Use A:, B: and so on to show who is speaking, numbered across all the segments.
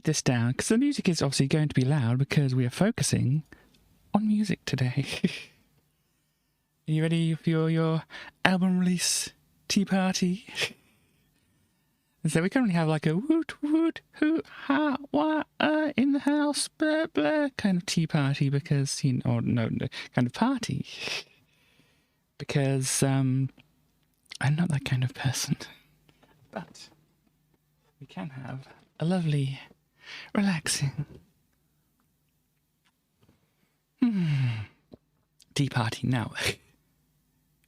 A: this down because the music is obviously going to be loud because we are focusing on music today. Are you ready for your album release tea party? And so we currently have like a woot woot hoo ha wah in the house blah blah kind of tea party because or no kind of party because I'm not that kind of person, but we can have a lovely, relaxing tea party now.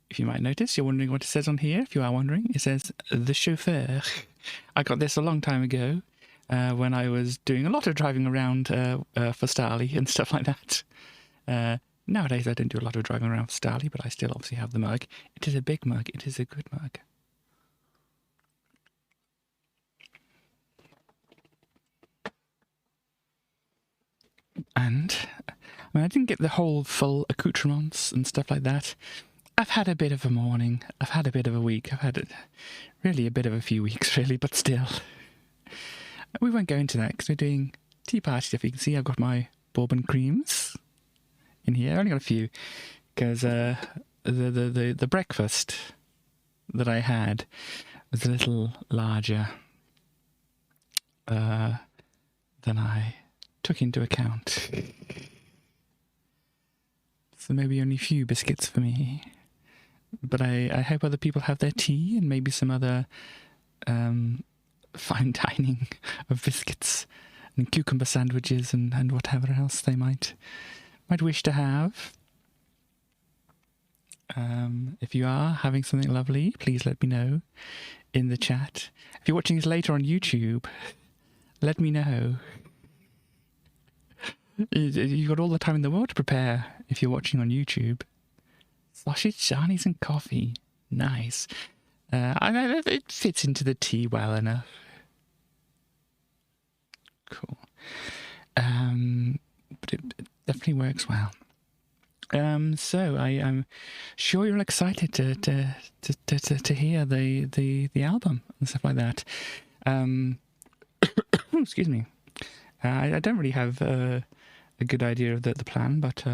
A: If you might notice, you're wondering what it says on here. If you are wondering, it says the chauffeur. I got this a long time ago when I was doing a lot of driving around for Starley and stuff like that. Nowadays, I don't do a lot of driving around for Starley, but I still obviously have the mug. It is a big mug. It is a good mug. And I didn't get the whole full accoutrements and stuff like that. I've had a bit of a morning. I've had a bit of a week. I've had really a bit of a few weeks, really, but still. We won't go into that because we're doing tea party stuff. You can see I've got my bourbon creams in here. I only got a few because the breakfast that I had was a little larger than I took into account. So maybe only a few biscuits for me. But I hope other people have their tea and maybe some other fine dining of biscuits and cucumber sandwiches and whatever else they might wish to have. If you are having something lovely, please let me know in the chat. If you're watching this later on YouTube, let me know. You've got all the time in the world to prepare if you're watching on YouTube. Sausage, sarnies and coffee. Nice. It fits into the tea well enough. Cool. But it definitely works well. So I'm sure you're excited to hear the album and stuff like that. Excuse me. I don't really have a good idea of the plan, but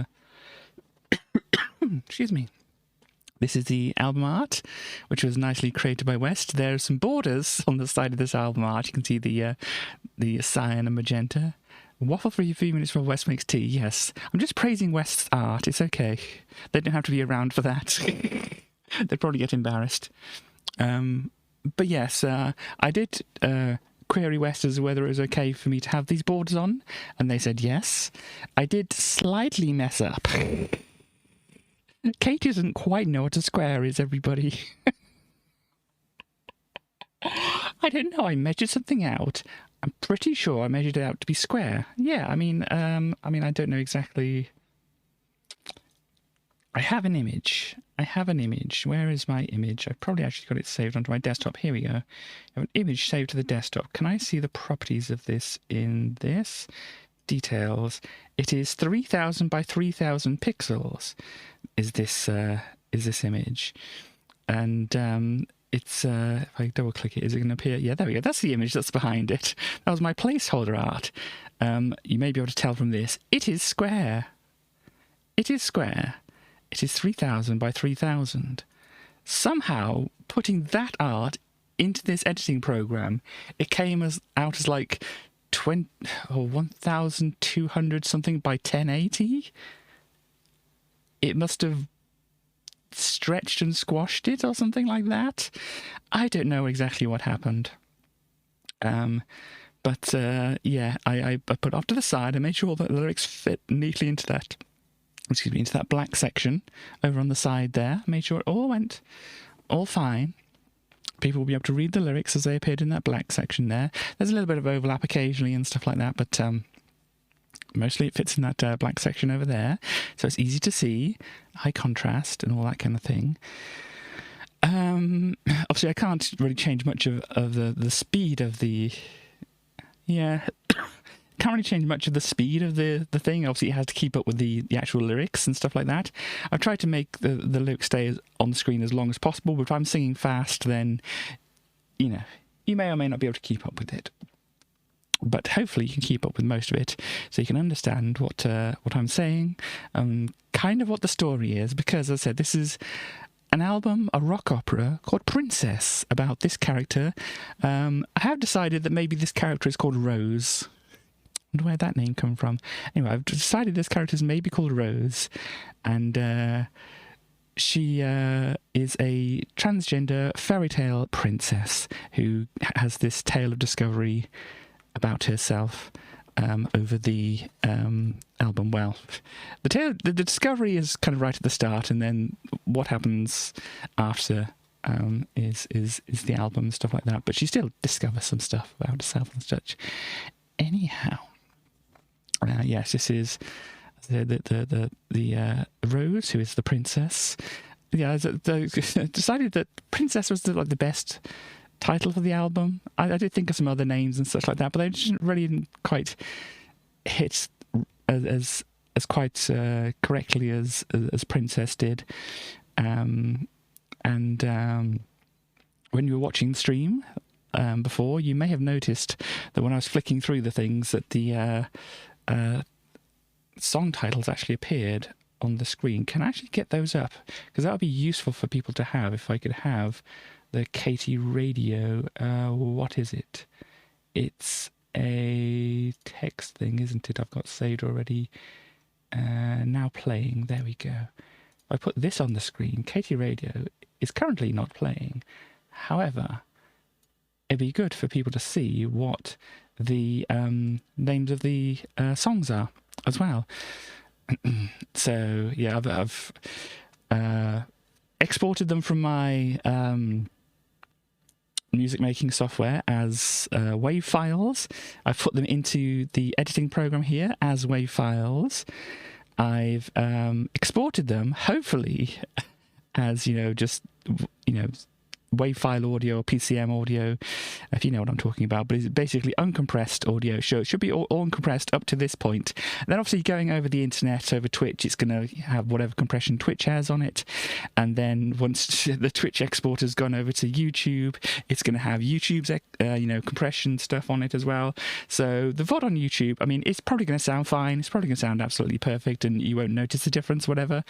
A: excuse me. This is the album art, which was nicely created by West. There are some borders on the side of this album art. You can see the cyan and magenta. Waffle for a few minutes while West makes tea. Yes, I'm just praising West's art. It's okay. They don't have to be around for that. They'd probably get embarrassed. But yes, I did query West as to whether it was okay for me to have these borders on, and they said yes. I did slightly mess up. Kate doesn't quite know what a square is, everybody. I don't know. I measured something out. I'm pretty sure I measured it out to be square. Yeah, I mean, I don't know exactly. I have an image. Where is my image? I've probably actually got it saved onto my desktop. Here we go. I have an image saved to the desktop. Can I see the properties of this in this? Details. It is 3000 by 3000 pixels. Is this image? And it's if I double click it, is it going to appear? Yeah, there we go. That's the image that's behind it. That was my placeholder art. You may be able to tell from this. It is square. It is square. It is 3000 by 3000. Somehow, putting that art into this editing program, it came out as like 1200 something by 1080. It must have stretched and squashed it or something like that. I don't know exactly what happened. But yeah, I put it off to the side. I made sure that the lyrics fit neatly into that. Excuse me, into that black section over on the side there. Made sure it all went all fine. People will be able to read the lyrics as they appeared in that black section there. There's a little bit of overlap occasionally and stuff like that, but mostly it fits in that black section over there. So it's easy to see, high contrast and all that kind of thing. Obviously, I can't really change much of the speed of the... Yeah... Can't really change much of the speed of the thing. Obviously, it has to keep up with the actual lyrics and stuff like that. I've tried to make the lyrics stay on the screen as long as possible, but if I'm singing fast, then, you know, you may or may not be able to keep up with it. but hopefully you can keep up with most of it, so you can understand what I'm saying, kind of what the story is. Because, as I said, this is an album, a rock opera called Princess, about this character. I have decided that maybe this character is called Rose. I wonder where that name come from. Anyway, I've decided this character is maybe called Rose, and she is a transgender fairy tale princess who has this tale of discovery about herself over the album. Well, the discovery is kind of right at the start, and then what happens after is the album and stuff like that. But she still discovers some stuff about herself and such. Anyhow, yes, this is the Rose, who is the princess. Yeah, decided that Princess was the best title for the album. I did think of some other names and such like that, but they didn't quite hit as quite correctly as Princess did. And when you were watching the stream before, you may have noticed that when I was flicking through the things, that the song titles actually appeared on the screen. Can I actually get those up? Because that would be useful for people to have, if I could have the Katie Radio. What is it? It's a text thing, isn't it? I've got saved already. Now playing. There we go. I put this on the screen. Katie Radio is currently not playing. However, it'd be good for people to see what the names of the songs are as well. So yeah, I've exported them from my music making software as WAV files. I've put them into the editing program here as WAV files. I've exported them, hopefully, as just WAV file audio or PCM audio, if you know what I'm talking about. But it's basically uncompressed audio. So it should be all uncompressed up to this point. And then obviously going over the internet, over Twitch, it's going to have whatever compression Twitch has on it. And then once the Twitch export has gone over to YouTube, it's going to have YouTube's compression stuff on it as well. So the VOD on YouTube, I mean, it's probably going to sound fine. It's probably going to sound absolutely perfect, and you won't notice the difference, whatever.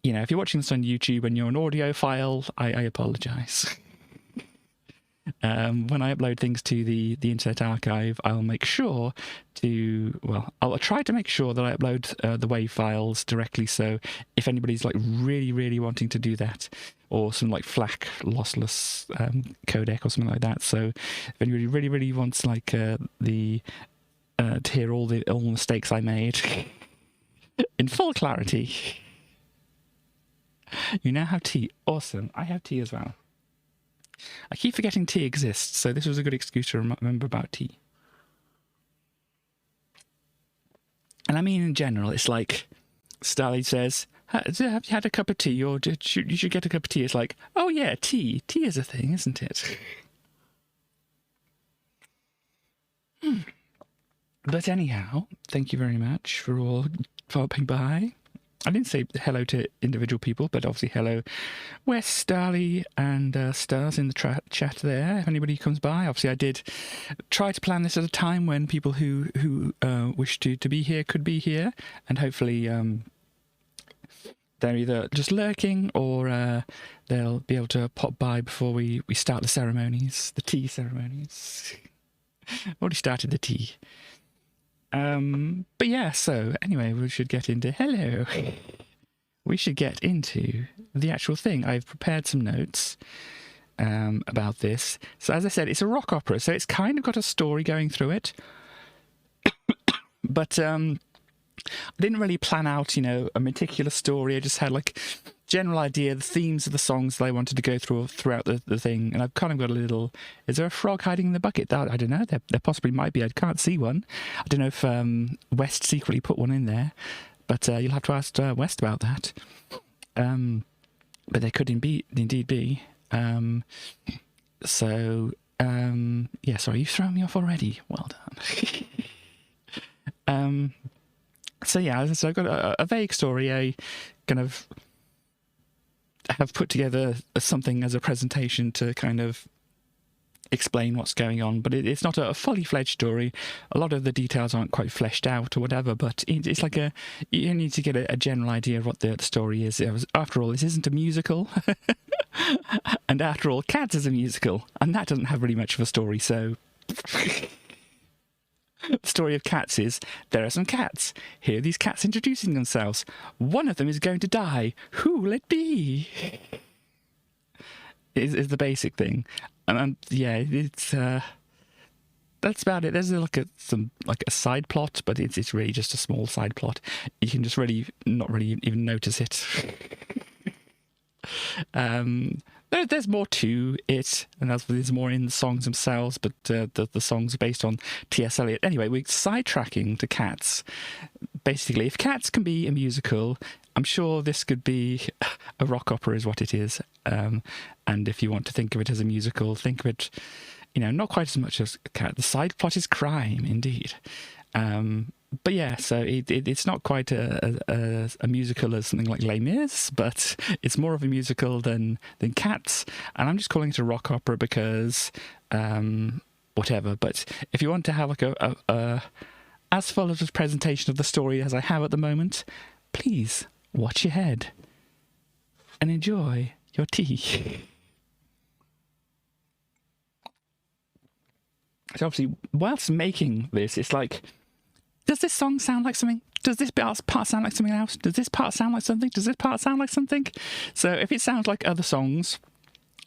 A: If you're watching this on YouTube and you're an audio file, I apologise. When I upload things to the Internet Archive, I'll make sure I'll try to make sure that I upload the WAV files directly. So if anybody's really, really wanting to do that, or some FLAC lossless codec or something like that. So if anybody really, really wants to hear all the mistakes I made in full clarity. You now have tea. Awesome. I have tea as well. I keep forgetting tea exists, so this was a good excuse to remember about tea. And I mean, in general, it's like Starly says, have you had a cup of tea? Or you should get a cup of tea. It's like, oh yeah, tea. Tea is a thing, isn't it? But anyhow, thank you very much for all popping by. I didn't say hello to individual people, but obviously hello Wes, Starly, and Stars in the chat there. If anybody comes by, obviously I did try to plan this at a time when people who wish to be here could be here, and hopefully they're either just lurking or they'll be able to pop by before we start the ceremonies, the tea ceremonies. Already started the tea. But yeah, so anyway, we should get into we should get into the actual thing. I've prepared some notes about this. So as I said, it's a rock opera, so it's kind of got a story going through it. But I didn't really plan out, a meticulous story. I just had general idea, the themes of the songs that I wanted to go throughout the thing. And I've kind of got a little... Is there a frog hiding in the bucket? I don't know. There possibly might be. I can't see one. I don't know if West secretly put one in there. But you'll have to ask West about that. But there could indeed be. Yeah, sorry, you've thrown me off already. Well done. So yeah, so I've got a vague story, a kind of... have put together something as a presentation to kind of explain what's going on, but it's not a fully fledged story. A lot of the details aren't quite fleshed out or whatever, but it's like you need to get a general idea of what the story is. After all, this isn't a musical, and after all, Cats is a musical, and that doesn't have really much of a story. So the story of Cats is there are some cats. Here are these cats introducing themselves. One of them is going to die. Who will it be? Is the basic thing. And yeah, it's that's about it. There's like a side plot, but it's really just a small side plot. You can just not really even notice it. There's more to it, and there's more in the songs themselves, but the songs are based on T.S. Eliot. Anyway, we're sidetracking to Cats. Basically, if Cats can be a musical, I'm sure this could be a rock opera is what it is. And if you want to think of it as a musical, think of it, not quite as much as Cat. The side plot is crime, indeed. But yeah, so it's not quite a musical as something like Les Mis, but it's more of a musical than Cats. And I'm just calling it a rock opera because whatever. But if you want to have like a as full of a presentation of the story as I have at the moment, please watch your head and enjoy your tea. So obviously, whilst making this, it's like, does this song sound like something? Does this part sound like something else? Does this part sound like something? Does this part sound like something? So if it sounds like other songs,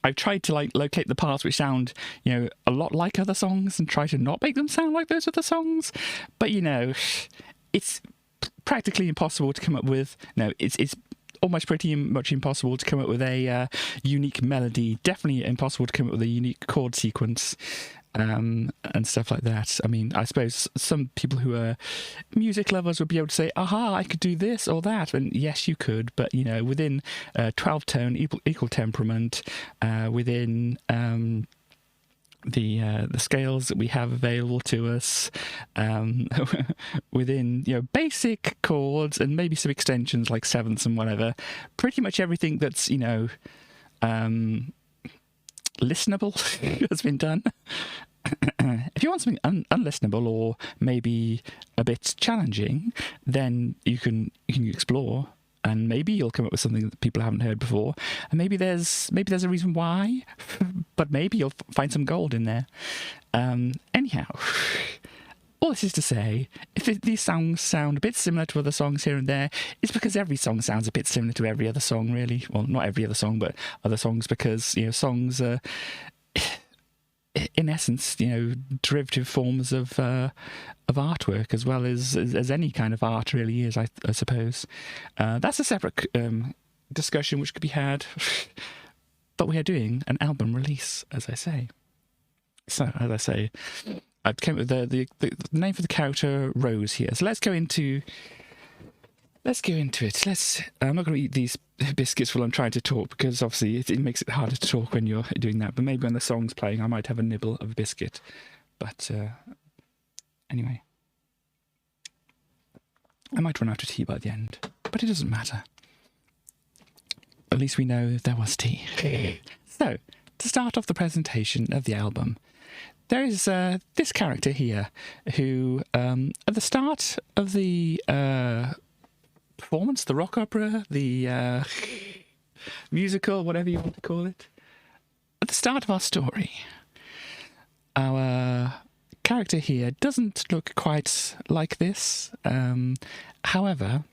A: I've tried to like locate the parts which sound, a lot like other songs and try to not make them sound like those other songs. But it's practically impossible to come up with. No, it's almost pretty much impossible to come up with a unique melody. Definitely impossible to come up with a unique chord sequence. And stuff like that. I mean, I suppose some people who are music lovers would be able to say, aha, I could do this or that. And yes, you could, but, within 12-tone, equal temperament, within the scales that we have available to us, within, basic chords and maybe some extensions like sevenths and whatever, pretty much everything that's, listenable has been done. If you want something unlistenable or maybe a bit challenging, then you can explore, and maybe you'll come up with something that people haven't heard before, and maybe there's a reason why, but maybe you'll find some gold in there. Anyhow, all this is to say, if these songs sound a bit similar to other songs here and there, it's because every song sounds a bit similar to every other song, really. Well, not every other song, but other songs, because, songs are, in essence, derivative forms of artwork, as well as any kind of art really is, I suppose. That's a separate discussion which could be had, but we are doing an album release, as I say. So, as I say, I came up with the name for the character, Rose, here. So let's go into it. I'm not going to eat these biscuits while I'm trying to talk, because obviously it makes it harder to talk when you're doing that. But maybe when the song's playing, I might have a nibble of a biscuit. But anyway, I might run out of tea by the end, but it doesn't matter. At least we know there was tea. So, to start off the presentation of the album, there is this character here who, at the start of the performance, the rock opera, the musical, whatever you want to call it, at the start of our story, our character here doesn't look quite like this. However,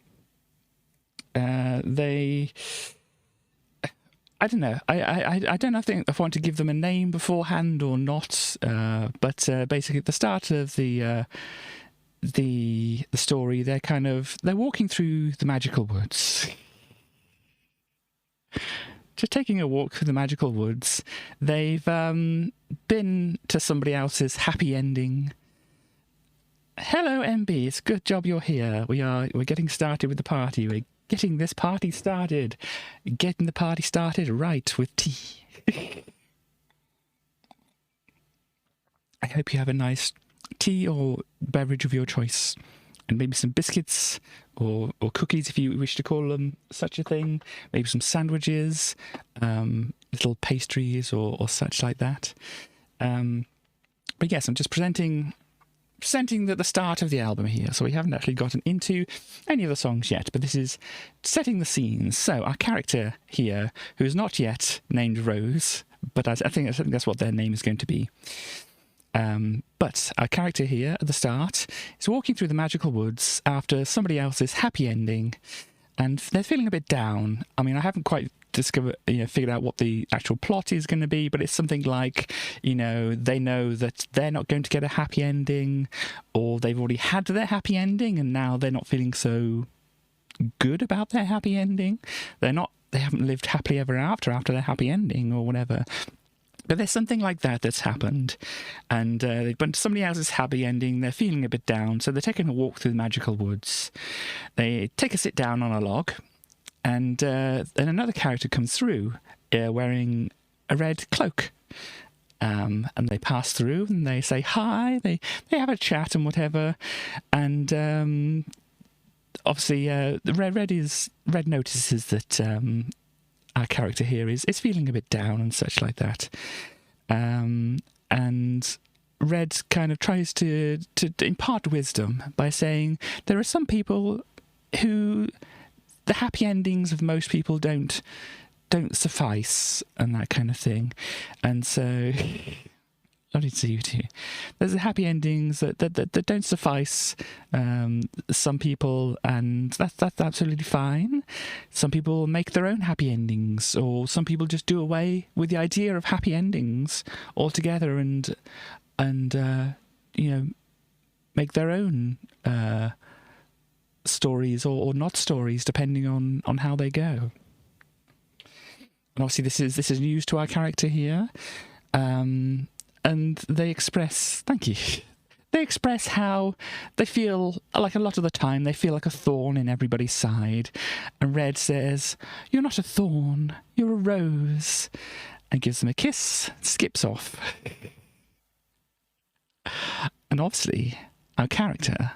A: I don't know. I don't know if I want to give them a name beforehand or not. But basically, at the start of the story, they're walking through the magical woods. Just taking a walk through the magical woods. They've been to somebody else's happy ending. Hello, MB. It's a good job you're here. We're getting started with the party. We're getting this party started. Getting the party started right with tea. I hope you have a nice tea or beverage of your choice. And maybe some biscuits or cookies, if you wish to call them such a thing. Maybe some sandwiches, little pastries or such like that. But yes, I'm just presenting the start of the album here, so we haven't actually gotten into any of the songs yet, but this is setting the scenes. So our character here, who is not yet named Rose, but I think that's what their name is going to be. But our character here at the start is walking through the magical woods after somebody else's happy ending, and they're feeling a bit down. I mean, I haven't quite figured out what the actual plot is going to be, but it's something like, they know that they're not going to get a happy ending, or they've already had their happy ending and now they're not feeling so good about their happy ending. They haven't lived happily ever after their happy ending or whatever. But there's something like that that's happened, and but somebody else's happy ending, they're feeling a bit down, so they're taking a walk through the magical woods. They take a sit down on a log, and then another character comes through wearing a red cloak. And they pass through and they say hi, they have a chat and whatever, and obviously Red notices that our character here is feeling a bit down and such like that. And Red kind of tries to impart wisdom by saying there are some people who the happy endings of most people don't suffice and that kind of thing. And so lovely to see you too. There's the happy endings that don't suffice some people, and that's absolutely fine. Some people make their own happy endings, or some people just do away with the idea of happy endings altogether and make their own stories or not stories, depending on how they go. And obviously this is news to our character here. And they express, thank you, they express how they feel, like a lot of the time, they feel like a thorn in everybody's side. And Red says, "You're not a thorn, you're a rose," and gives them a kiss, skips off. And obviously, our character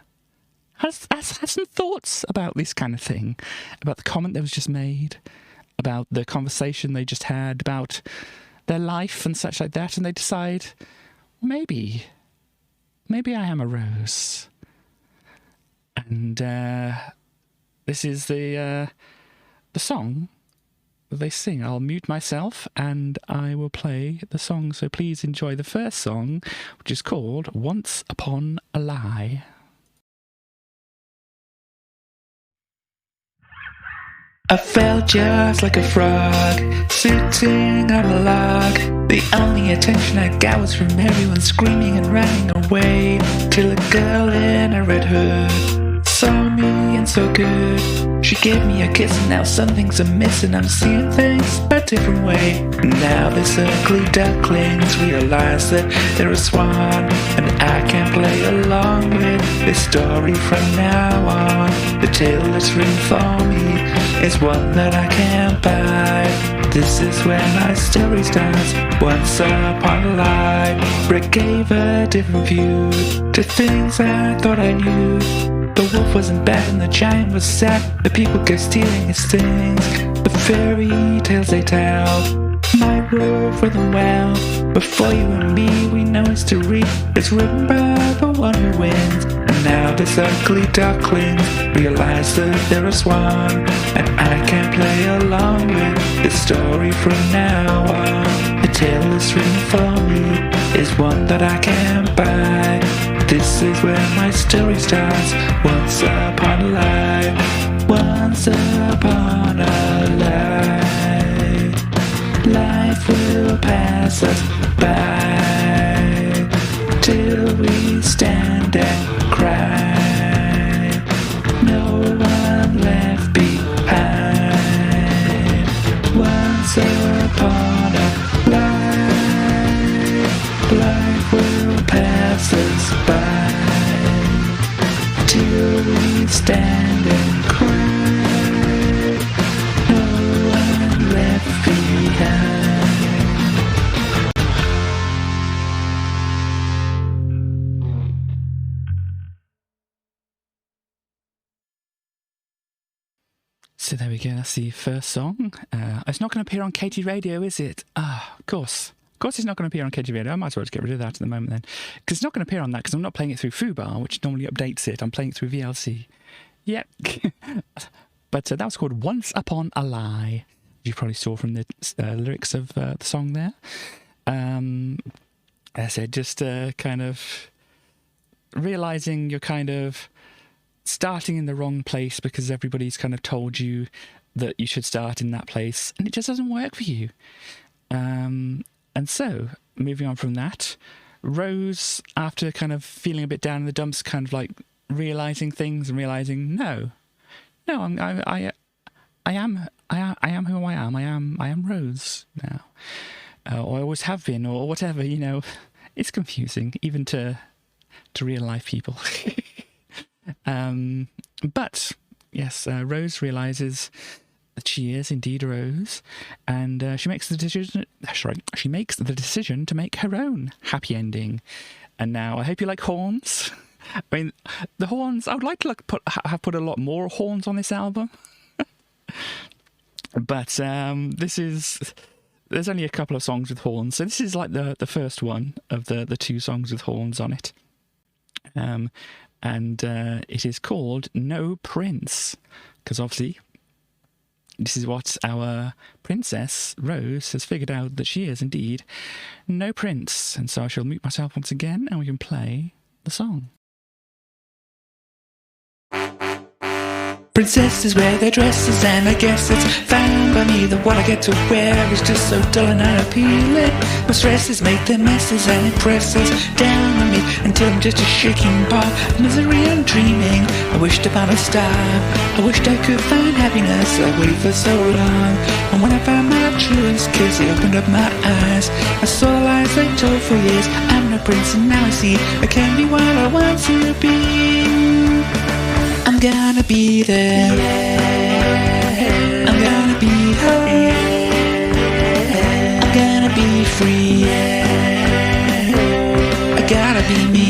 A: has some thoughts about this kind of thing, about the comment that was just made, about the conversation they just had, about their life and such like that, and they decide, maybe I am a rose. And this is the song that they sing. I'll mute myself and I will play the song, so please enjoy the first song, which is called Once Upon a Lie. I felt just like a frog, sitting on a log. The only attention I got was from everyone screaming and running away, till a girl in a red hood saw me and so good. She gave me a kiss and now something's amiss and I'm seeing things a different way. Now this ugly ducklings realize that they're a swan, and I can play along with this story from now on. The tale that's written for me is one that I can't buy. This is where my story starts. Once upon a lie, Rick gave a different view to things I thought I knew. The wolf wasn't bad and the giant was sad. The people kept stealing his things. The fairy tales they tell might roll for them well. Before you and me, we know history is written by the one who wins. And now this ugly ducklings realize that they're a swan, and I can't play along with this story from now on. The tale that's written for me is one that I can't buy. This is where my story starts. Once upon a lie, once upon a lie, life will pass us by till we stand and cry. No one left behind. Once upon a lie, life will pass us by till we stand and cry. No one left behind. So there we go, that's the first song. It's not going to appear on Katie Radio, is it? Of course. course, it's not going to appear on KGV. I might as well just get rid of that at the moment then. Because it's not going to appear on that because I'm not playing it through Foobar, which normally updates it. I'm playing it through VLC. Yep. But that was called Once Upon a Lie. You probably saw from the lyrics of the song there. As I said, just kind of realising you're kind of starting in the wrong place because everybody's kind of told you that you should start in that place, and it just doesn't work for you. And so, moving on from that, Rose, after kind of feeling a bit down in the dumps, kind of like realising things and realising, no, I am who I am. I am Rose now, or I always have been, or whatever. You know, it's confusing even to real life people. But yes, Rose realizes that she is indeed Rose, and she makes the decision. She makes the decision to make her own happy ending. And now, I hope you like horns. I mean, the horns. I would like to have put a lot more horns on this album. But there's only a couple of songs with horns, so this is like the first one of the two songs with horns on it. And it is called No Prince, because obviously this is what our princess Rose has figured out, that she is indeed no prince. And so I shall mute myself once again and we can play the song.
B: Princesses wear their dresses, and I guess it's fine by me that what I get to wear is just so dull and unappealing. My stresses make their messes and it presses down on me until I'm just a shaking ball of misery and dreaming. I wished upon a star, I wished I could find happiness. I waited for so long, and when I found my truest kiss, it opened up my eyes. I saw the lies they told for years. I'm no prince and now I see I can be what I want to be. I'm gonna be there, yeah. I'm gonna be home, yeah. I'm gonna be free, yeah. I gotta be me.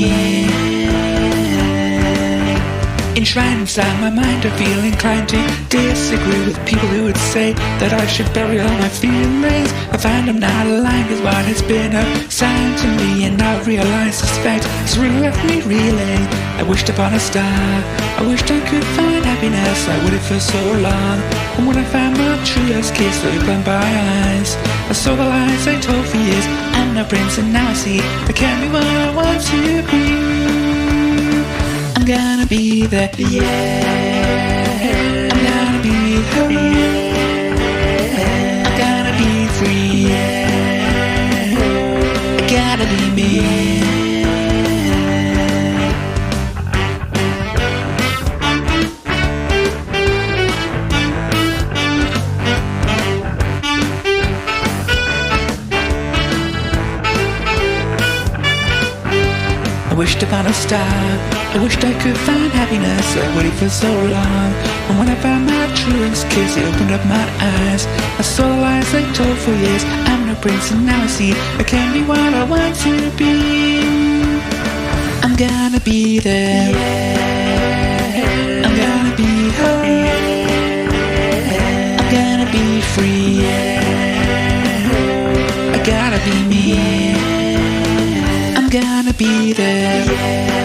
B: Enshrined inside my mind, I feel inclined to disagree with people who would say that I should bury all my feelings. I find I'm not aligned with what has been assigned to me, and I realize this fact has really left me reeling. I wished upon a star, I wished I could find happiness. I waited for so long, and when I found my truest kiss, they opened my eyes. I saw the lies they told for years. I'm no prince and now I see I can be what I want to be. I'm gonna be there, yeah. I'm gonna be home, yeah. I'm gonna be free, yeah. I gotta be me. I wished upon a star, I wished I could find happiness. I waited for so long, and when I found my truest kiss, it opened up my eyes. I saw the lies they told for years. I'm no prince and now I see I can be what I want to be. I'm gonna be there, yeah. I'm gonna be home, yeah. I'm gonna be free, yeah. I gotta be me. I'm gonna be there, yeah.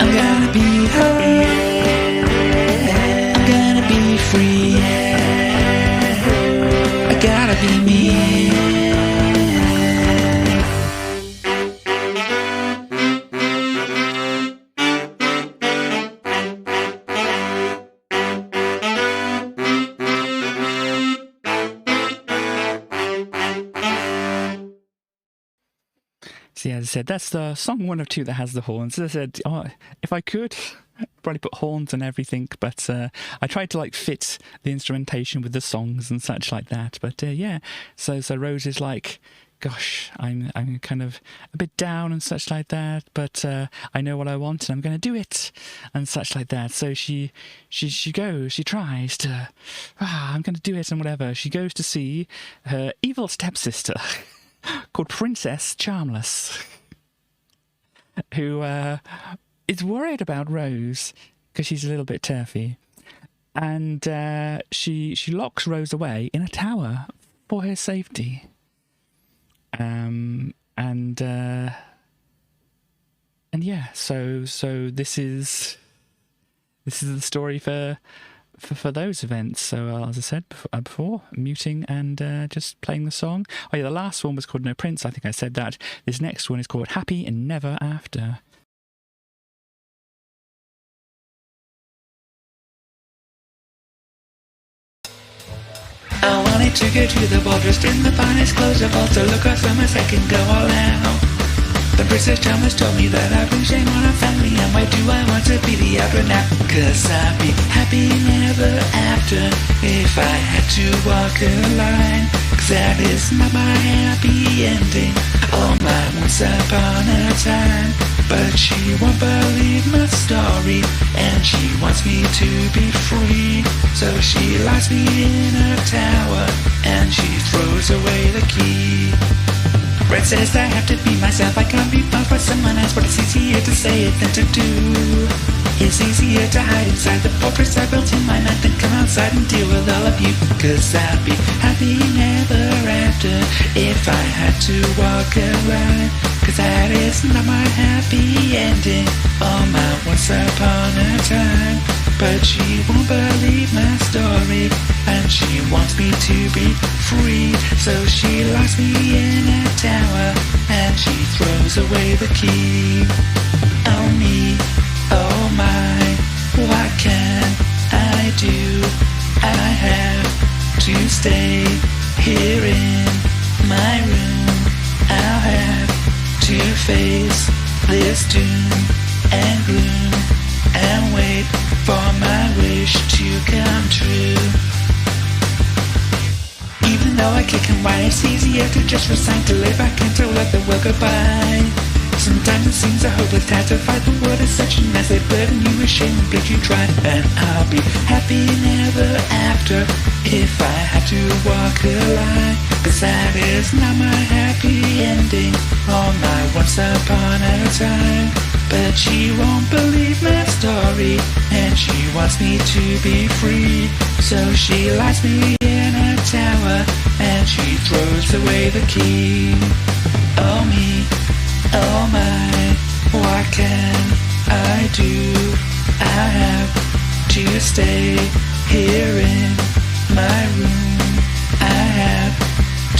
B: I'm gonna be home, yeah. I'm gonna be free, yeah. I gotta be me.
A: So yeah, as I said, that's the song one of two that has the horns. As I said, if I could, I'd probably put horns on everything, but I tried to like fit the instrumentation with the songs and such like that. But yeah, so Rose is like, gosh, I'm kind of a bit down and such like that, but I know what I want and I'm going to do it and such like that. So she goes, she tries to, I'm going to do it and whatever. She goes to see her evil stepsister called Princess Charmless, who is worried about Rose because she's a little bit turfy, and she locks Rose away in a tower for her safety. And yeah, so this is the story for those events. So as I said before, muting and just playing the song. Oh yeah, the last one was called No Prince. I think I said that. This next one is called Happy and Never After.
B: I wanted to go to the ball dressed in the finest clothes of all, to look awesome as I can go all out. The Princess Thomas told me that I bring shame on our family, and why do I want to be the outro now? Cause I'd be happy never after if I had to walk a line. Cause that is not my happy ending, oh my once upon a time. But she won't believe my story, and she wants me to be free. So she locks me in a tower, and she throws away the key. Red says I have to be myself, I can't be found by someone else, but it's easier to say it than to do. It's easier to hide inside the fortress I built in my mind than come outside and deal with all of you. Cause I'd be happy never after if I had to walk a line. Cause that is not my happy ending, oh my once upon a time. But she won't believe my story, and she wants me to be free. So she locks me in a tower, and she throws away the key. Oh me, oh my, what can I do? I have to stay here in my room. I'll have to face this doom and gloom, and wait for my wish to come true. Even though I kick and whine, it's easier to just resign to lay back and to let the world go by. Sometimes it seems a hopeless task to fight the world is such a mess. They burden you with shame and guilt you try. And I'll be happy never after if I had to walk a line. Cause that is not my happy ending, oh my once upon a time. But she won't believe my story, and she wants me to be free. So she locks me in a tower, and she throws away the key. Oh me, oh my, what can I do? I have to stay here in my room. I have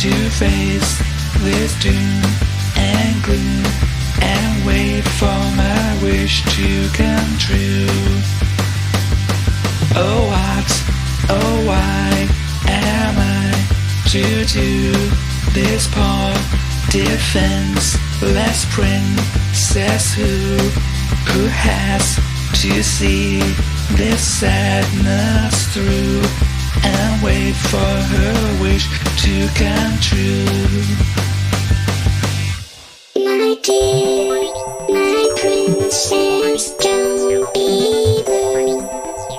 B: to face this doom and gloom, and wait for my wish to come true. Oh what, oh why am I to do this poor defenseless princess who has to see this sadness through, and wait for her wish to come true.
C: My dear, my princess, don't be blue.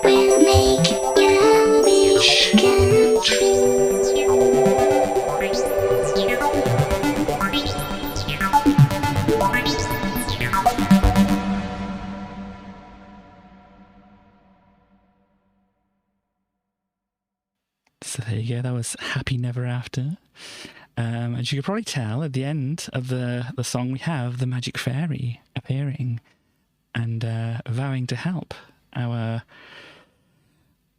C: We'll make your wish come true.
A: So there you go. That was Happy Never After. As you could probably tell, at the end of the song, we have the magic fairy appearing and vowing to help our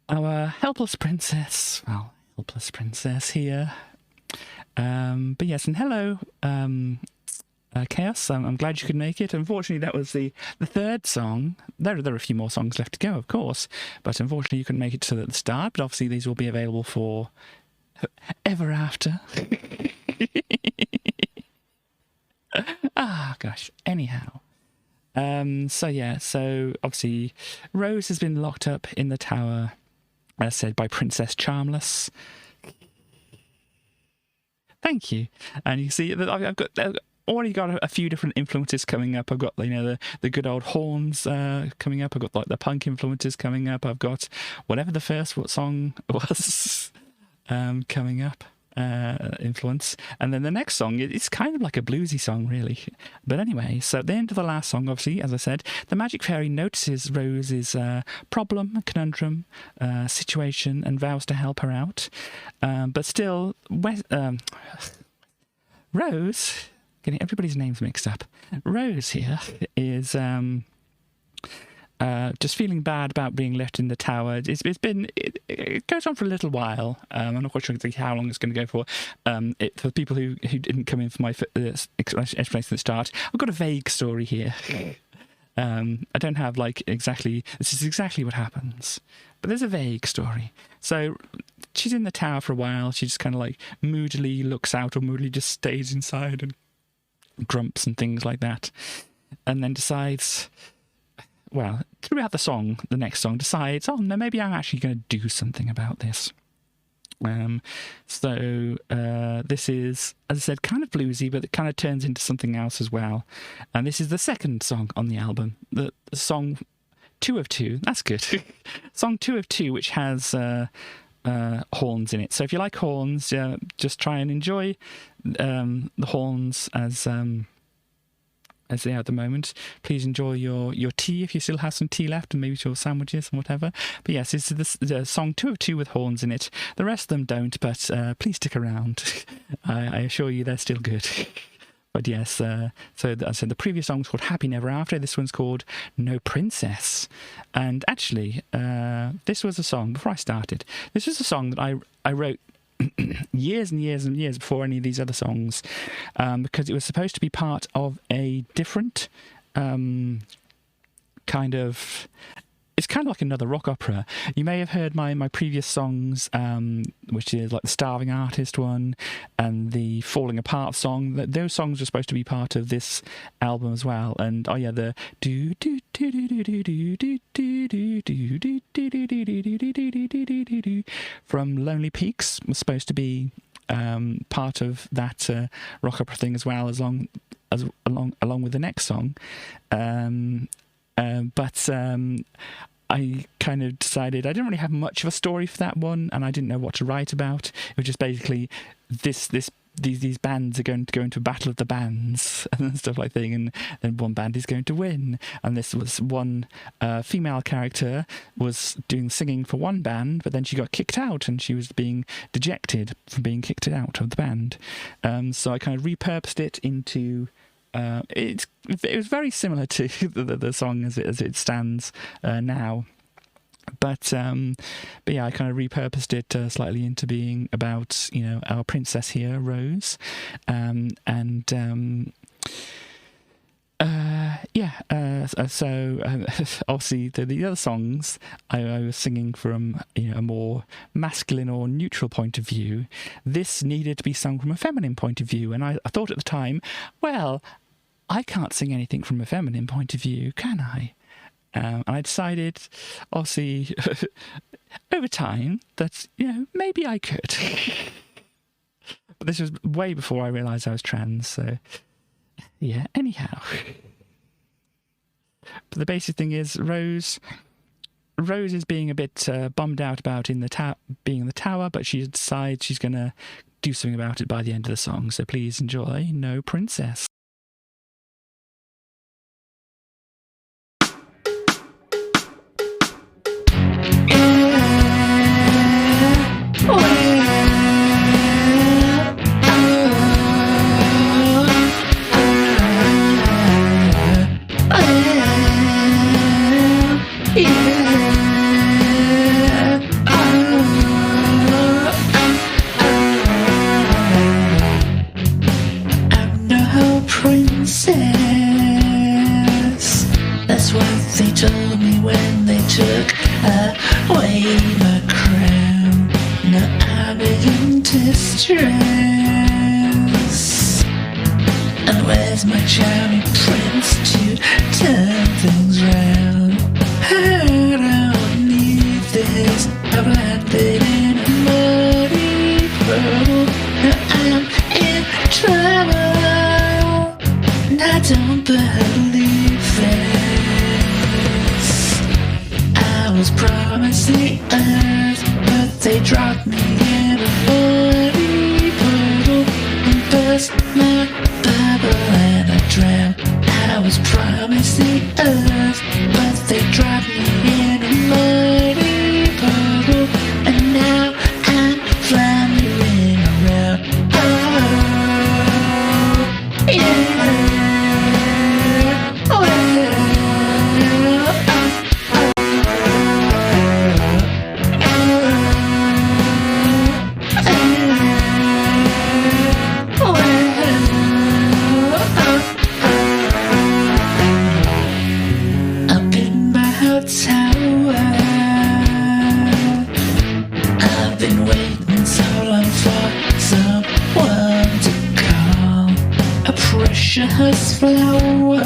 A: helpless princess. Well, helpless princess here. But yes, and hello, Chaos. I'm glad you could make it. Unfortunately, that was the third song. There are a few more songs left to go, of course, but unfortunately you couldn't make it to the start. But obviously these will be available for ever after. Gosh. Anyhow. So yeah, so obviously Rose has been locked up in the tower, as said, by Princess Charmless. Thank you. And you see that I've got already got a few different influences coming up. I've got, you know, the good old horns coming up. I've got like the punk influences coming up. I've got whatever the first song was coming up. Influence, and then the next song, it's kind of like a bluesy song really, but anyway, so at the end of the last song, obviously, as I said, the magic fairy notices Rose's problem, conundrum, situation, and vows to help her out, but still Rose, getting everybody's names mixed up. Rose here is just feeling bad about being left in the tower. It goes on for a little while. I'm not quite sure exactly how long it's going to go for. For people who didn't come in for my explanation at the start, I've got a vague story here. I don't have this is exactly what happens, but there's a vague story. So she's in the tower for a while. She just kind of moodily looks out, or moodily just stays inside and grumps and things like that, and then decides, well, throughout the next song decides, oh no, maybe I'm actually going to do something about this. This is, as I said, kind of bluesy, but it kind of turns into something else as well. And this is the second song on the album, the song 2 of 2. That's good. Song 2 of 2, which has horns in it. So if you like horns, just try and enjoy the horns as they are at the moment. Please enjoy your tea if you still have some tea left, and maybe your sandwiches and whatever. But yes, this is the song 2 of 2 with horns in it. The rest of them don't, but please stick around. I assure you they're still good. But yes, so as I said, the previous song was called Happy Never After. This one's called No Princess. And actually, this was a song, before I started, this was a song that I wrote years and years and years before any of these other songs, because it was supposed to be part of a different it's kind of like another rock opera. You may have heard my previous songs, which is like the Starving Artist one and the Falling Apart song. Those songs were supposed to be part of this album as well. And oh yeah, the do do do do do do do do do do do do do do from Lonely Peaks was supposed to be part of that rock opera thing as well, along with the next song. But I kind of decided I didn't really have much of a story for that one, and I didn't know what to write about. It was just basically these bands are going to go into a battle of the bands and stuff like that, and then one band is going to win. And this was one female character was doing singing for one band, but then she got kicked out, and she was being dejected from being kicked out of the band. So I kind of repurposed it into. It was very similar to the song as it stands now, but yeah, I kind of repurposed it slightly into being about our princess here, Rose, and obviously the other songs I was singing from a more masculine or neutral point of view. This needed to be sung from a feminine point of view, and I thought at the time, well, I can't sing anything from a feminine point of view, can I? And I decided, obviously, over time, that, maybe I could. But this was way before I realised I was trans, so, yeah, anyhow. But the basic thing is, Rose is being a bit bummed out about being in the tower, but she decides she's going to do something about it by the end of the song, so please enjoy No Princess.
B: That's what they told me when they took away my crown. Now I'm in distress. And where's my charming prince to turn things round? I don't need this. I've landed in a muddy puddle. Now I'm in trouble. And I don't believe this. I was promised the earth, but they dropped me in a muddy puddle and burst my bubble and I drowned. I was promised the earth, but they dropped me in a muddy puddle and now I'm floundering around. Oh. precious flower.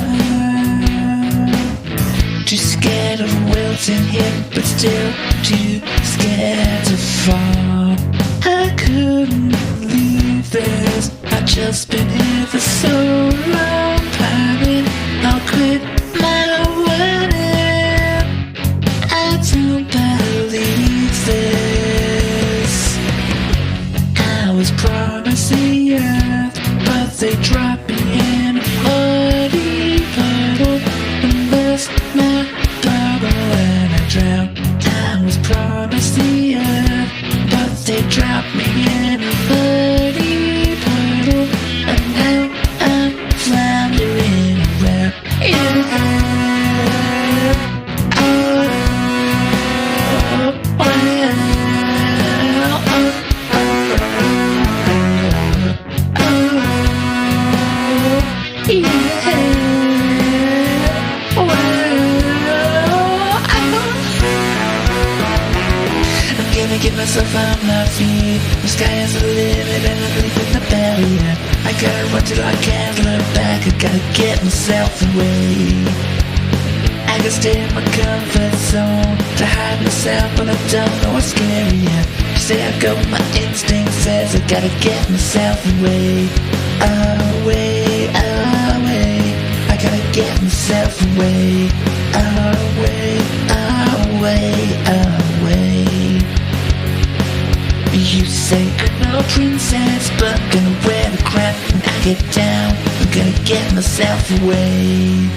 B: Too scared of wilting here, but still too scared to fall. I couldn't believe this. I've just been here for so long, planning I'll quit my wedding. I don't believe this. I was promised the earth, but they dropped me in a muddy puddle and burst my bubble and I drowned. I was promised the earth, but they dropped me in a muddy puddle and now I'm floundering around. Yeah. Give myself on my feet. The sky is the limit and I believe in the barrier. I gotta run till I can't look back. I gotta get myself away. I can stay in my comfort zone to hide myself, but I don't know what's scarier. You say I go, my instinct says I gotta get myself away. Away, away. I gotta get myself away. Away, away, away. You say no princess, but I'm gonna wear the crown. When I get down, I'm gonna get myself away.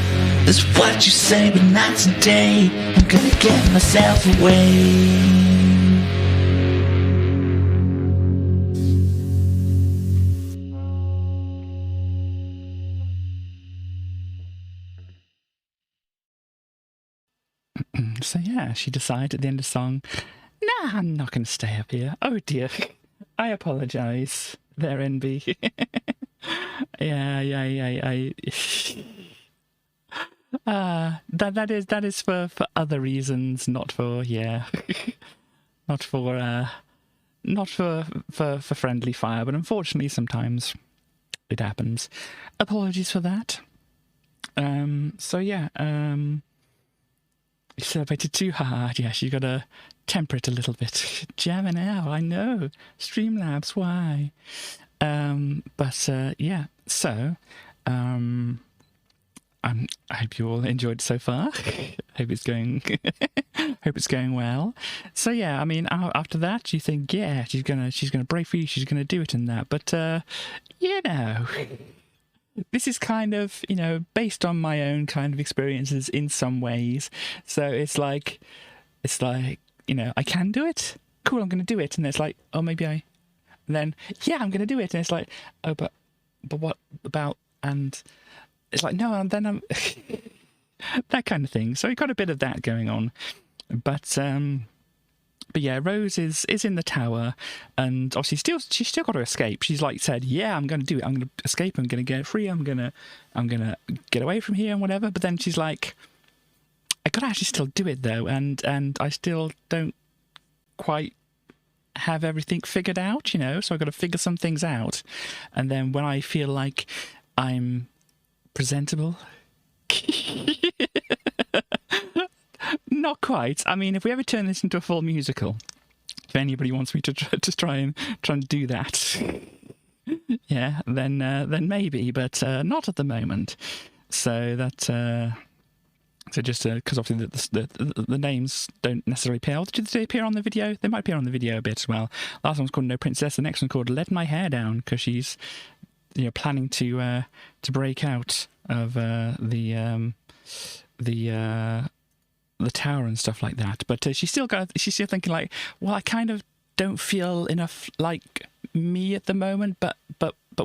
B: That's what you say, but not today. I'm gonna get myself away.
A: So yeah, she decided at the end of the song, nah, I'm not going to stay up here. Oh dear. I apologise. There, NB. That is for other reasons, not for not for friendly fire, but unfortunately sometimes it happens. Apologies for that. So yeah, you celebrated too hard. Yes, you got to temper it a little bit. Jamming out, I know. Streamlabs, why? Yeah. So, I hope you all enjoyed so far. Hope it's going well. So yeah, I mean, after that, you think, yeah, she's gonna break free. She's gonna do it and that. But you know. This is kind of, based on my own kind of experiences in some ways. So it's like, I can do it. Cool, I'm going to do it. And it's like, oh, maybe and then, yeah, I'm going to do it. And it's like, oh, but what about, and it's like, no, and then I'm, that kind of thing. So we got a bit of that going on. But yeah, Rose is in the tower, and obviously she's still got to escape. She's like said, yeah, I'm going to do it. I'm going to escape. I'm going to get free. I'm going to get away from here and whatever. But then she's like, I got to actually still do it though, and I still don't quite have everything figured out, So I've got to figure some things out, and then when I feel like I'm presentable. Not quite. I mean, if we ever turn this into a full musical, if anybody wants me to try and do that, yeah, then maybe, but not at the moment. So that so just because obviously the names don't necessarily appear. Did they appear on the video? They might appear on the video a bit as well. Last one's called No Princess. The next one's called Let My Hair Down, because she's planning to break out of the tower and stuff like that, but she's still thinking like, well, I kind of don't feel enough like me at the moment, but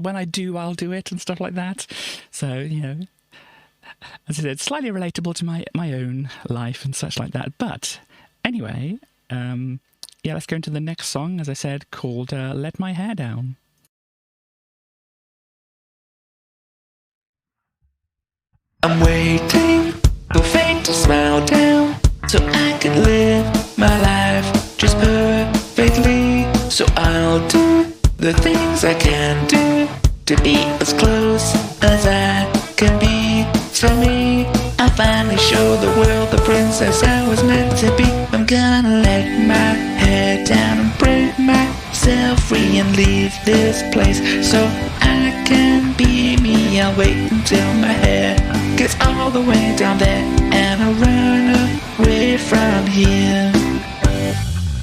A: when I do, I'll do it and stuff like that. So as I said, slightly relatable to my own life and such like that. But anyway, yeah, let's go into the next song, as I said, called Let My Hair Down.
B: I'm waiting for fate to smile down, so I can live my life just perfectly. So I'll do the things I can do to be as close as I was as I was meant to be. I'm gonna let my hair down and break myself free and leave this place so I can be me. I'll wait until my hair gets all the way down there and I'll run away from here.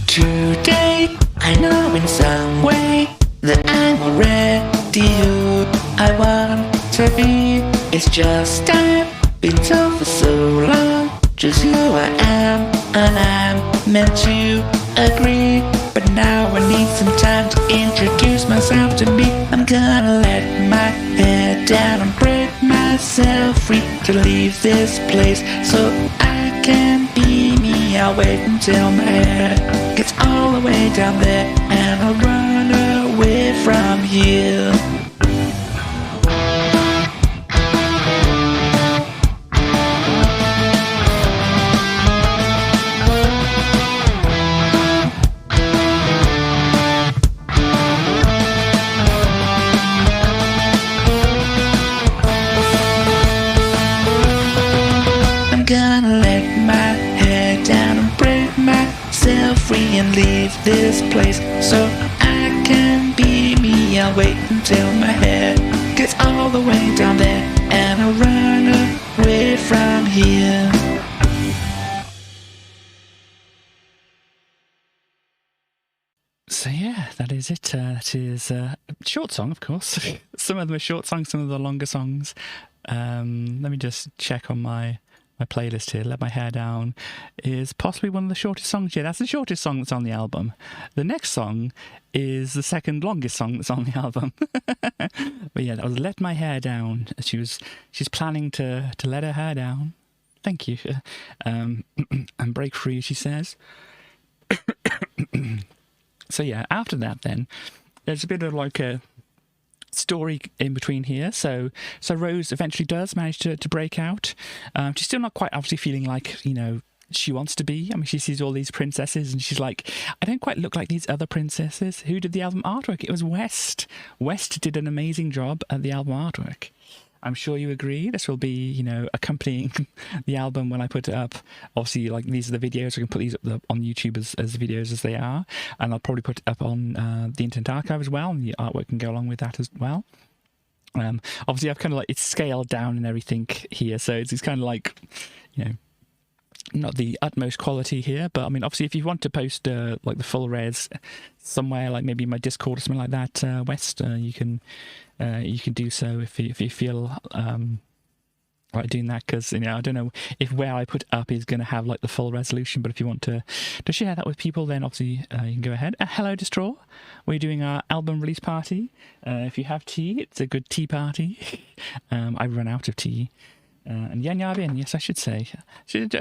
B: Today, I know in some way that I'm already who I want to be. It's just I've been told for so long just who I am, and I'm meant to agree. But now I need some time to introduce myself to me. I'm gonna let my hair down and break myself free to leave this place so I can be me. I'll wait until my hair gets all the way down there and I'll run away from here. Gonna let my hair down and break myself free and leave this place so I can be me. I'll wait until my hair gets all the way down there and I'll run away from here.
A: So yeah, that is it. That is a short song, of course. Some of them are short songs, some of them are longer songs. Let me just check on my playlist here. Let My Hair Down is possibly one of the shortest songs. Yeah, that's the shortest song that's on the album. The next song is the second longest song that's on the album. But yeah, that was Let My Hair Down. She's planning to let her hair down. Thank you. And break free, she says. So yeah, after that then, there's a bit of like a story in between here. So Rose eventually does manage to break out. She's still not quite obviously feeling like, you know, she wants to be. I mean, she sees all these princesses and she's like, I don't quite look like these other princesses. Who did the album artwork? It was West. West did an amazing job at the album artwork. I'm sure you agree. This will be, you know, accompanying the album when I put it up. Obviously, like, these are the videos. I can put these up on YouTube as videos as they are. And I'll probably put it up on the Internet Archive as well. And the artwork can go along with that as well. Obviously, I've kind of like, it's scaled down and everything here. So it's kind of like, you know, not the utmost quality here. But I mean, obviously, if you want to post like the full res somewhere, like maybe my Discord or something like that, West, you can do so if you feel like doing that, because, you know, I don't know if where I put up is going to have like the full resolution, but if you want to share that with people, then obviously you can go ahead. Hello Destroy, we're doing our album release party. If you have tea, it's a good tea party. I've run out of tea. And Yanyabin, yes, I should say.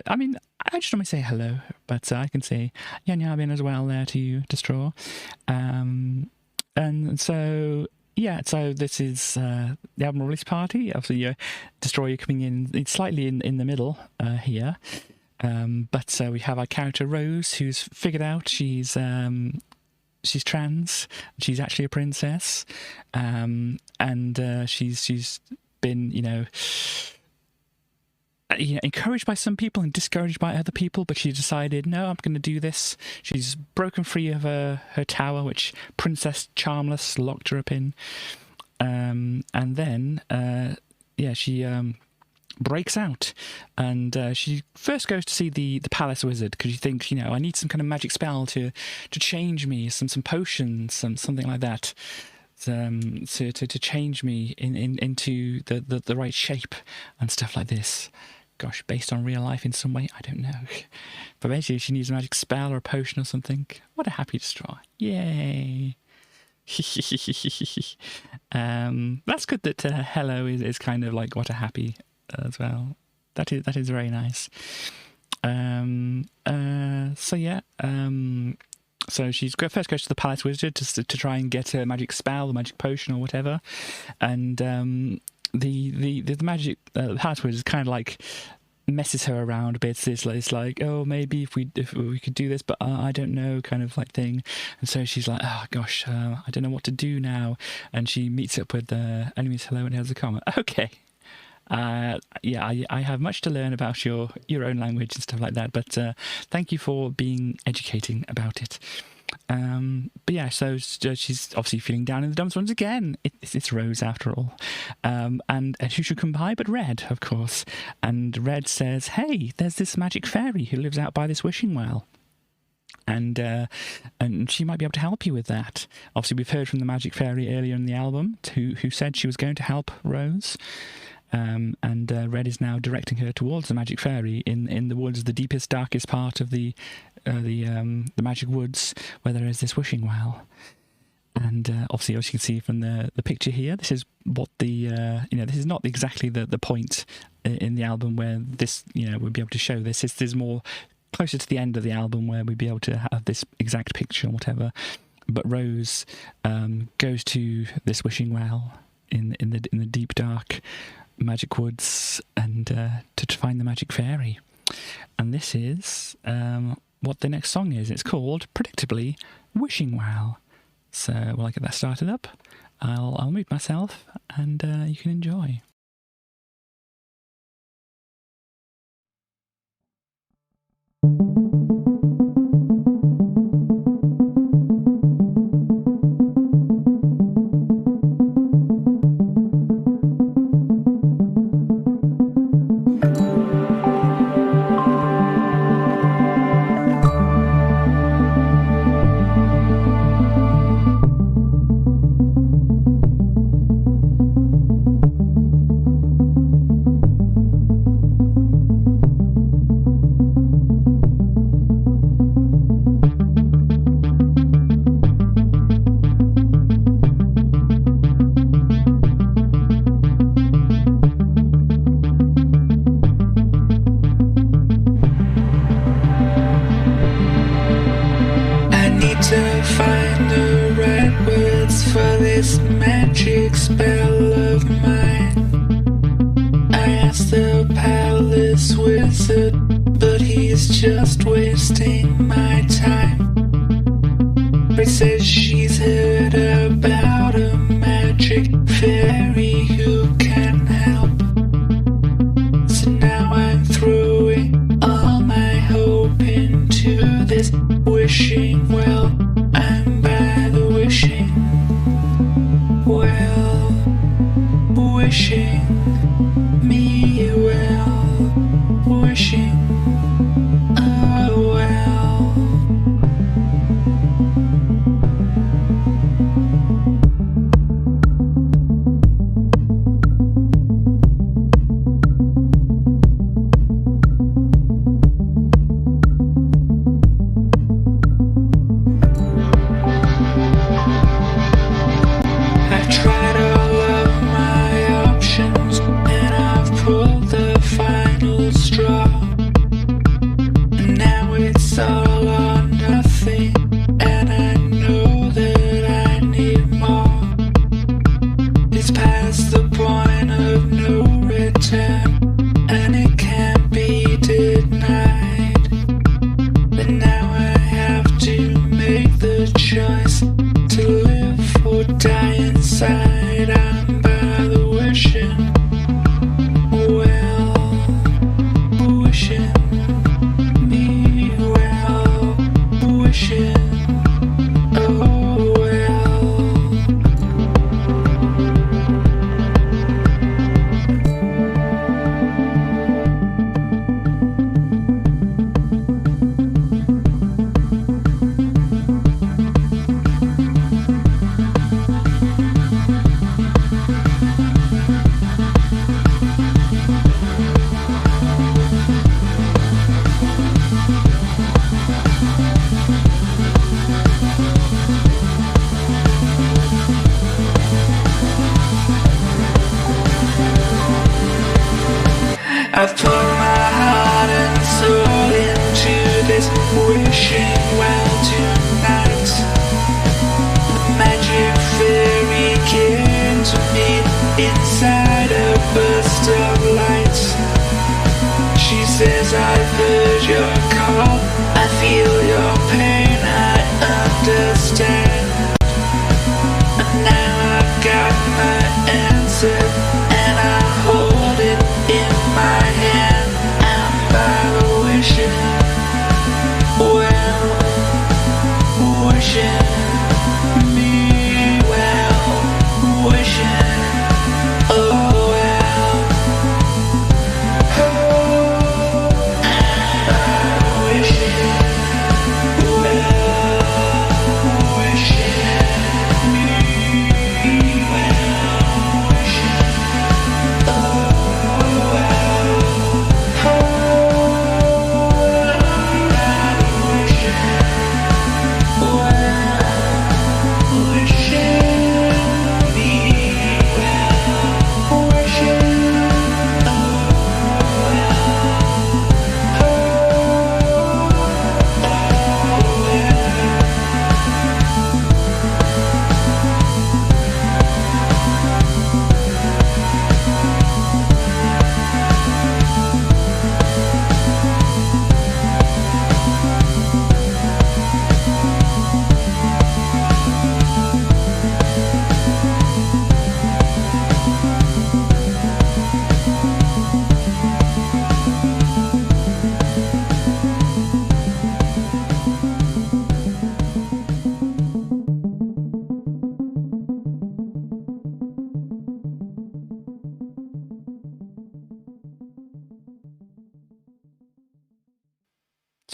A: I mean, I just want to say hello, but I can say Yanyabin as well there to you, Destroy. And so, yeah, so this is the album release party. Obviously, Destroyer coming in, it's slightly in the middle here. But we have our character Rose, who's figured out she's trans. She's actually a princess. And she's been, you know, encouraged by some people and discouraged by other people, but she decided, no, I'm going to do this. She's broken free of her tower, which Princess Charmless locked her up in. And then, she breaks out, and she first goes to see the palace wizard, because she thinks, you know, I need some kind of magic spell to change me, some potions, something like that. To change me into the right shape and stuff like this. Gosh, based on real life in some way, I don't know. But basically, she needs a magic spell or a potion or something. What a happy Destroy. Yay. That's good that hello is kind of like what a happy as well. That is very nice. So she first goes to the palace wizard to try and get a magic spell, a magic potion or whatever, and the magic palace wizard kind of like messes her around a bit. It's like, oh, maybe if we could do this, but I don't know, kind of like thing. And so she's like, oh gosh, I don't know what to do now. And she meets up with enemies. Hello, and has a comment. Okay, Yeah, I have much to learn about your own language and stuff like that, but thank you for being educating about it. But yeah, so she's obviously feeling down in the dumps once again. It's Rose after all. And who should come by but Red, of course. And Red says, hey, there's this magic fairy who lives out by this wishing well. And she might be able to help you with that. Obviously, we've heard from the magic fairy earlier in the album who said she was going to help Rose. And Red is now directing her towards the magic fairy in the woods, the deepest, darkest part of the magic woods, where there is this wishing well. And obviously, as you can see from the picture here, this is what this is not exactly the point in the album where this we'll be able to show this. There's more closer to the end of the album where we'd be able to have this exact picture or whatever. But Rose goes to this wishing well in the deep, dark magic woods and to find the magic fairy. And this is what the next song is. It's called, predictably, Wishing Well. So while I get that started up, I'll mute myself and you can enjoy.
B: Just wasting my time. Ray says she's heard about a magic fairy who can help. So now I'm throwing all my hope into this wishing well. I'm by the wishing well, wishing me well, wishing. I've put my heart and soul into this wishing well tonight. The magic fairy came to me inside a burst of light. She says, I've heard your call, I feel your pain, I understand. And now I've got my answer, and I hold it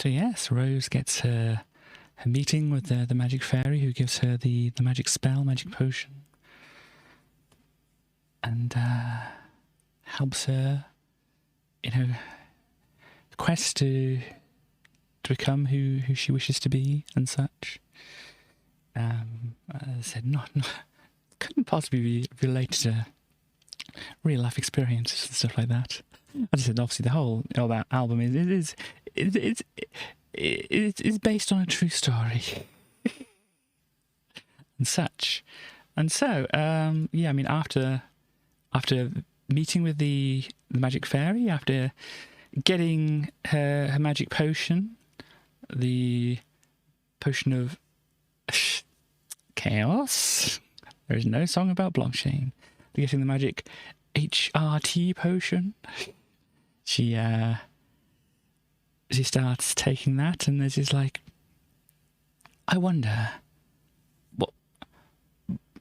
A: So yes, Rose gets her meeting with the magic fairy who gives her the magic spell, magic potion, and helps her, quest to become who she wishes to be and such. As I said, not couldn't possibly be related to real life experiences and stuff like that. As I said, obviously all that album is based on a true story and such. And so, yeah, I mean, after meeting with the magic fairy, after getting her magic potion, the potion of chaos. There is no song about blockchain. Getting the magic HRT potion. She starts taking that, and there's just like, I wonder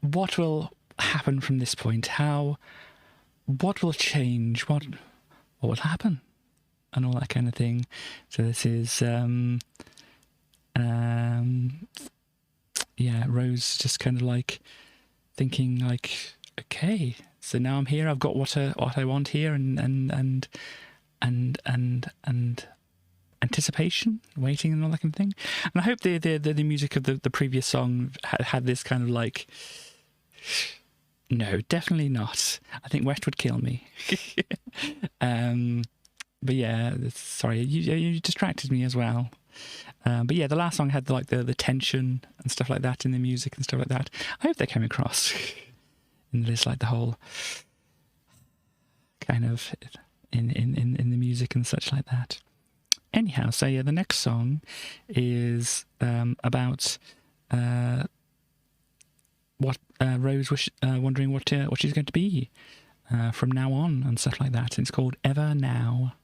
A: what will happen from this point. What will change? What will happen? And all that kind of thing. So this is Rose just kind of like thinking like, okay, so now I'm here, I've got what I want here, and anticipation, waiting, and all that kind of thing. And I hope the music of the previous song had this kind of like, no, definitely not. I think West would kill me. But yeah, sorry, you distracted me as well. But yeah, the last song had the tension and stuff like that in the music and stuff like that. I hope they came across in this, like the whole kind of in the music and such like that. Anyhow, so yeah, the next song is about what Rose was wondering what she's going to be from now on and stuff like that. And it's called Ever Now.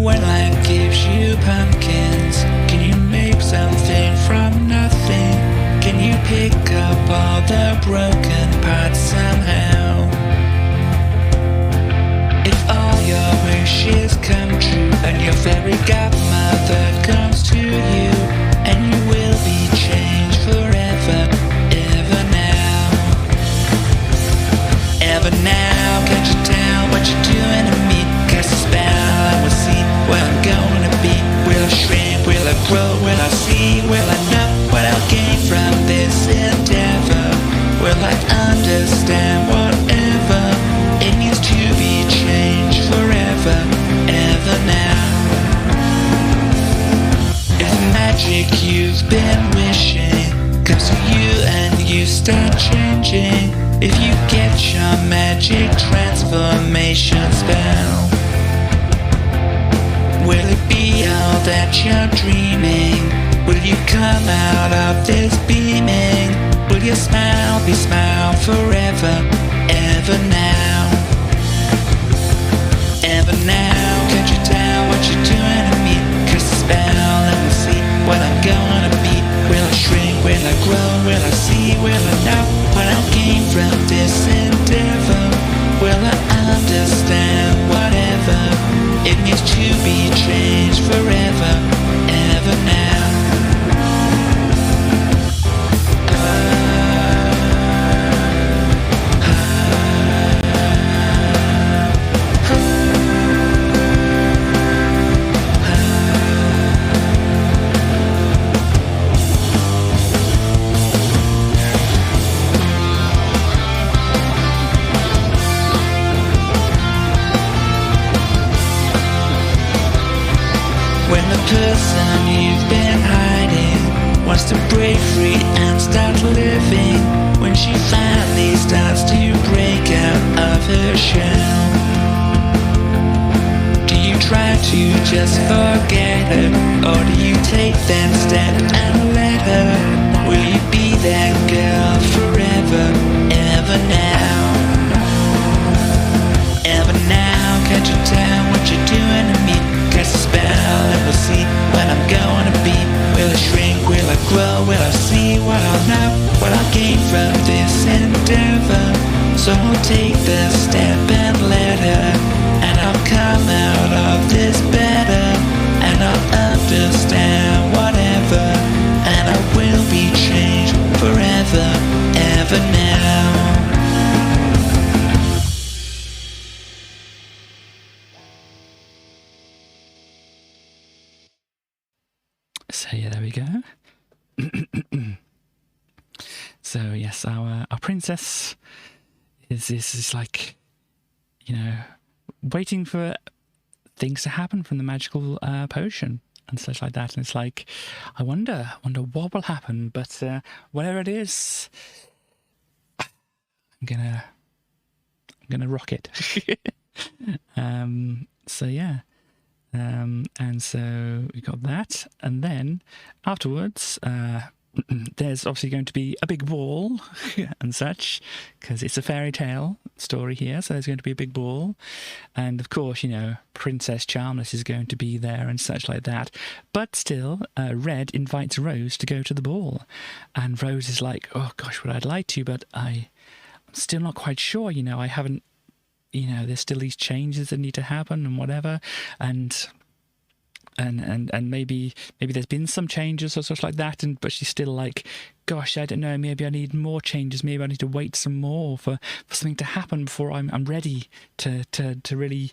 B: When life gives you pumpkins, can you make something from nothing? Can you pick up all the broken parts somehow? If all your wishes come true and your fairy godmother comes to you, and you will be changed forever, ever now. Ever now, can't you tell what you're doing to me? Cast a spell and we'll see where I'm gonna be. Will I shrink, will I grow, will I see, will I know what I'll gain from this endeavor? Will I understand whatever it means to be changed forever, ever now? If the magic you've been wishing comes to you and you start changing, if you get your magic transformation spell, will it be all that you're dreaming? Will you come out of this beaming? Will your smile be smile forever, ever now? Ever now, can't you tell what you're doing to me? Cast a spell and we'll see what I'm gonna be. Will I shrink, will I grow, will I see, will I know what I'll gain from this endeavor? Will I understand whatever it means to be changed forever, ever now? When the person you've been hiding wants to break free and start living, when she finally starts to break out of her shell, do you try to just forget her, or do you take that step and let her? Will you be that girl forever, ever now? Ever now, can't you tell what you're doing to me? Cast a So I'll take the step and let her, and I'll come out of this better, and I'll understand whatever, and I will be changed forever, ever now.
A: So yeah, there we go. So yes, our princess is like, you know, waiting for things to happen from the magical potion and such like that. And it's like, I wonder what will happen. But whatever it is, I'm gonna rock it. So yeah. And so we got that, and then afterwards there's obviously going to be a big ball and such, because it's a fairy tale story here, so there's going to be a big ball, and of course, you know, Princess Charmless is going to be there and such like that. But still, Red invites Rose to go to the ball, and Rose is like, oh gosh, well, I'd like to, but I'm still not quite sure, you know, I haven't, you know, there's still these changes that need to happen and whatever, and maybe there's been some changes or such like that, but she's still like, gosh, I don't know, maybe I need more changes, maybe I need to wait some more for something to happen before I'm ready to really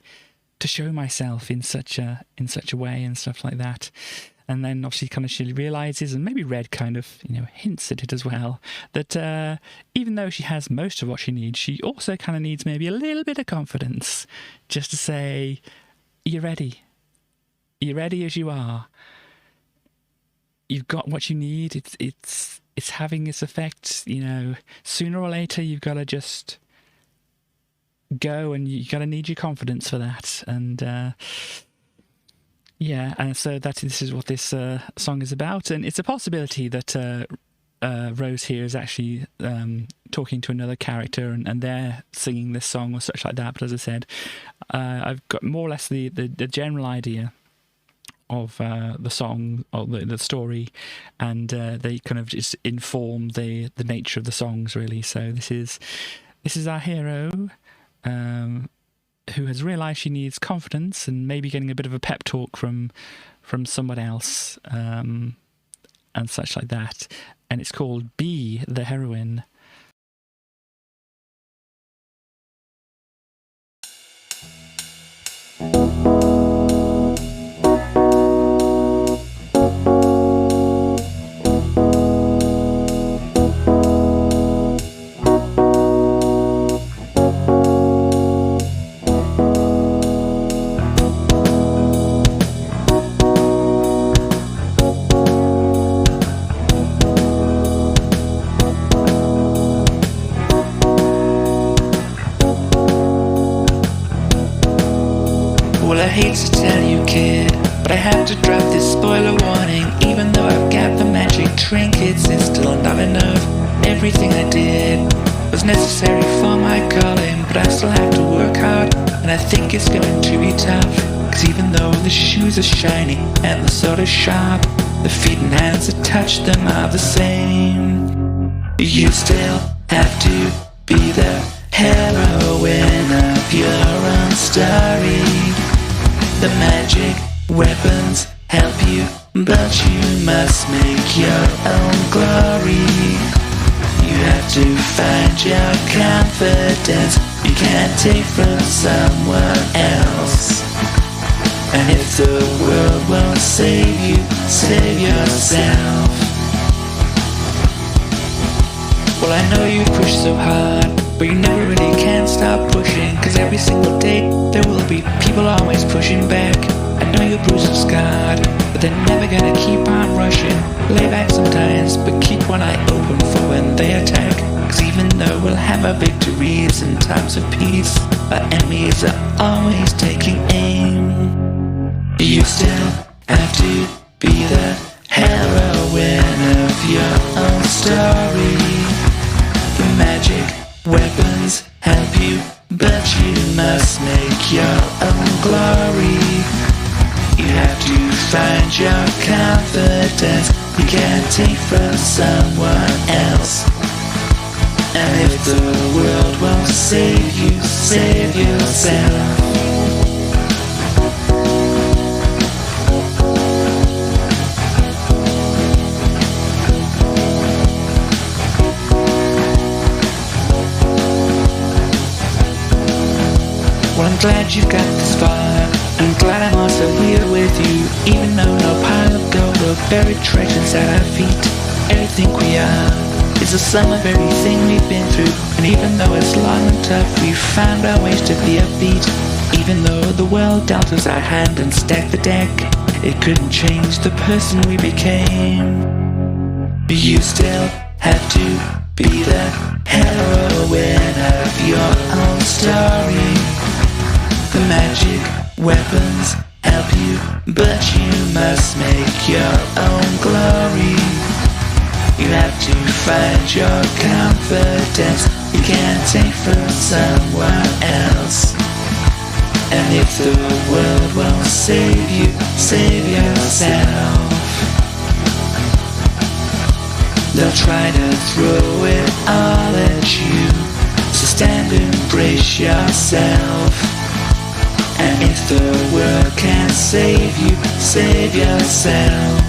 A: to show myself in such a way and stuff like that. And then obviously kind of she realizes, and maybe Red kind of, you know, hints at it as well, that even though she has most of what she needs, she also kind of needs maybe a little bit of confidence, just to say, you're ready. You're ready as you are. You've got what you need. It's having its effect, you know. Sooner or later, you've got to just go, and you got to need your confidence for that. And yeah, and so this is what this song is about, and it's a possibility that Rose here is actually talking to another character, and they're singing this song or such like that. But as I said, I've got more or less the general idea of the song or the story, and they kind of just inform the nature of the songs, really. So this is our hero, who has realised she needs confidence and maybe getting a bit of a pep talk from someone else, and such like that. And it's called Be the Heroine.
B: Well, I hate to tell you, kid, but I have to drop this spoiler warning. Even though I've got the magic trinkets, it's still not enough. Everything I did was necessary for my calling, but I still have to work hard, and I think it's going to be tough. Cause even though the shoes are shiny and the sword is sharp, the feet and hands that touch them are the same. You still have to be the heroine of your own story. The magic weapons help you, but you must make your own glory. You have to find your confidence. You can't take from someone else. And if the world won't save you, save yourself. Well, I know you push so hard, but you never really can stop pushing. Cause every single day there will be people always pushing back. I know you're bruised and scarred, but they're never gonna keep on rushing. Lay back sometimes, but keep one eye open for when they attack. Cause even though we'll have our victories in times of peace, our enemies are always taking aim. You still have to be the heroine of your own story. The magic weapons help you, but you must make your own glory. You have to find your confidence. You can't take from someone else. And if the world won't save you, save yourself. Well, I'm glad you've got this far. I'm glad I'm also here with you. Even though no pile of gold or buried treasures at our feet, everything we are is the sum of everything we've been through. And even though it's long and tough, we've found our ways to be upbeat. Even though the world dealt us our hand and stacked the deck, it couldn't change the person we became. You still have to be the heroine of your own story. The magic weapons help you, but you must make your own glory. You have to find your confidence. You can't take from someone else. And if the world won't save you, save yourself. They'll try to throw it all at you, so stand and brace yourself. And if the world can't save you, save yourself.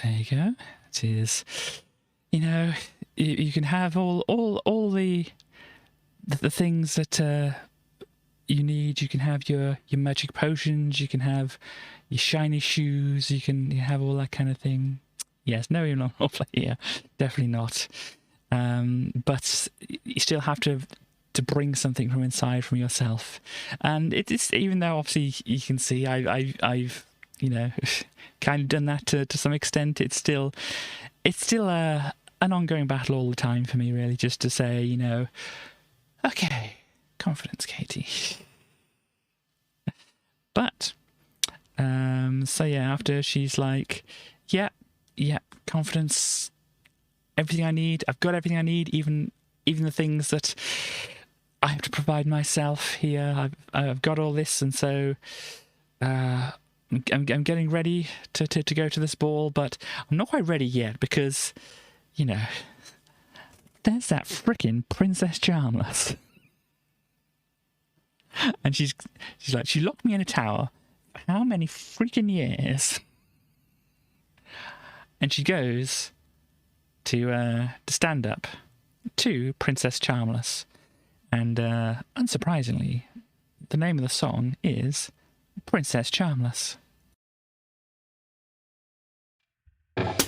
A: There you go. It is, you can have all the things that you need. You can have your magic potions. You can have your shiny shoes. You can have all that kind of thing. Yes, no, you're not role play here. Definitely not. But you still have to bring something from inside from yourself. And it's even though obviously you can see I've kind of done that to some extent. It's still an ongoing battle all the time for me, really, just to say, okay, confidence, Katie. But so yeah, after she's like, yeah, confidence, everything I need. I've got everything I need, even the things that I have to provide myself here. I've got all this, and so I'm getting ready to go to this ball, but I'm not quite ready yet because, there's that frickin' Princess Charmless. And she's like, she locked me in a tower for how many freaking years? And she goes to stand up to Princess Charmless. And unsurprisingly, the name of the song is Princess Charmless.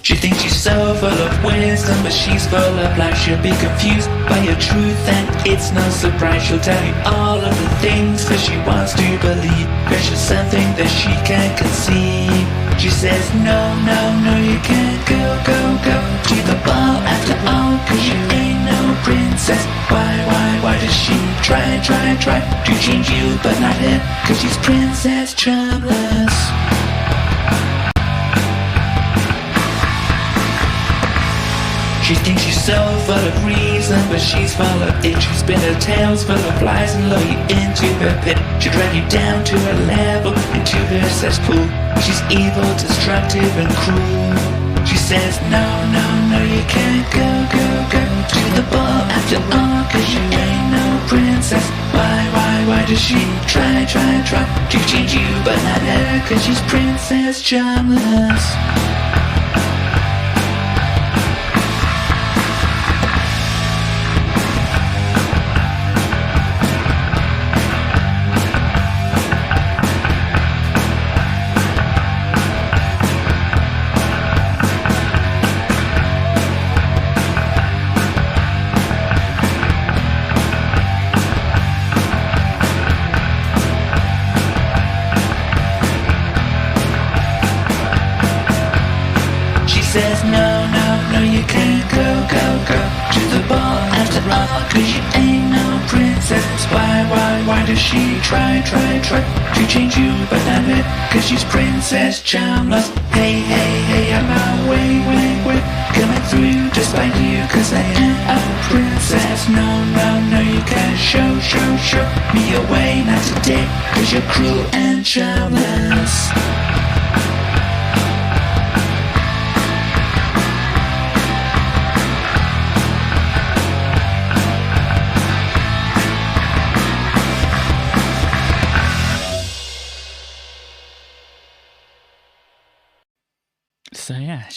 B: She thinks she's so full of wisdom, but she's full of life. She'll be confused by your truth, and it's no surprise. She'll tell you all of the things that she wants to believe. There's something that she can't conceive. She says, no, you can't go to the ball after all, 'cause you ain't no princess. Why does she try to change you, but not him? 'Cause she's Princess Charmless. She thinks she's so full of reason, but she's full of it. She'll spin her tails full of lies and lure you into her pit. She'll drag you down to her level, into her cesspool. She's evil, destructive, and cruel. She says, no, you can't go to the ball after all, 'cause you ain't no princess. Why does she try to change you, but not her? 'Cause she's Princess Charmless. Says no, you can't go to the ball after all, 'cause you ain't no princess. Why does she try to change you, but not it? 'Cause she's Princess Charmless. Hey, I'm my way coming through despite you, 'cause I am a princess. No, you can't show me your way, not today, 'cause you're cruel and charmless.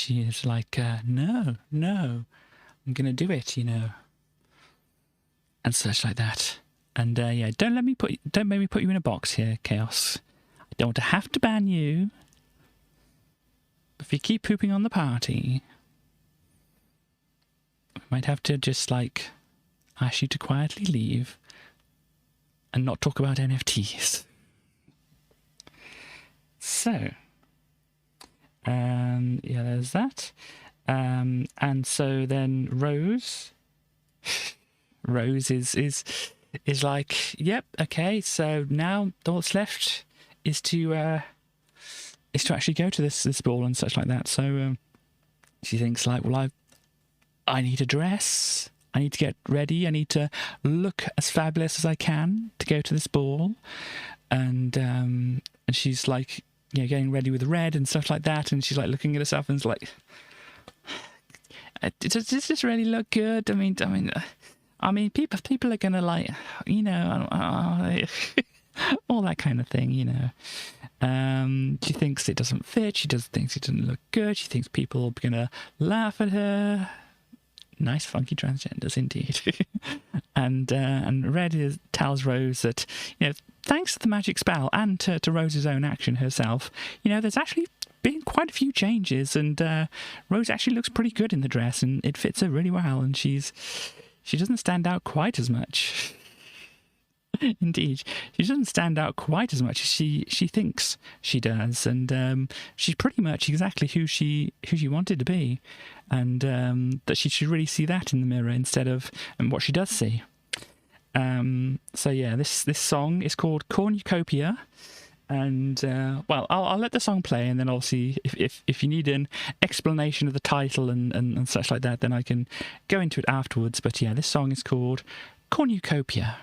A: she is like, no, I'm going to do it, and such like that. And yeah, don't make me put you in a box here, Chaos. I don't want to have to ban you. If you keep pooping on the party, we might have to just like ask you to quietly leave and not talk about NFTs. So, yeah, there's that. And so then Rose is like, yep, okay. So now all that's left is to actually go to this ball and such like that. So she thinks like, well, I need a dress. I need to get ready. I need to look as fabulous as I can to go to this ball. And she's like, getting ready with red and stuff like that. And she's like looking at herself and it's like, does this really look good? I mean, people are gonna like, all that kind of thing, She thinks it doesn't fit. She thinks it doesn't look good. She thinks people are gonna laugh at her. Nice, funky transgenders indeed. and Red tells Rose that, thanks to the magic spell and to Rose's own action herself, there's actually been quite a few changes, and Rose actually looks pretty good in the dress, and it fits her really well, and she doesn't stand out quite as much. Indeed, she doesn't stand out quite as much as she thinks she does, and she's pretty much exactly who she wanted to be, and that she should really see that in the mirror instead of what she does see. So yeah, this song is called Cornucopia, and well, I'll let the song play, and then obviously if you need an explanation of the title and such like that, then I can go into it afterwards. But yeah, this song is called Cornucopia.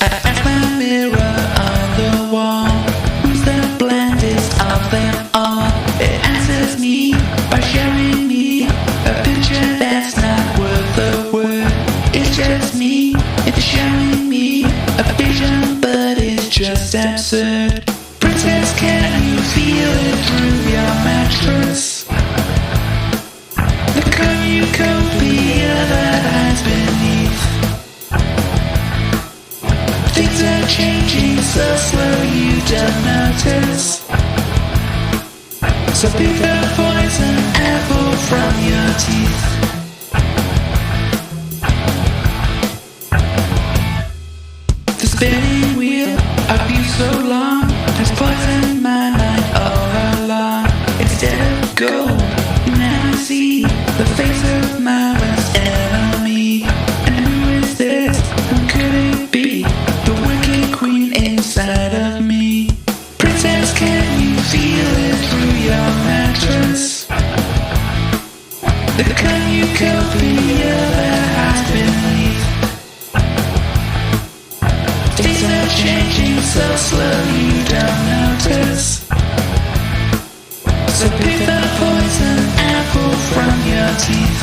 B: Ask my mirror on the wall, who's the blandest of them all? It answers me by showing me a picture that's not worth a word. It's just me, it's showing me a vision, but it's just absurd. Princess, can you feel it through your mattress? The cornucopia that hides beneath. Things are changing so slow you don't notice. So pick the poison apple from your teeth. The spinning wheel of you so long has poisoned my mind all along. Instead of gold, now I see the face of my worst enemy. And who is this? Who could it be? Inside of me. Princess, can you feel it through your mattress? The cornucopia that hides beneath. Things are changing so slow you don't notice. So pick the poison apple from your teeth.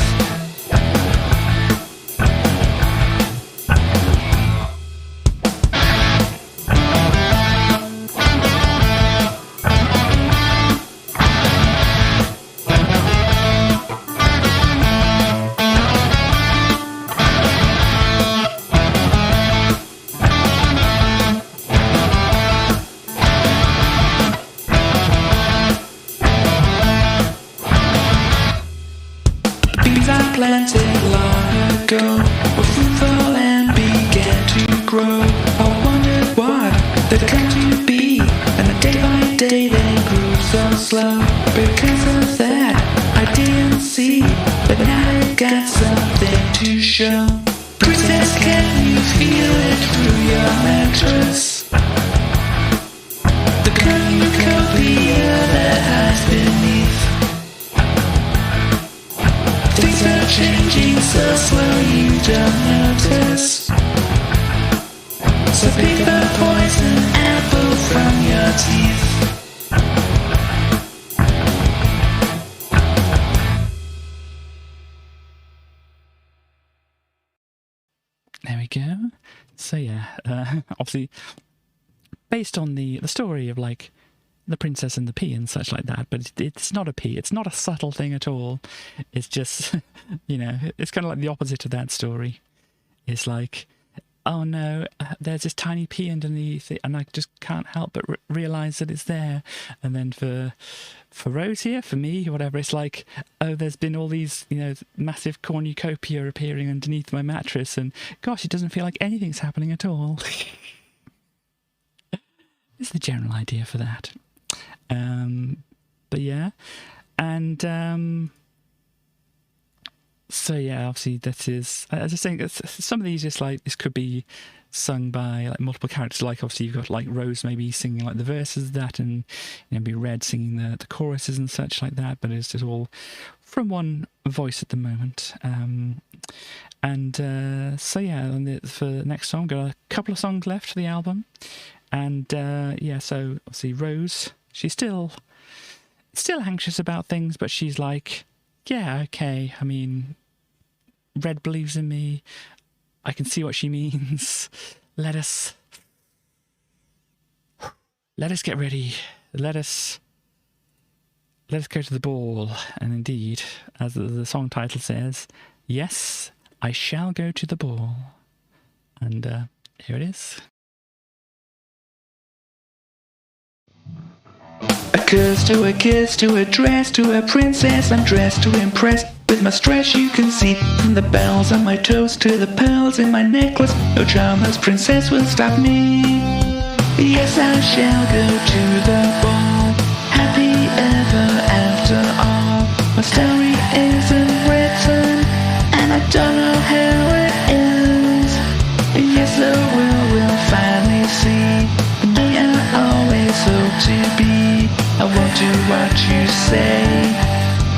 B: Planted long ago, were fruitful and began to grow. I wondered why they'd come to be, and day by day they grew so slow. Because of that, I didn't see, but now I got something to show. Princess, can you feel it through your mattress? The cornucopia that hides beneath. Things are changing so slow you don't notice. So pick the poison apple from your teeth.
A: There we go. So yeah, obviously based on the story of like the Princess and the Pea and such like that, but it's not a pea. It's not a subtle thing at all. It's just, you know, it's kind of like the opposite of that story. It's like, oh no, there's this tiny pea underneath it, and I just can't help but realise that it's there. And then for Rose here, for me, whatever, it's like, oh, there's been all these, you know, massive cornucopia appearing underneath my mattress, and gosh, it doesn't feel like anything's happening at all. It's the general idea for that. But yeah, and so yeah, obviously that is, as I was saying, some of these just like, this could be sung by like multiple characters. Like obviously you've got like Rose maybe singing like the verses of that, and you know, be Red singing the choruses and such like that, but it's just all from one voice at the moment. So yeah, for the next song, got a couple of songs left for the album, and yeah, so obviously Rose, she's still anxious about things, but she's like, yeah, okay, I mean, Red believes in me, I can see what she means, let us get ready, let us go to the ball. And indeed, as the song title says, yes, I shall go to the ball. And here it is.
B: A curse to a kiss, to a dress, to a princess, I'm dressed to impress. With my stress you can see, from the bells on my toes to the pearls in my necklace, no charmless princess will stop me. Yes, I shall go to the ball, happy ever after all. My story isn't written, and I don't know how it ends. Yes, the world will finally see me I always hope to be. I won't do what you say,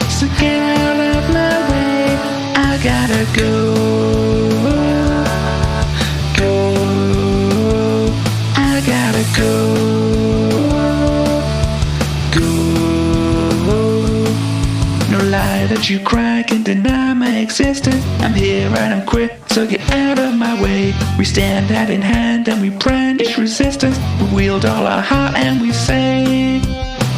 B: so get out of my way. I gotta go, I gotta go. No lie that you cry can deny my existence. I'm here and I'm queer, so get out of my way. We stand hand in hand and we brandish resistance. We wield all our heart and we say,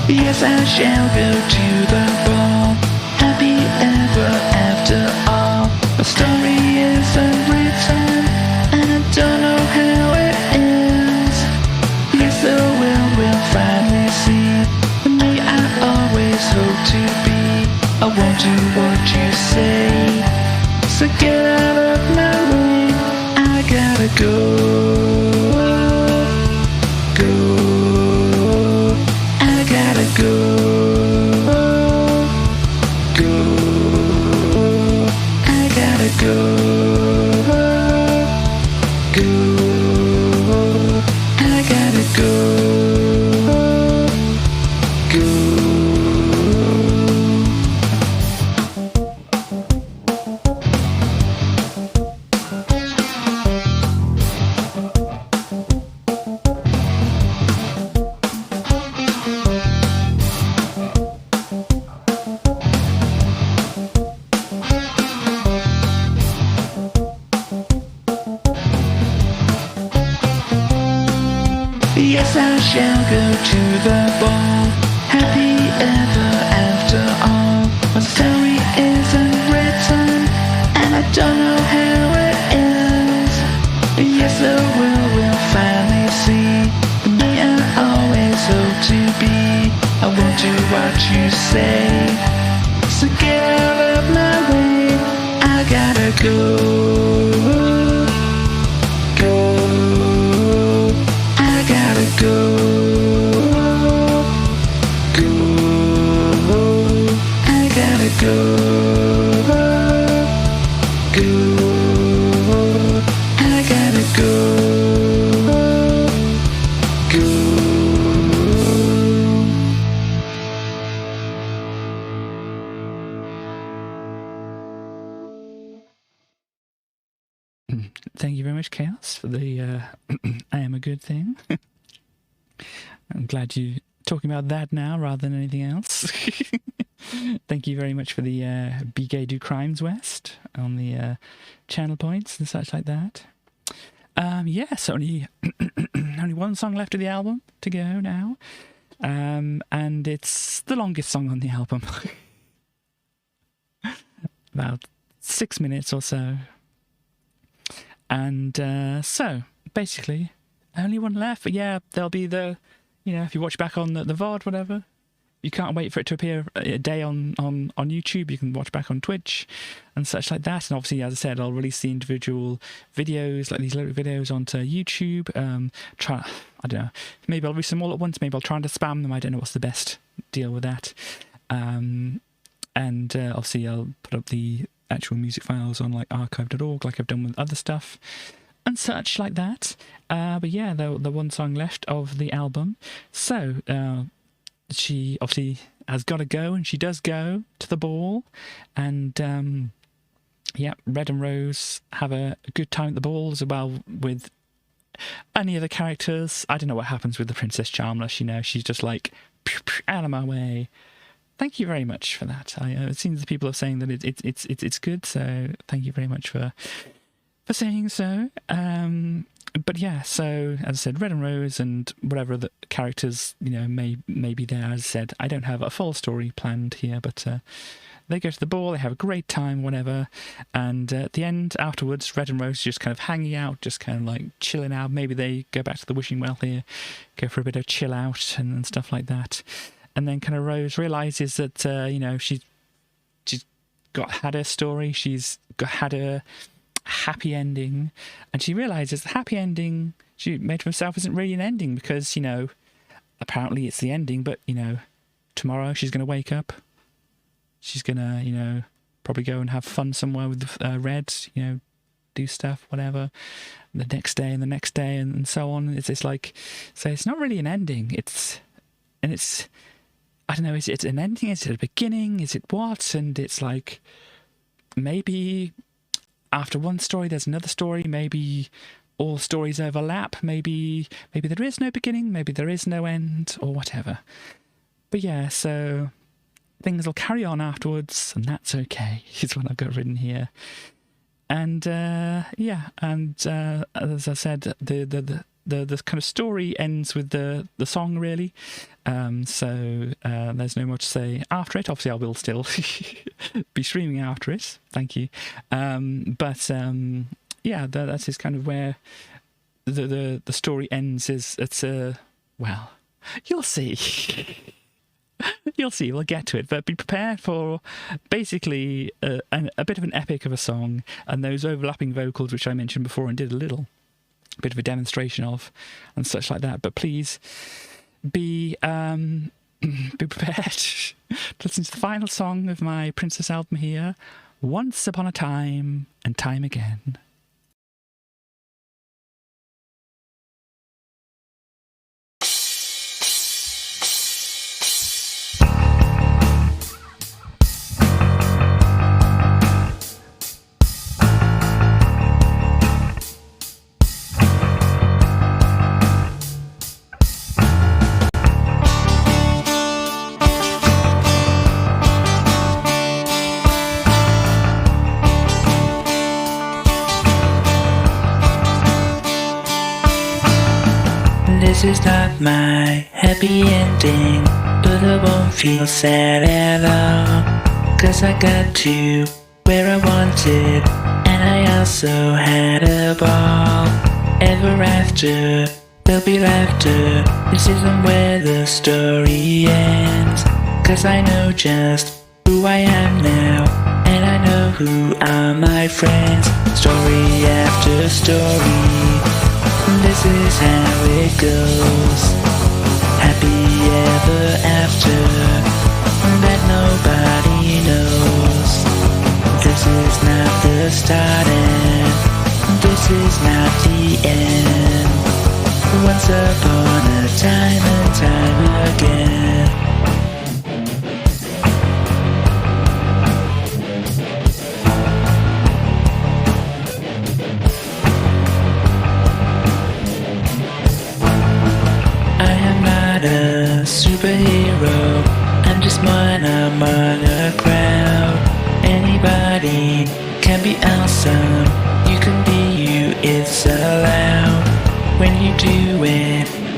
B: yes, I shall go to the ball, happy ever after all. My story isn't written, and I don't know how it ends. Yes, the world will finally see the me I always hope to be. I won't do what you say, so get out of my way. I gotta go. Go, I gotta go, I gotta go. Yes, I shall go to the ball, happy ever after all. My story isn't written, and I don't know how it ends. Yes, the world will finally see the me I always hope to be. I won't do what you say, so get out of my way. I gotta go. Go, I gotta go, I gotta go.
A: Thank you very much, Chaos, for the I Am a Good Thing. I'm glad you're talking about that now rather than anything else. Thank you very much for the Be Gay Do Crimes West on the channel points and such like that. Yes, only only one song left of the album to go now. And it's the longest song on the album. About 6 minutes or so. And so, basically, only one left. But yeah, there'll be the, if you watch back on the VOD, whatever, you can't wait for it to appear a day on YouTube. You can watch back on Twitch and such like that. And obviously, as I said, I'll release the individual videos, like these lyric videos, onto YouTube. I don't know. Maybe I'll release them all at once. Maybe I'll try to spam them. I don't know what's the best deal with that. And obviously, I'll put up the actual music files on like archive.org, like I've done with other stuff and such like that. But yeah, the one song left of the album. So she obviously has got to go, and she does go to the ball. And Red and Rose have a good time at the ball as well with any other characters. I don't know what happens with the Princess Charmless. She's just like, out of my way. Thank you very much for that. It seems the people are saying that it's good, so thank you very much for saying so. But yeah, so as I said, Red and Rose and whatever the characters may be there. As I said, I don't have a full story planned here, but they go to the ball, they have a great time, whatever. And at the end, afterwards, Red and Rose just kind of hanging out, just kind of like chilling out. Maybe they go back to the wishing well here, go for a bit of chill out and stuff like that. And then kind of Rose realizes that she's had her story, she's had her happy ending, and she realizes the happy ending she made for herself isn't really an ending, because apparently it's the ending, but tomorrow she's going to wake up, she's going to probably go and have fun somewhere with Red, do stuff, whatever, the next day and so on. It's like, so it's not really an ending, it's I don't know, is it an ending, is it a beginning, is it what? And it's like, maybe after one story there's another story, maybe all stories overlap, maybe there is no beginning, maybe there is no end, or whatever. But yeah, so things will carry on afterwards, and that's okay, is what I've got written here. And as I said, the kind of story ends with the song, really. So there's no more to say after it. Obviously, I will still be streaming after it. Thank you. That is kind of where the story ends. Well, you'll see. You'll see. We'll get to it. But be prepared for basically a bit of an epic of a song, and those overlapping vocals, which I mentioned before and did a little bit of a demonstration of and such like that. But please be prepared to listen to the final song of my Princess album here, Once Upon a Time and Time Again.
B: This is not my happy ending, but I won't feel sad at all, 'cause I got to where I wanted, and I also had a ball. Ever after, there'll be laughter. This isn't where the story ends, 'cause I know just who I am now, and I know who are my friends. Story after story, this is how it goes. Happy ever after, that nobody knows. This is not the start and this is not the end. Once upon a time and time again. A superhero, I'm just one among a crowd. Anybody can be awesome, you can be you, it's allowed. When you do it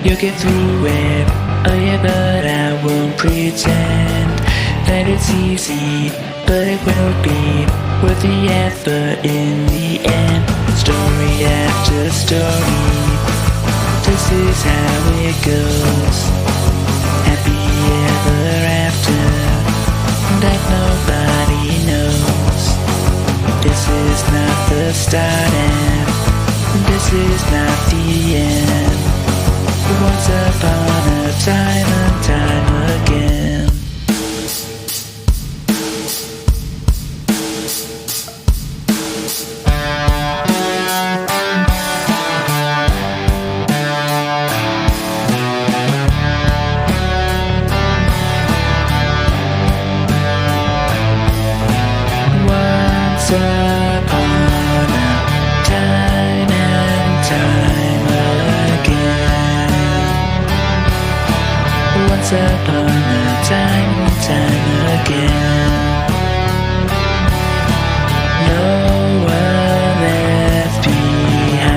B: You'll get through it, oh yeah, but I won't pretend that it's easy, but it will be worth the effort in the end. Story after story, this is how it goes. Happy ever after, that nobody knows. This is not the start and this is not the end. Once upon a time and time again. Once upon a time and time again. Once upon a time and time again. No one left behind.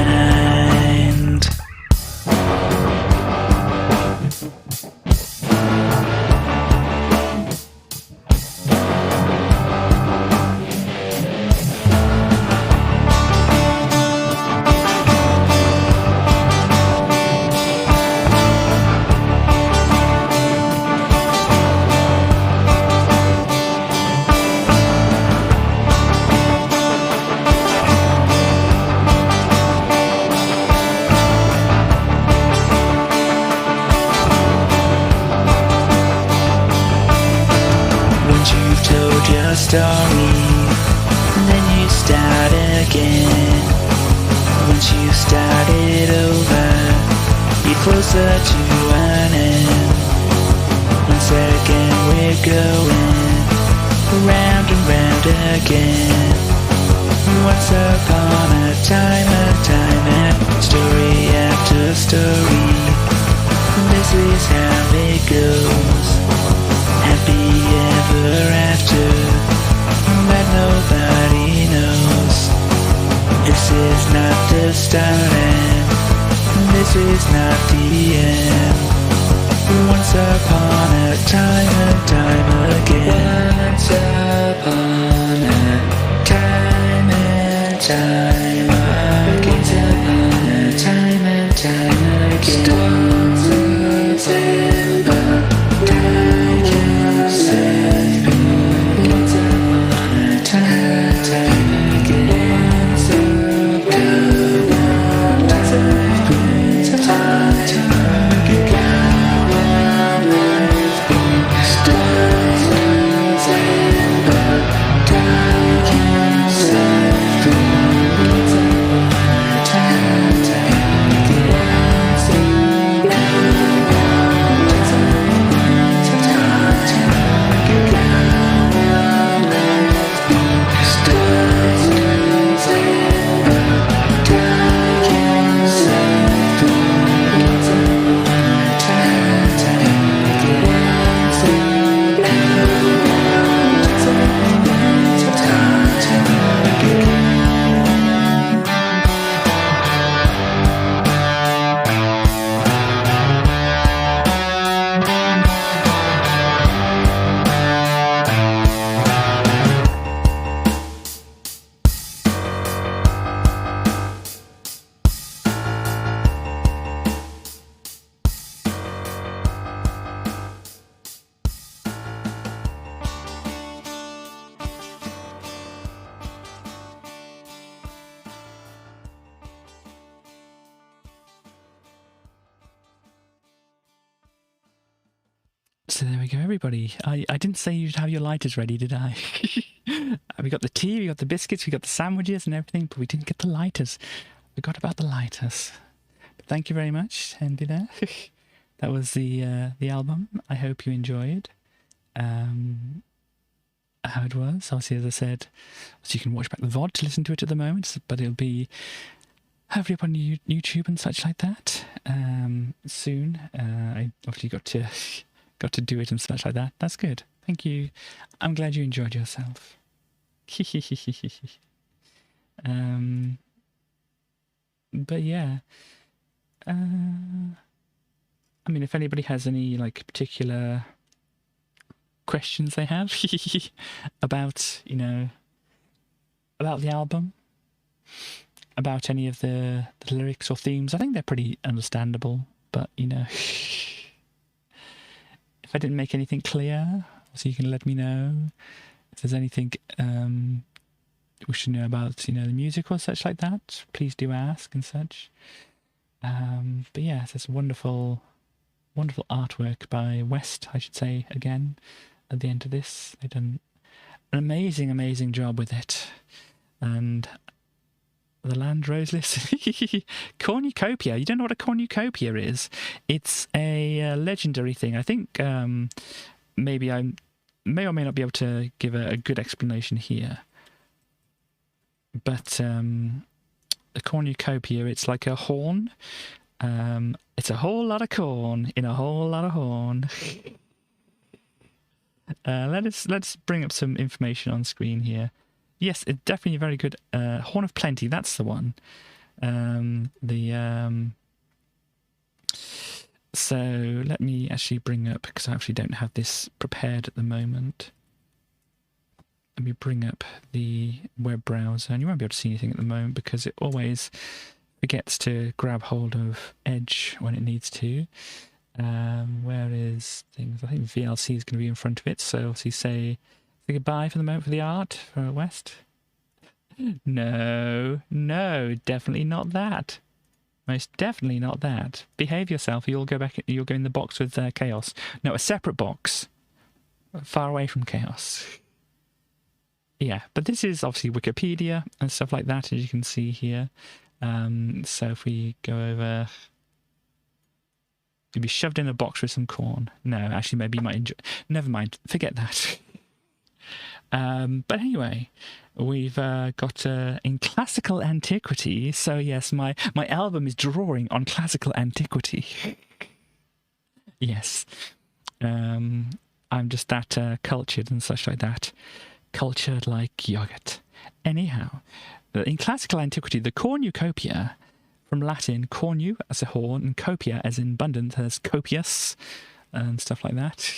B: Once you've told your story, then you start again. Once you started over, you're closer to an end. Once again we're going round and round again. Once upon a time and story after story, this is how it goes. Happy ever after, that nobody knows. This is not the start and this is not the end. Once upon a time and time again. Once upon a time and time again. Once upon a time and time again. Storms of December.
A: So there we go, everybody. I didn't say you'd have your lighters ready, did I? We got the tea, we got the biscuits, we got the sandwiches and everything, but we didn't get the lighters. We forgot about the lighters. But thank you very much, Andy, there. That was the album. I hope you enjoyed how it was. Obviously, as I said, so you can watch back the VOD to listen to it at the moment, but it'll be hopefully up on YouTube and such like that soon. I obviously got to do it and such like that. That's good. Thank you. I'm glad you enjoyed yourself. But yeah. I mean, if anybody has any like particular questions they have about, you know, about the album, about any of the lyrics or themes, I think they're pretty understandable. But, you know, if I didn't make anything clear, so you can let me know if there's anything we should know about, you know, the music or such like that. Please do ask and such. But yeah, it's wonderful artwork by West, I should say, again, at the end of this. They've done an amazing job with it. And the Land Roseless cornucopia. You don't know what a cornucopia is? It's a legendary thing. I think maybe I may or may not be able to give a good explanation here. But a cornucopia, it's like a horn. It's a whole lot of corn in a whole lot of horn. Let's bring up some information on screen here. Yes, it's definitely very good. Horn of Plenty, that's the one. So let me actually bring up, because I actually don't have this prepared at the moment. Let me bring up the web browser, and you won't be able to see anything at the moment because it always forgets to grab hold of Edge when it needs to. Where is things? I think VLC is going to be in front of it, so obviously say goodbye for the moment for the art for West. No, definitely not that. Most definitely not that. Behave yourself, or you'll go back. You'll go in the box with Chaos. No, a separate box, far away from Chaos. Yeah, but this is obviously Wikipedia and stuff like that, as you can see here. So if we go over, you'd be shoved in a box with some corn. No, actually, maybe you might enjoy. Never mind, forget that. But anyway, we've got in classical antiquity. So yes, my album is drawing on classical antiquity. Yes, I'm just that cultured and such like that. Cultured like yogurt. Anyhow, in classical antiquity, the cornucopia, from Latin cornu as a horn and copia as in abundant, as copious and stuff like that.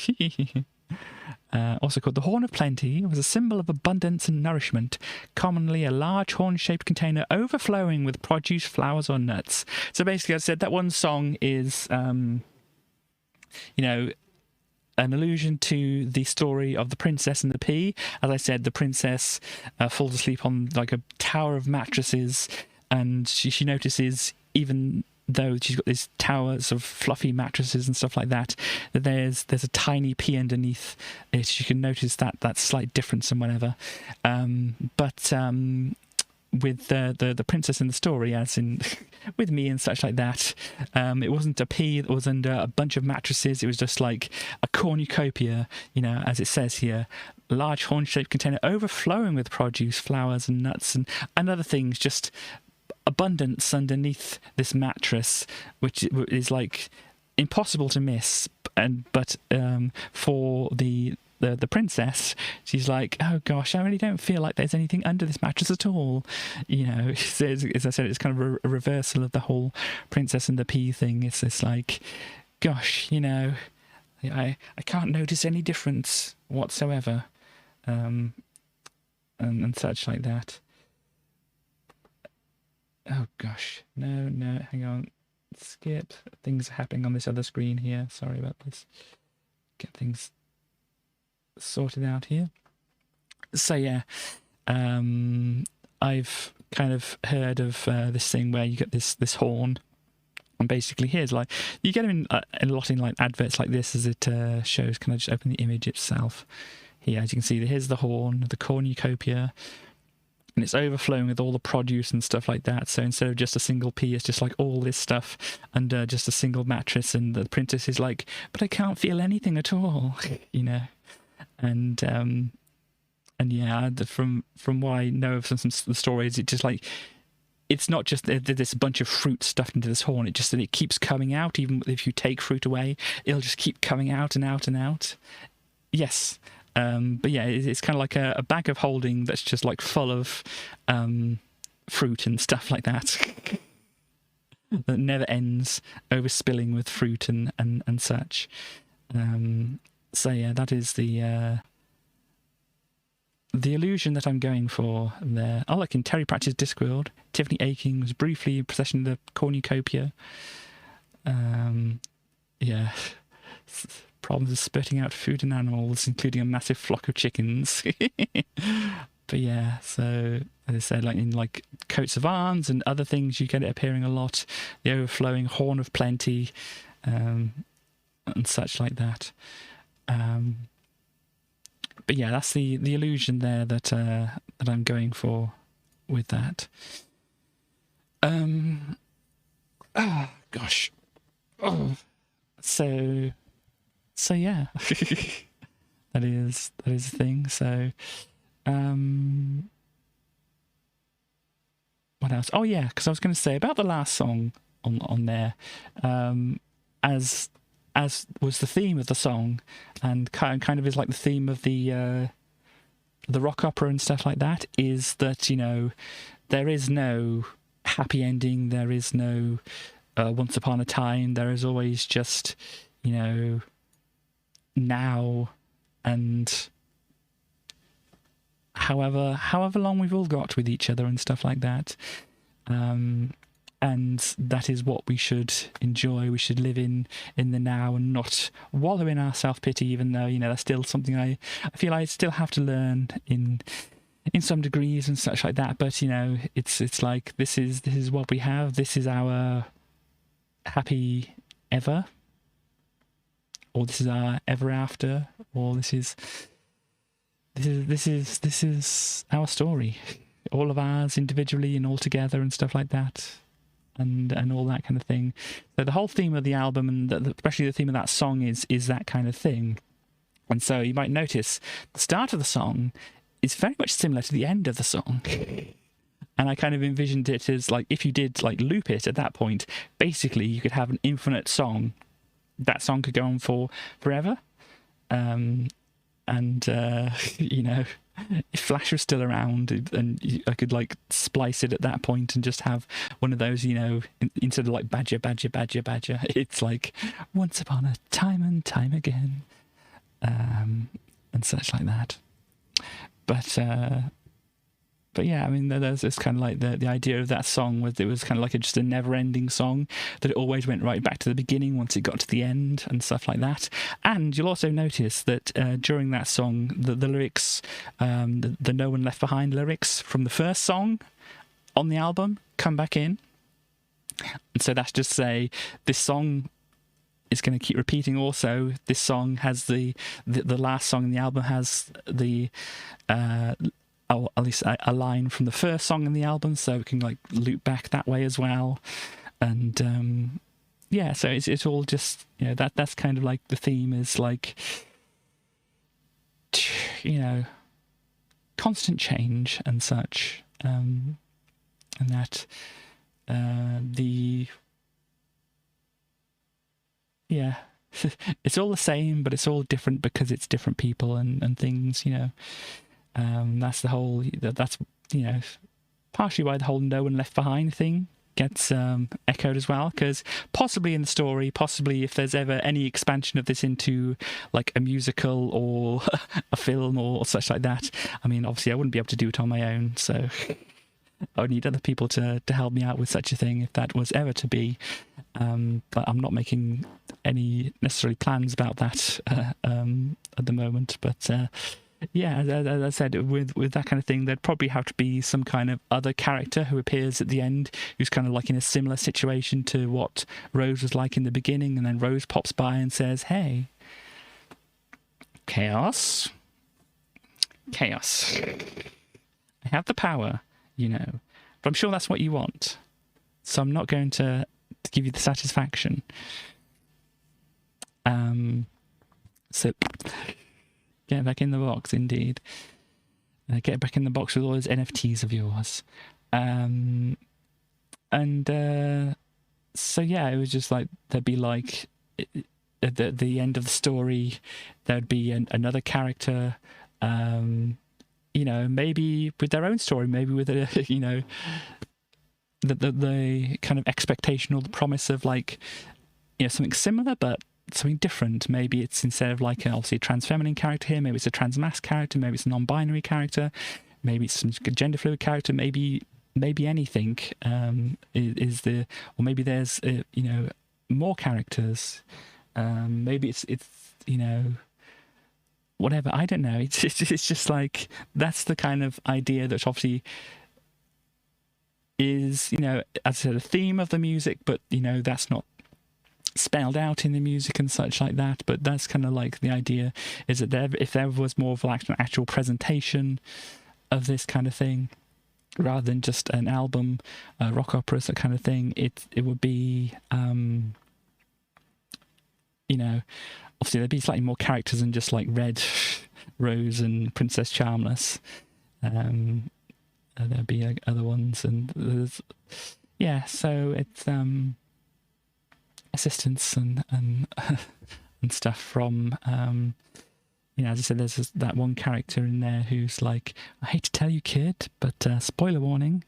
A: Also called the Horn of Plenty, was a symbol of abundance and nourishment, commonly a large horn-shaped container overflowing with produce, flowers, or nuts. So basically, as I said, that one song is, you know, an allusion to the story of the princess and the pea. As I said, the princess falls asleep on like a tower of mattresses, and she notices, even though she's got these towers of fluffy mattresses and stuff like that, that there's a tiny pea underneath it. You can notice that slight difference and whatever. But with the princess in the story, as in with me and such like that, it wasn't a pea that was under a bunch of mattresses. It was just like a cornucopia, you know, as it says here, large horn-shaped container overflowing with produce, flowers, and nuts and other things, just abundance underneath this mattress, which is like impossible to miss. But for the princess, she's like, oh gosh, I really don't feel like there's anything under this mattress at all. You know, as I said, it's kind of a reversal of the whole princess and the pea thing. It's just like, gosh, you know, I can't notice any difference whatsoever, and such like that. Oh gosh, no, hang on, skip. Things are happening on this other screen here. Sorry about this. Get things sorted out here. So yeah, I've kind of heard of this thing where you get this horn, and basically here's like, you get them in a lot in like adverts like this, as it shows. Can I just open the image itself here? As you can see, here's the horn, the cornucopia, and it's overflowing with all the produce and stuff like that. So instead of just a single pea, it's just like all this stuff under just a single mattress. And the princess is like, but I can't feel anything at all, you know. And yeah, from what I know of some stories, it just like, it's not just this bunch of fruit stuffed into this horn. It just that it keeps coming out. Even if you take fruit away, it'll just keep coming out and out and out. Yes. But yeah, it's kind of like a bag of holding that's just like full of fruit and stuff like that. that never ends, overspilling with fruit and such. So yeah, that is the illusion that I'm going for there. Oh, look, in Terry Pratchett's Discworld, Tiffany Aching was briefly in possession of the cornucopia. Yeah. Problems with spurting out food and animals, including a massive flock of chickens. But yeah, so as I said, like in like coats of arms and other things, you get it appearing a lot. The overflowing horn of plenty, and such like that. But yeah, that's the illusion there that that I'm going for with that. Oh gosh. Oh. So yeah. that is the thing. So what else? Oh yeah, because I was going to say about the last song on there, as was the theme of the song, and kind of is like the theme of the rock opera and stuff like that, is that, you know, there is no happy ending, there is no once upon a time, there is always just, you know, now, and however long we've all got with each other and stuff like that. And that is what we should enjoy. We should live in the now and not wallow in our self-pity, even though, you know, that's still something I feel I still have to learn in some degrees and such like that. But, you know, it's like this is what we have. This is our happy ever, or this is our ever after, or this is our story, all of ours individually and all together and stuff like that. And all that kind of thing. So the whole theme of the album, and especially the theme of that song, is that kind of thing. And so you might notice the start of the song is very much similar to the end of the song. And I kind of envisioned it as like, if you did like loop it at that point, basically you could have an infinite song. That song could go on for forever. You know, if Flash was still around, and I could like splice it at that point and just have one of those, you know, instead of like badger, it's like once upon a time and time again, and such like that. But yeah, I mean, there's this kind of like the idea of that song was it was kind of like just a never-ending song, that it always went right back to the beginning once it got to the end and stuff like that. And you'll also notice that during that song, the lyrics, the No One Left Behind lyrics from the first song on the album come back in. And so that's just say this song is going to keep repeating. Also, this song has the last song in the album has the or at least a line from the first song in the album, so it can like loop back that way as well. And yeah, so it's all just, you know, that's kind of like the theme is like, you know, constant change and such, and that it's all the same, but it's all different because it's different people and things, you know. That's the whole, that's, you know, partially why the whole No One Left Behind thing gets echoed as well, because possibly in the story, possibly if there's ever any expansion of this into like a musical or a film or such like that, I mean, obviously I wouldn't be able to do it on my own, so I would need other people to help me out with such a thing if that was ever to be. But I'm not making any necessarily plans about that at the moment, but yeah, as I said, with that kind of thing, there'd probably have to be some kind of other character who appears at the end, who's kind of like in a similar situation to what Rose was like in the beginning, and then Rose pops by and says, "Hey, Chaos, I have the power, you know, but I'm sure that's what you want, so I'm not going to give you the satisfaction." So get back in the box, indeed. Get back in the box with all those NFTs of yours. So yeah, it was just like, there'd be like, at the end of the story, there'd be another character, you know, maybe with their own story, maybe with a, you know, the kind of expectation or the promise of like, you know, something similar but something different. Maybe it's instead of like obviously a trans feminine character here, maybe it's a trans masc character, maybe it's a non-binary character, maybe it's some gender fluid character, maybe anything is the, or maybe there's you know, more characters. Maybe it's you know, whatever, I don't know. It's just like, that's the kind of idea that obviously is, you know, as I said, a theme of the music, but you know, that's not spelled out in the music and such like that. But that's kind of like the idea, is that if there was more of like an actual presentation of this kind of thing, rather than just an album, rock operas, that kind of thing, it would be, you know, obviously there'd be slightly more characters than just like Red, Rose and Princess Charmless. There'd be like other ones, and there's, yeah, so it's assistance and and stuff from you know, as I said, there's that one character in there who's like, I hate to tell you, kid, but spoiler warning,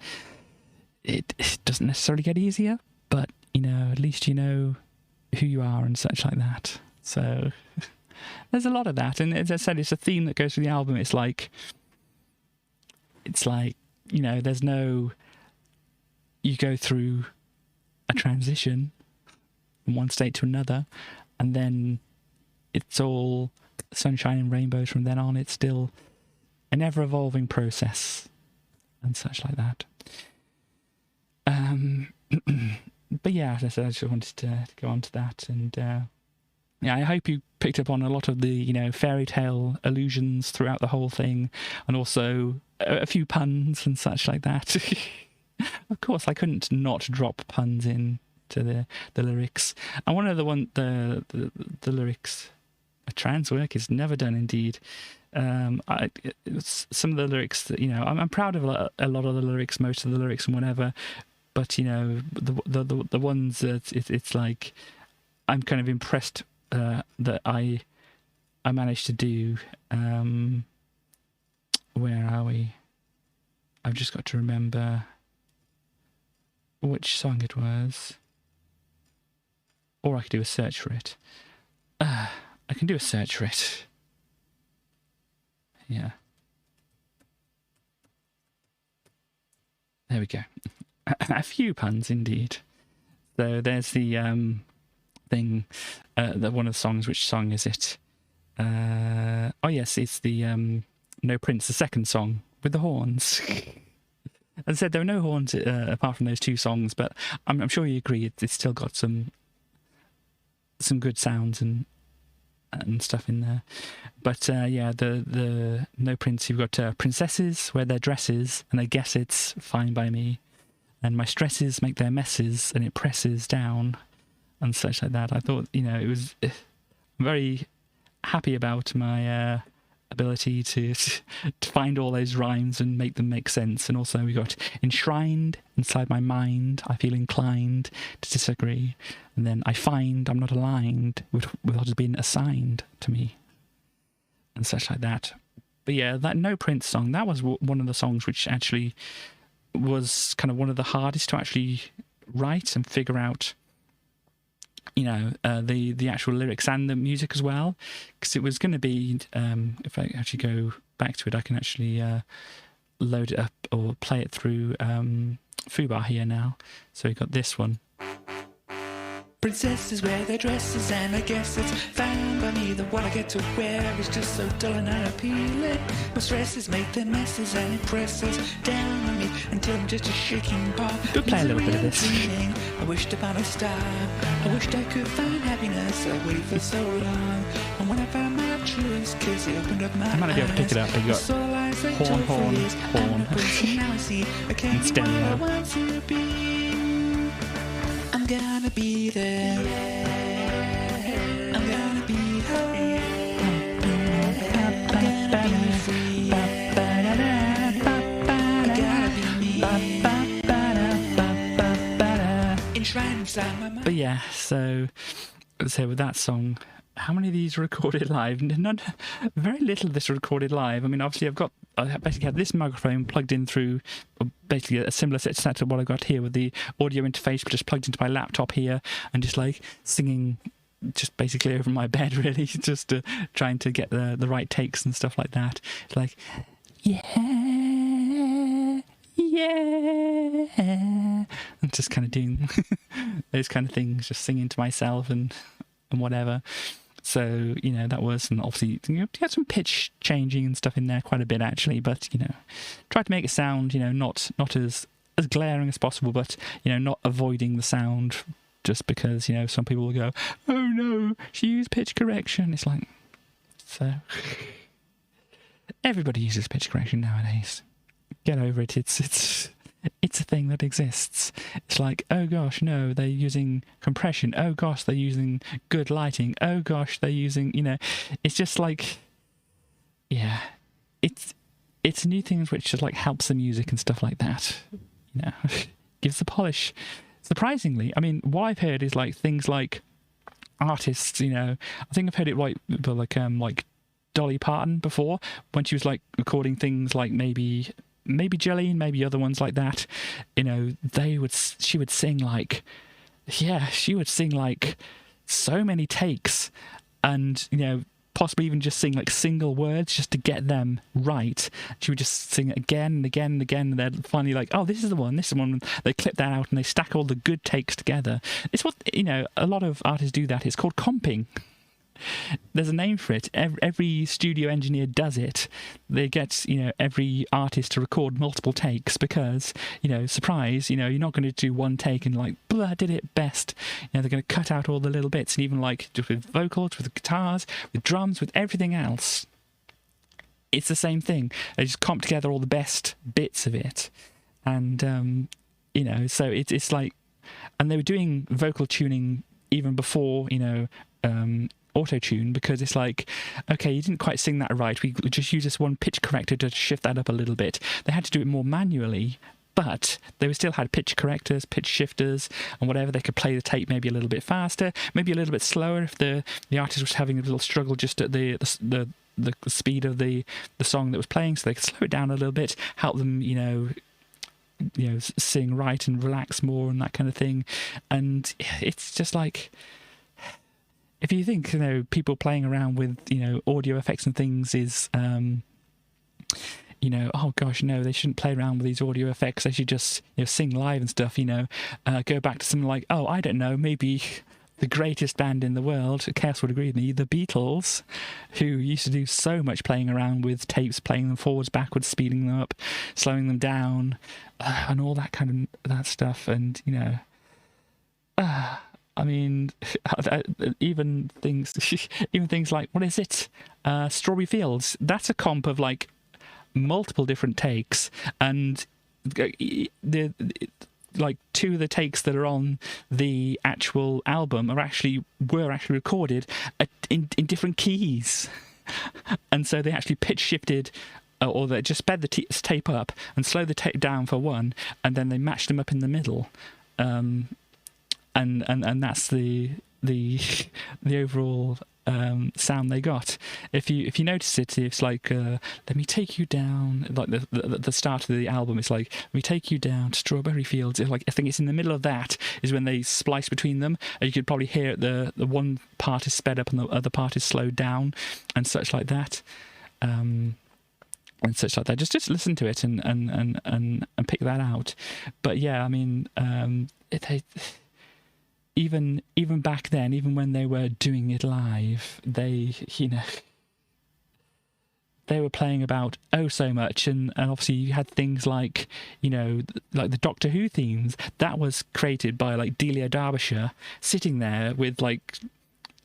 A: it doesn't necessarily get easier, but you know, at least you know who you are and such like that. So there's a lot of that, and as I said, it's a theme that goes through the album. It's like, you know, there's no, you go through a transition from one state to another, and then it's all sunshine and rainbows from then on. It's still an ever-evolving process and such like that. But yeah, as I said, I just wanted to go on to that, and yeah, I hope you picked up on a lot of the, you know, fairy tale allusions throughout the whole thing, and also a few puns and such like that. Of course, I couldn't not drop puns in to the lyrics. And one of the lyrics, a trans work is never done indeed. Some of the lyrics that, you know, I'm proud of a lot of the lyrics, most of the lyrics and whatever, but you know, the ones that it's like, I'm kind of impressed that I managed to do. Where are we? I've just got to remember which song it was, or I could do a search for it. I can do a search for it. Yeah. There we go. A few puns indeed. So there's the thing, one of the songs. Which song is it? Oh yes, it's the No Prince, the second song with the horns. As I said, there are no horns apart from those two songs, but I'm sure you agree it's still got some good sounds and stuff in there. But yeah, the No Prince, you've got princesses wear their dresses and they guess it's fine by me, and my stresses make their messes and it presses down and such like that. I thought, you know, it was I'm very happy about my ability to find all those rhymes and make them make sense. And also we got enshrined inside my mind, I feel inclined to disagree, and then I find I'm not aligned with what has been assigned to me and such like that. But yeah, that No Prince song, that was one of the songs which actually was kind of one of the hardest to actually write and figure out, you know, the actual lyrics and the music as well, because it was going to be, if I actually go back to it, I can actually load it up or play it through Fubar here now. So we got this one.
B: Princesses wear their dresses, and I guess it's fine by me that what I get to wear is just so dull and unappealing. My stresses make their messes and it presses down on me until I'm just a shaking ball.
A: We'll play a little bit of this.
B: I wished upon a star, I wished I could find happiness. I waited for so long, and when I found my truest kiss, it opened up my eyes.
A: I might be able to pick it up, but you got horn, and stereo.
B: I'm gonna be there. I'm gonna be home. I'm gonna be free. I'm gonna be me. Enshrined inside my mind.
A: But yeah, so let's say with that song, how many of these are recorded live? None, very little of this are recorded live. I mean, obviously I basically have this microphone plugged in through basically a similar set to what I got here with the audio interface, but just plugged into my laptop here and just like singing just basically over my bed, really, just trying to get the right takes and stuff like that. It's like, yeah, and just kind of doing those kind of things, just singing to myself and whatever. So, you know, that was, and obviously, you know, had some pitch changing and stuff in there quite a bit, actually, but, you know, tried to make it sound, you know, not as glaring as possible, but, you know, not avoiding the sound just because, you know, some people will go, oh no, she used pitch correction. It's like, so everybody uses pitch correction nowadays. Get over it. It's a thing that exists. It's like, oh gosh, no, they're using compression. Oh gosh, they're using good lighting. Oh gosh, they're using, you know, it's just like, yeah, it's new things which just like helps the music and stuff like that. You know, gives the polish. Surprisingly, I mean, what I've heard is like things like artists, you know, I think I've heard it like Dolly Parton before, when she was like recording things like maybe Jolene, maybe other ones like that, you know, she would sing like so many takes, and, you know, possibly even just sing like single words just to get them right. She would just sing it again and again and again, and they're finally like, oh, this is the one. They clip that out and they stack all the good takes together. It's what, you know, a lot of artists do that. It's called comping. There's a name for it. Every studio engineer does it. They get, you know, every artist to record multiple takes because, you know, surprise, you know, you're not going to do one take and like, blah, I did it best. You know, they're going to cut out all the little bits, and even like just with vocals, with guitars, with drums, with everything else. It's the same thing. They just comp together all the best bits of it. And, you know, so it's like, and they were doing vocal tuning even before, you know, auto-tune, because it's like, okay, you didn't quite sing that right, we just use this one pitch corrector to shift that up a little bit. They had to do it more manually, but they still had pitch correctors, pitch shifters, and whatever. They could play the tape maybe a little bit faster, maybe a little bit slower if the artist was having a little struggle just at the speed of the song that was playing, so they could slow it down a little bit, help them, you know, sing right and relax more and that kind of thing. And it's just like, if you think, you know, people playing around with, you know, audio effects and things is, you know, oh gosh, no, they shouldn't play around with these audio effects. They should just, you know, sing live and stuff, you know, go back to something like, oh, I don't know, maybe the greatest band in the world, Chaos would agree with me, the Beatles, who used to do so much playing around with tapes, playing them forwards, backwards, speeding them up, slowing them down, and all that kind of that stuff. And, you know, I mean, even things like, what is it? Strawberry Fields. That's a comp of like multiple different takes, and the like two of the takes that are on the actual album were actually recorded in different keys, and so they actually pitch shifted. Or they just sped the tape up and slowed the tape down for one, and then they matched them up in the middle. And that's the overall sound they got. If you notice it, it's like let me take you down, like the start of the album. It's like, let me take you down to Strawberry Fields. It's like, I think it's in the middle of that is when they splice between them, and you could probably hear it, the one part is sped up and the other part is slowed down, and such like that. And such like that. Just listen to it and pick that out. But yeah, I mean, even back then, even when they were doing it live, they, you know, they were playing about so much, and obviously you had things like, you know, like the Doctor Who themes that was created by like Delia Derbyshire, sitting there with like,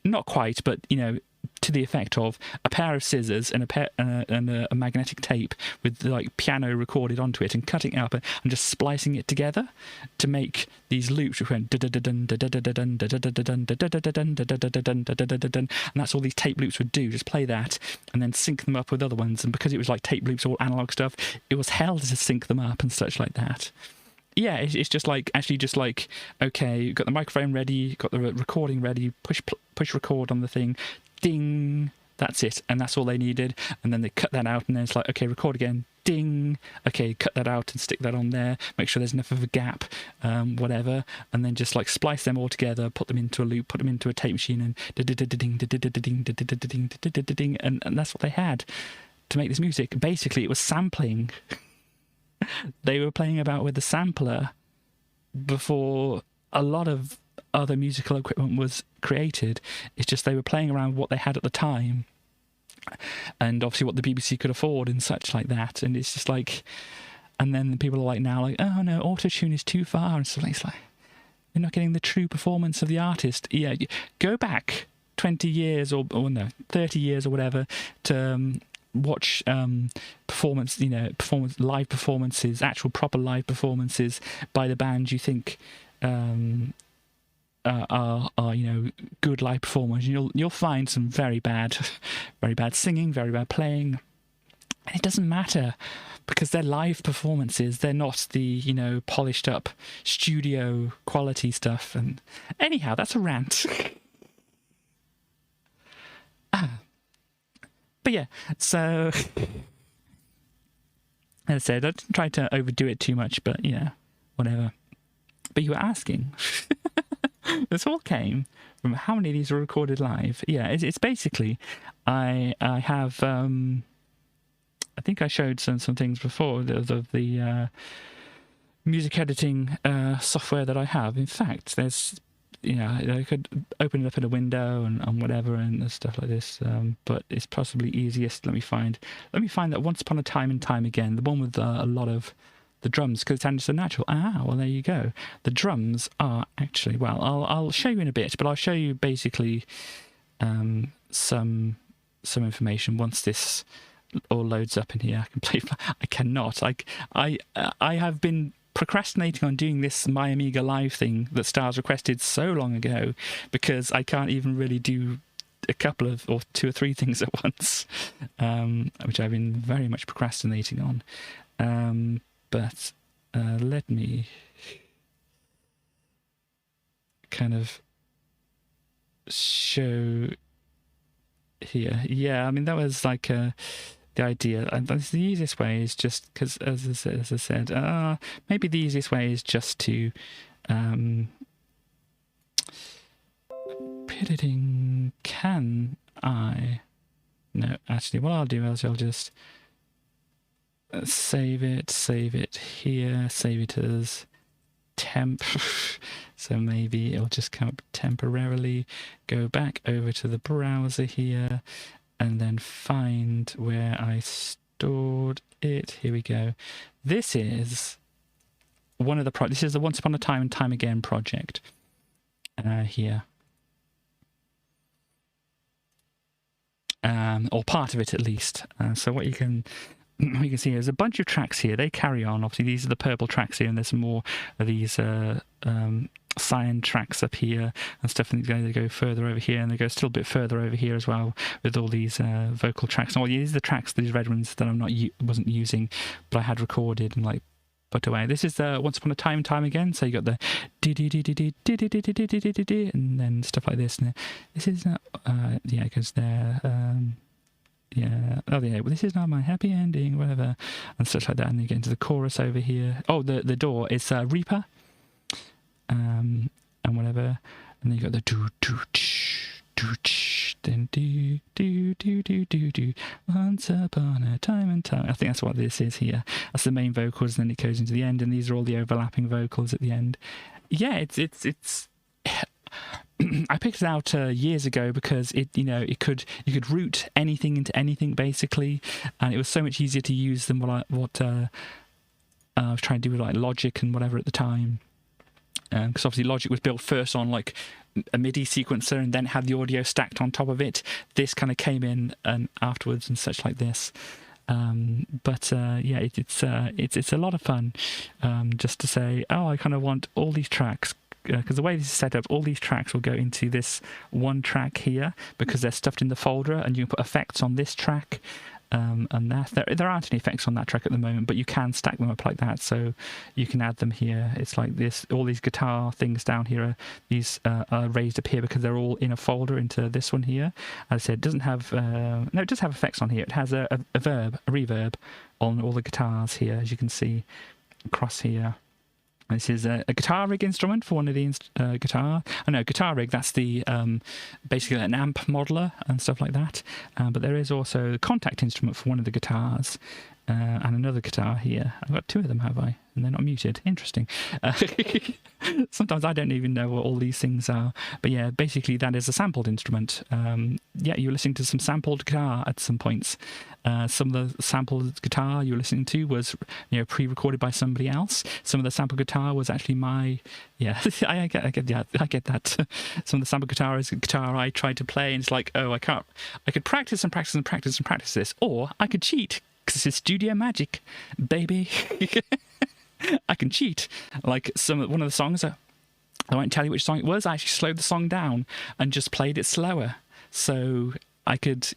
A: not quite, but, you know, to the effect of a pair of scissors and a magnetic tape with like piano recorded onto it, and cutting it up and just splicing it together to make these loops which went, and that's all these tape loops would do, just play that and then sync them up with other ones. And because it was like tape loops, all analog stuff, it was hell to sync them up and such like that. Yeah, it's just like, actually just like, okay, you've got the microphone ready, got the recording ready, push record on the thing, ding, that's it, and that's all they needed. And then they cut that out, and then it's like, okay, record again, ding, okay, cut that out and stick that on there, make sure there's enough of a gap, whatever, and then just like splice them all together, put them into a loop, put them into a tape machine, and and that's what they had to make this music. Basically, it was sampling. They were playing about with the sampler before a lot of other musical equipment was created. It's just they were playing around with what they had at the time, and obviously what the BBC could afford and such like that. And it's just like, and then people are like now like, oh no, auto-tune is too far and stuff. It's like, you're not getting the true performance of the artist. Yeah, go back 20 years or no, 30 years or whatever to watch performance, live performances, actual proper live performances by the band you think are good live performers. You'll find some very bad singing, very bad playing, and it doesn't matter because they're live performances. They're not the polished up studio quality stuff. And anyhow, that's a rant. But yeah, so as I said, I didn't try to overdo it too much, but whatever. But you were asking. This all came from how many of these were recorded live. Yeah, it's basically, I have, I think I showed some things before of the music editing software that I have. In fact, there's, I could open it up in a window and whatever and stuff like this, but it's possibly easiest. Let me find that Once Upon a Time and Time Again, the one with a lot of the drums, because it sounds so natural. Well, there you go. The drums are actually, well, I'll show you in a bit, but I'll show you basically some information once this all loads up in here. I can play. I cannot. I have been procrastinating on doing this My Amiga Live thing that Stars requested so long ago because I can't even really do a couple of or two or three things at once, which I've been very much procrastinating on. But let me kind of show here. Yeah, I mean, that was like the idea. And the easiest way is just because, as I said, maybe the easiest way is just to put it in. Can I? No, actually, what I'll do is I'll just save it here, save it as temp. So maybe it'll just come up temporarily, go back over to the browser here, and then find where I stored it. Here we go. This is one of the this is the Once Upon a Time and Time Again project. Here. Or part of it at least. So what you can see there's a bunch of tracks here. They carry on. Obviously, these are the purple tracks here, and there's some more of these cyan tracks up here and stuff. And they go further over here, and they go still a bit further over here as well with all these vocal tracks. And these are the tracks, these red ones that I'm wasn't using, but I had recorded and like put away. This is the Once Upon a Time and Time Again. So you got the and then stuff like this. And this is it goes there. Yeah. Oh, yeah. Well, this is not my happy ending, whatever, and stuff like that. And you get into the chorus over here. Oh, the door is Reaper, and whatever. And then you got the do do ch, then do do do do do do. Once upon a time and time. I think that's what this is here. That's the main vocals, and then it goes into the end, and these are all the overlapping vocals at the end. Yeah, it's. I picked it out years ago because you could route anything into anything basically, and it was so much easier to use than what I was trying to do with like Logic and whatever at the time. Because obviously Logic was built first on like a MIDI sequencer and then had the audio stacked on top of it. This kind of came in and afterwards and such like this. But it's a lot of fun just to say, I kind of want all these tracks. Because the way this is set up, all these tracks will go into this one track here because they're stuffed in the folder, and you can put effects on this track And there aren't any effects on that track at the moment, but you can stack them up like that, so you can add them here. It's like this. All these guitar things down here are raised up here because they're all in a folder into this one here. As I said, it doesn't have no, it does have effects on here. It has a reverb on all the guitars here, as you can see across here. This is a guitar rig instrument for one of the guitar rig, that's the basically an amp modeler and stuff like that. But there is also a contact instrument for one of the guitars and another guitar here. I've got two of them, have I? And they're not muted. Interesting. Sometimes I don't even know what all these things are. But yeah, basically that is a sampled instrument. Yeah, you're listening to some sampled guitar at some points. Some of the sampled guitar you were listening to was, pre-recorded by somebody else. Some of the sampled guitar was actually my, I get that. Some of the sampled guitar is a guitar I tried to play, and it's like, oh, I could practice and practice and practice and practice this, or I could cheat because it's studio magic, baby. I can cheat. Like one of the songs, I won't tell you which song it was. I actually slowed the song down and just played it slower, so I could,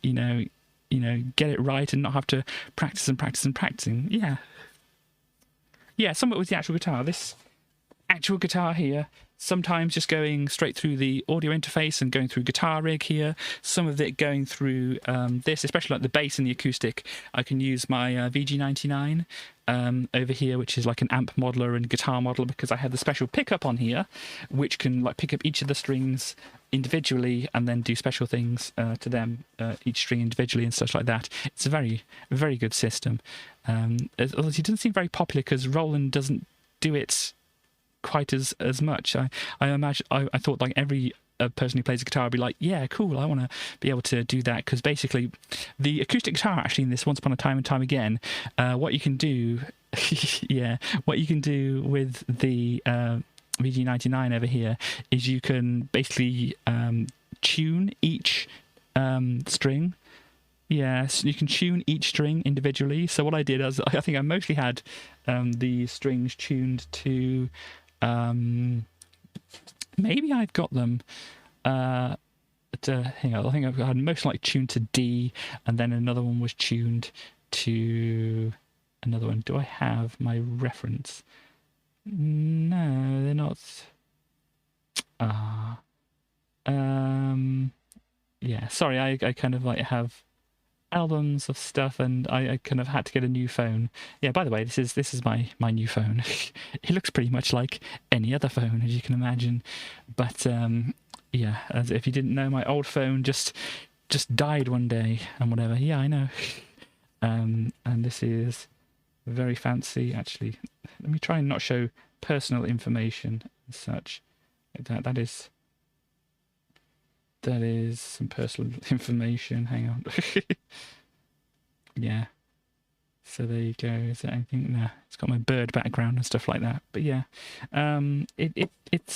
A: get it right and not have to practice and practice and practicing. Yeah. Some of it was the actual guitar. This actual guitar here, sometimes just going straight through the audio interface and going through guitar rig here. Some of it going through this, especially like the bass and the acoustic. I can use my VG99 over here, which is like an amp modeler and guitar modeler, because I have the special pickup on here, which can like pick up each of the strings individually and then do special things to them, each string individually and such like that. It's a very, very good system. Although it doesn't seem very popular because Roland doesn't do it quite as much. I imagine I thought like every person who plays a guitar would be like, yeah, cool, I want to be able to do that, because basically the acoustic guitar actually in this Once Upon a Time and Time Again, what you can do what you can do with the VG99 over here is you can basically tune each string. Yes, you can tune each string individually. So what I did is I think I mostly had the strings tuned to maybe I've got them hang on, I think I had most like tuned to D, and then another one was tuned to another one. Do I have my reference? No, they're not. Yeah, sorry, I kind of like have albums of stuff, and I kind of had to get a new phone. Yeah, by the way, this is my new phone. It looks pretty much like any other phone, as you can imagine. But yeah, as if you didn't know, my old phone just died one day and whatever. Yeah, I know. And this is very fancy. Actually, let me try and not show personal information as such. That is some personal information. Hang on. Yeah. So there you go. Is there anything? No. It's got my bird background and stuff like that. But yeah, it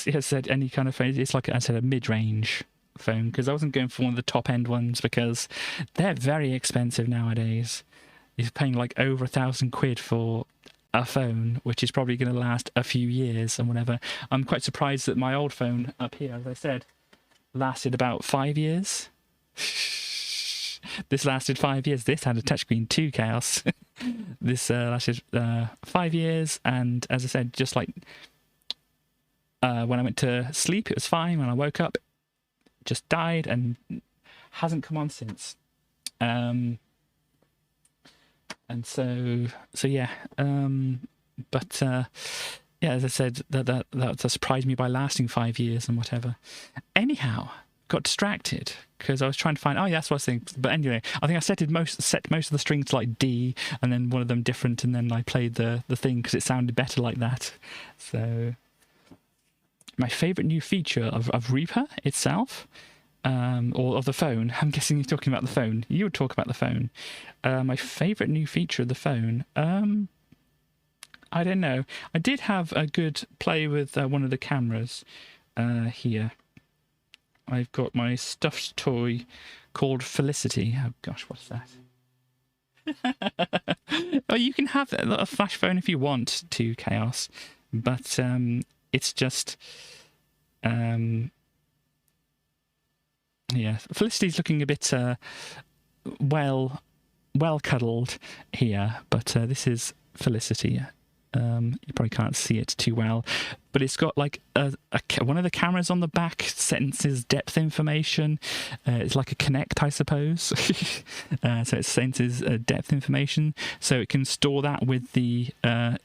A: has said any kind of phone. It's like I said, a mid-range phone, because I wasn't going for one of the top-end ones because they're very expensive nowadays. You're paying like over £1,000 for a phone, which is probably going to last a few years and whatever. I'm quite surprised that my old phone up here, as I said, lasted about 5 years. This lasted 5 years. This had a touchscreen too, Chaos. This lasted 5 years, and as I said, just like when I went to sleep, it was fine. When I woke up, it just died and hasn't come on since. And so yeah. But yeah, as I said, that surprised me by lasting 5 years and whatever. Anyhow, got distracted because I was trying to find. Oh, yeah, that's what I was thinking. But anyway, I think I set most of the strings to like D, and then one of them different, and then I played the thing because it sounded better like that. So, my favourite new feature of Reaper itself, or of the phone. I'm guessing you're talking about the phone. You would talk about the phone. My favourite new feature of the phone. I don't know. I did have a good play with one of the cameras here. I've got my stuffed toy called Felicity. Oh gosh, what's that? Oh, you can have a flash phone if you want to, Chaos, but it's just yeah. Felicity's looking a bit well well cuddled here, but this is Felicity. You probably can't see it too well, but it's got like one of the cameras on the back senses depth information. It's like a Kinect, I suppose. So it senses depth information, so it can store that with the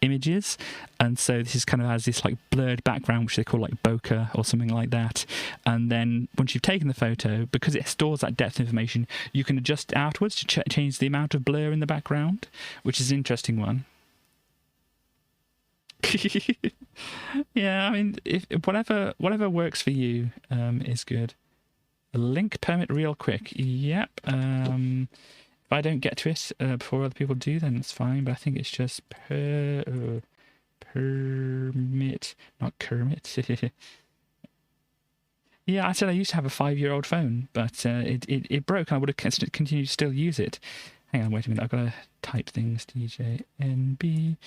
A: images. And so this is kind of has this like blurred background, which they call like bokeh or something like that. And then once you've taken the photo, because it stores that depth information, you can adjust outwards to change the amount of blur in the background, which is an interesting one. Yeah, I mean, if whatever works for you is good. Link permit real quick. Yep. If I don't get to it before other people do, then it's fine. But I think it's just permit, not Kermit. Yeah, I said I used to have a 5-year-old phone, but it broke, and I would have continued to still use it. Hang on, wait a minute. I've got to type things. DJNB.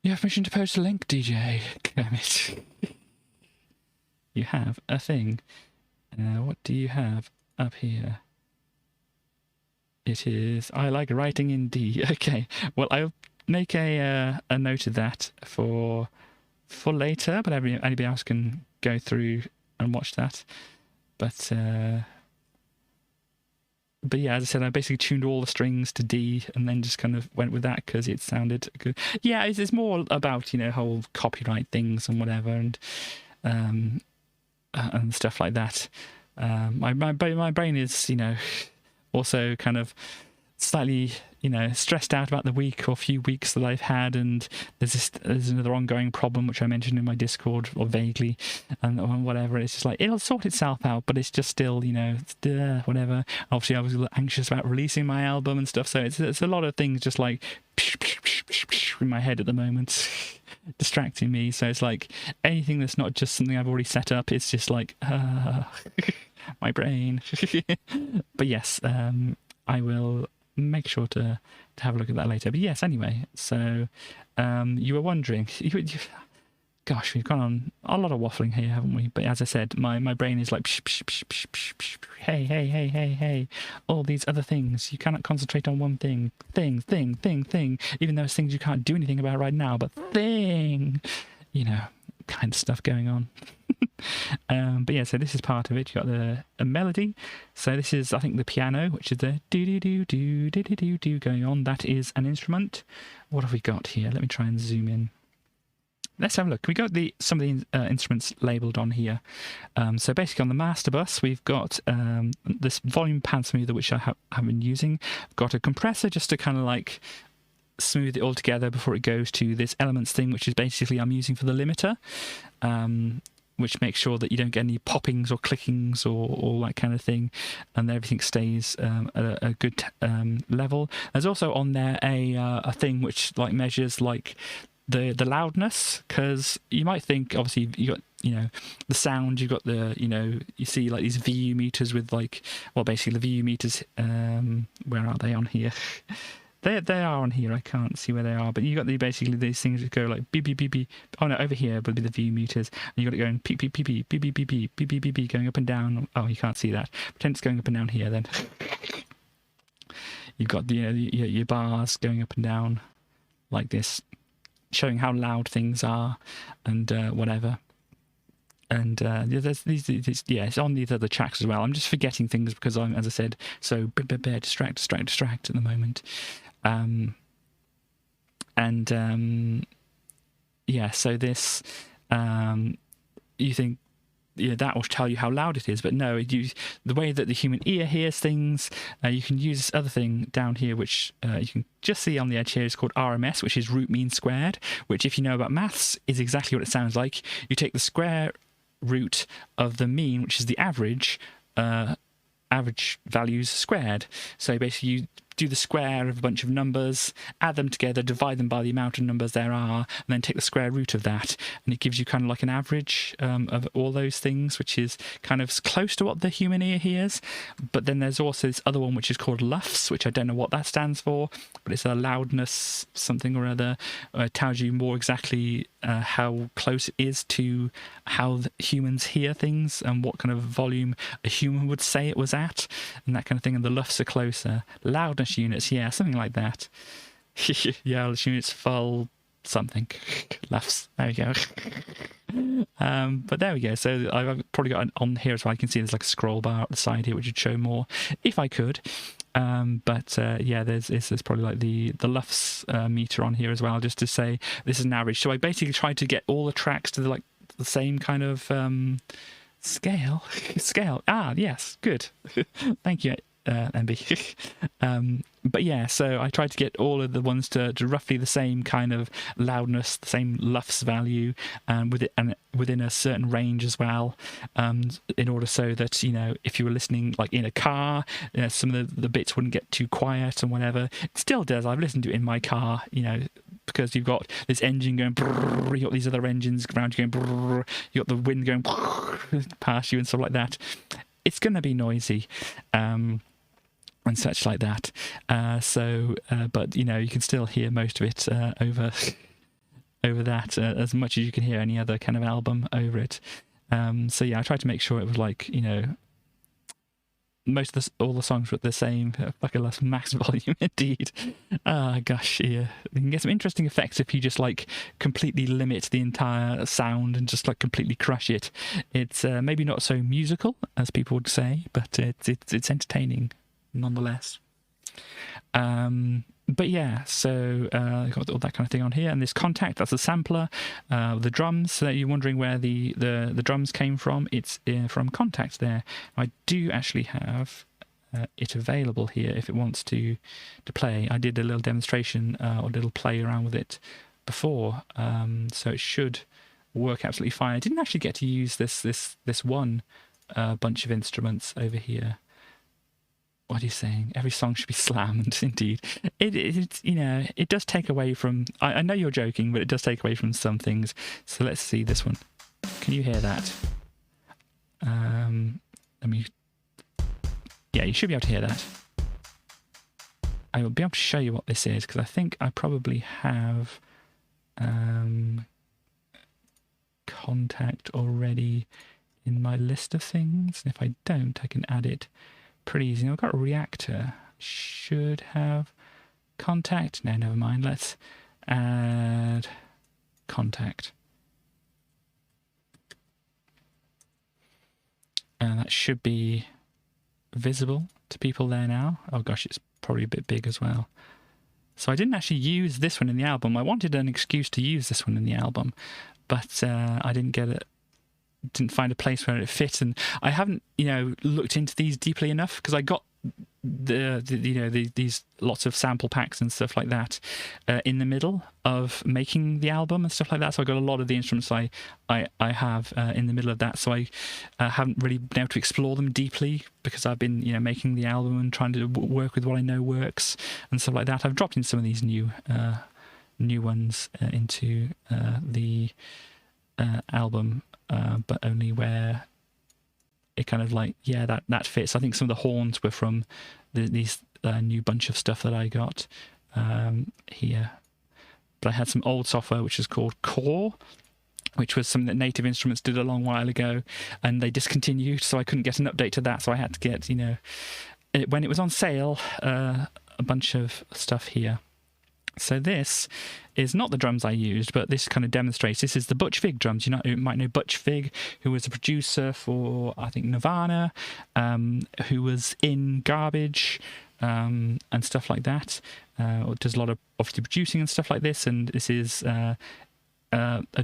A: You have permission to post a link, DJ. Damn it. You have a thing. What do you have up here? It is, I like writing in D. Okay. Well, I'll make a note of that for later, but anybody else can go through and watch that. But yeah, as I said, I basically tuned all the strings to D and then just kind of went with that because it sounded good. Yeah, it's more about, whole copyright things and whatever and stuff like that. My brain is, also kind of slightly, stressed out about the week or few weeks that I've had, and there's another ongoing problem which I mentioned in my Discord or vaguely, and whatever. It's just like it'll sort itself out, but it's just still, whatever. Obviously, I was a little anxious about releasing my album and stuff, so it's a lot of things just like in my head at the moment, distracting me. So it's like anything that's not just something I've already set up. It's just like my brain. But yes, I will make sure to have a look at that later. But yes, anyway, so you were wondering, gosh, we've gone on a lot of waffling here, haven't we? But as I said, my brain is like, psh, psh, psh, psh, psh, psh, psh, hey, all these other things. You cannot concentrate on one thing, even though it's things you can't do anything about right now, but thing, kind of stuff going on. But yeah, so this is part of it. You got a melody. So this is, I think, the piano, which is the do going on. That is an instrument. What have we got here? Let me try and zoom in. Let's have a look. We got some of the instruments labelled on here. So basically on the master bus, we've got this volume pan smoother, which I have been using. I've got a compressor just to kind of like smooth it all together before it goes to this elements thing, which is basically I'm using for the limiter, which makes sure that you don't get any poppings or clickings or all that kind of thing, and everything stays at a good level. There's also on there a thing which like measures like the loudness, because you might think obviously you got the sound, you've got the you see like these VU meters with like, well, basically the VU meters, where are they on here? They are on here. I can't see where they are, but you got basically these things that go like beep beep beep beep. Oh no, over here would be the VU meters, and you got it going beep beep beep beep beep beep beep beep beep beep beep beep going up and down. Oh, you can't see that. Pretend it's going up and down here. Then you've got your bars going up and down like this, showing how loud things are and whatever. And there's these, it's on these other tracks as well. I'm just forgetting things because I'm, as I said, so distract at the moment. Yeah, so this, you think, that will tell you how loud it is, but no, the way that the human ear hears things, you can use this other thing down here, which you can just see on the edge here, is called RMS, which is root mean squared, which, if you know about maths, is exactly what it sounds like. You take the square root of the mean, which is the average values squared. So basically you do the square of a bunch of numbers, add them together, divide them by the amount of numbers there are, and then take the square root of that, and it gives you kind of like an average of all those things, which is kind of close to what the human ear hears. But then there's also this other one which is called LUFS, which I don't know what that stands for, but it's a loudness something or other. It tells you more exactly how close it is to how humans hear things and what kind of volume a human would say it was at, and that kind of thing. And the LUFS are closer. Loudness units, yeah, something like that. Yeah, loudness units, full something. LUFS. There we go. But there we go. So I've probably got on here as well. I can see there's like a scroll bar at the side here, which would show more if I could. But yeah, there's probably like the LUFS meter on here as well, just to say this is an average. So I basically tried to get all the tracks to the same kind of scale. Ah, yes, good. Thank you, MB. But yeah, so I tried to get all of the ones to roughly the same kind of loudness, the same LUFS value, and within a certain range as well, in order so that, you know, if you were listening like in a car, some of the bits wouldn't get too quiet and whatever. It still does. I've listened to it in my car, you know, because you've got this engine going brrr, you've got these other engines around you going brrr, you've got the wind going brrr, past you and stuff like that. It's going to be noisy. And such like that. But, you know, you can still hear most of it over that, as much as you can hear any other kind of album over it. So, yeah, I tried to make sure it was like, you know, all the songs were the same. Fucking less max volume, indeed. Gosh, yeah. You can get some interesting effects if you just, like, completely limit the entire sound and just, like, completely crush it. It's maybe not so musical, as people would say, but it's entertaining nonetheless. But yeah, so I've got all that kind of thing on here, and this contact, that's a sampler. The drums, so you're wondering where the drums came from, it's from contact there. I do actually have it available here if it wants to play. I did a little demonstration or a little play around with it before, so it should work absolutely fine. I didn't actually get to use this one bunch of instruments over here. What are you saying? Every song should be slammed. Indeed, it you know, it does take away from. I know you're joking, but it does take away from some things. So let's see this one. Can you hear that? I mean, yeah, you should be able to hear that. I will be able to show you what this is because I think I probably have contact already in my list of things. And if I don't, I can add it pretty easy. I've got a reactor. Should have contact. No, never mind. Let's add contact. And that should be visible to people there now. Oh gosh, it's probably a bit big as well. So I didn't actually use this one in the album. I wanted an excuse to use this one in the album, but I didn't get it. Didn't find a place where it fit, and I haven't, you know, looked into these deeply enough because I got these lots of sample packs and stuff like that in the middle of making the album and stuff like that. So I got a lot of the instruments I have in the middle of that. So I haven't really been able to explore them deeply because I've been, you know, making the album and trying to work with what I know works and stuff like that. I've dropped in some of these new ones into the album. But only where it kind of like, yeah, that fits. I think some of the horns were from these new bunch of stuff that I got here. But I had some old software which is called Core, which was something that Native Instruments did a long while ago, and they discontinued, so I couldn't get an update to that. So I had to get, you know, when it was on sale, a bunch of stuff here. So this is not the drums I used, but this kind of demonstrates. This is the Butch Vig drums. You might know Butch Vig, who was a producer for, I think, Nirvana, who was in Garbage and stuff like that. Does a lot of, obviously, producing and stuff like this. And this is a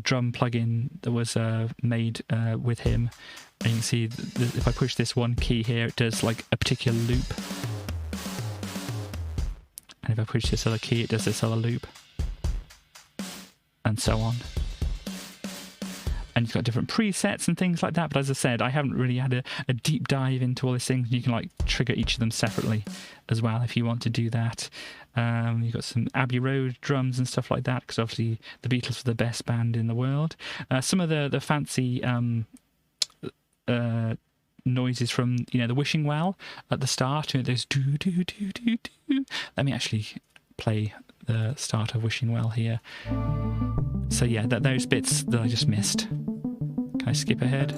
A: drum plugin that was made with him. And you can see if I push this one key here, it does like a particular loop. And if I push this other key, it does this other loop. And so on. And and you've got different presets and things like that. But as I said, I haven't really had a deep dive into all these things. You can like trigger each of them separately as well if you want to do that. You've got some Abbey Road drums and stuff like that, because obviously the Beatles were the best band in the world. Some of the fancy noises from, you know, the wishing well at the start. Those do do do do do. Let me actually play the start of wishing well here. So yeah, those bits that I just missed. Can I skip ahead?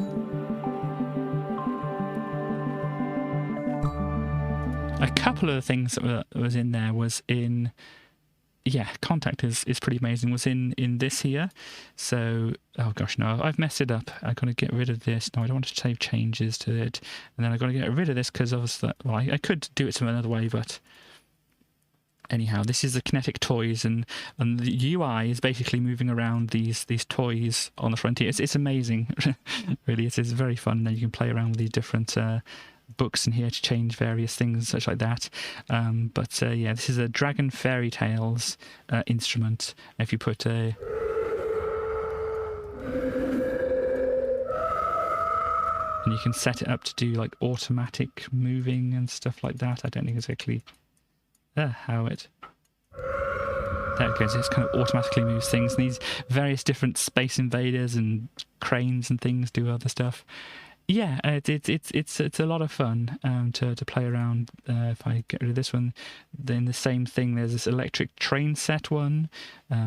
A: A couple of the things that was in there was in, yeah, Contact is pretty amazing. Was in this here. So, oh gosh, no, I've messed it up. I've got to get rid of this. No, I don't want to save changes to it. And then I've got to get rid of this because obviously, well, I could do it some another way, but anyhow, this is the Kinetic toys, and the UI is basically moving around these toys on the frontier. It's amazing, really. It is very fun. And you can play around with these different books in here to change various things, such like that. But yeah, this is a Dragon Fairy Tales instrument. If you put a and you can set it up to do like automatic moving and stuff like that. I don't think exactly how it. There it goes. It kind of automatically moves things. And these various different Space Invaders and cranes and things do other stuff. Yeah, it's a lot of fun to play around. If I get rid of this one, then the same thing. There's this electric train set one,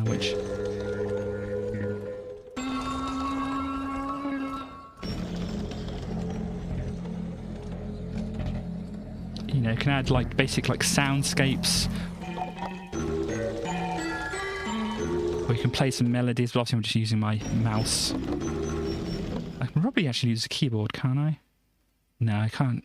A: which. You know, can add like basic like soundscapes, or you can play some melodies. But obviously, I'm just using my mouse. I can probably actually use a keyboard, can't I? No, I can't,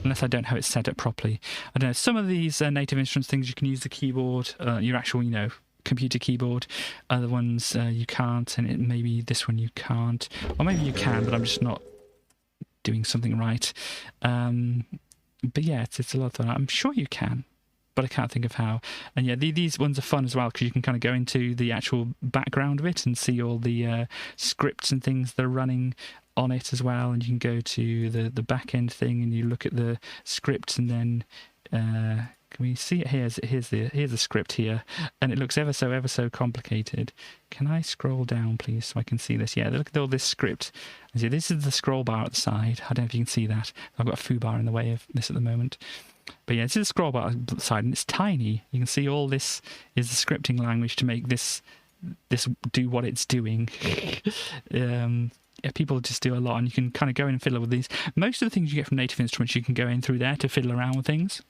A: unless I don't have it set up properly. I don't know. Some of these native instruments things you can use the keyboard, your actual, you know, computer keyboard. Other ones you can't, and maybe this one you can't, or maybe you can, but I'm just not doing something right. But yeah, it's a lot of fun. I'm sure you can, but I can't think of how. And yeah, these ones are fun as well, because you can kind of go into the actual background of it and see all the scripts and things that are running on it as well. And you can go to the back end thing and you look at the script, and then can we see it here? Here's the script here, and it looks ever so complicated. Can I scroll down, please, so I can see this? Yeah, look at all this script. And see, this is the scroll bar at the side. I don't know if you can see that. I've got a foo bar in the way of this at the moment. But yeah, this is the scroll bar at the side, and it's tiny. You can see all this is the scripting language to make this do what it's doing. Yeah, people just do a lot, and you can kind of go in and fiddle with these. Most of the things you get from native instruments, you can go in through there to fiddle around with things.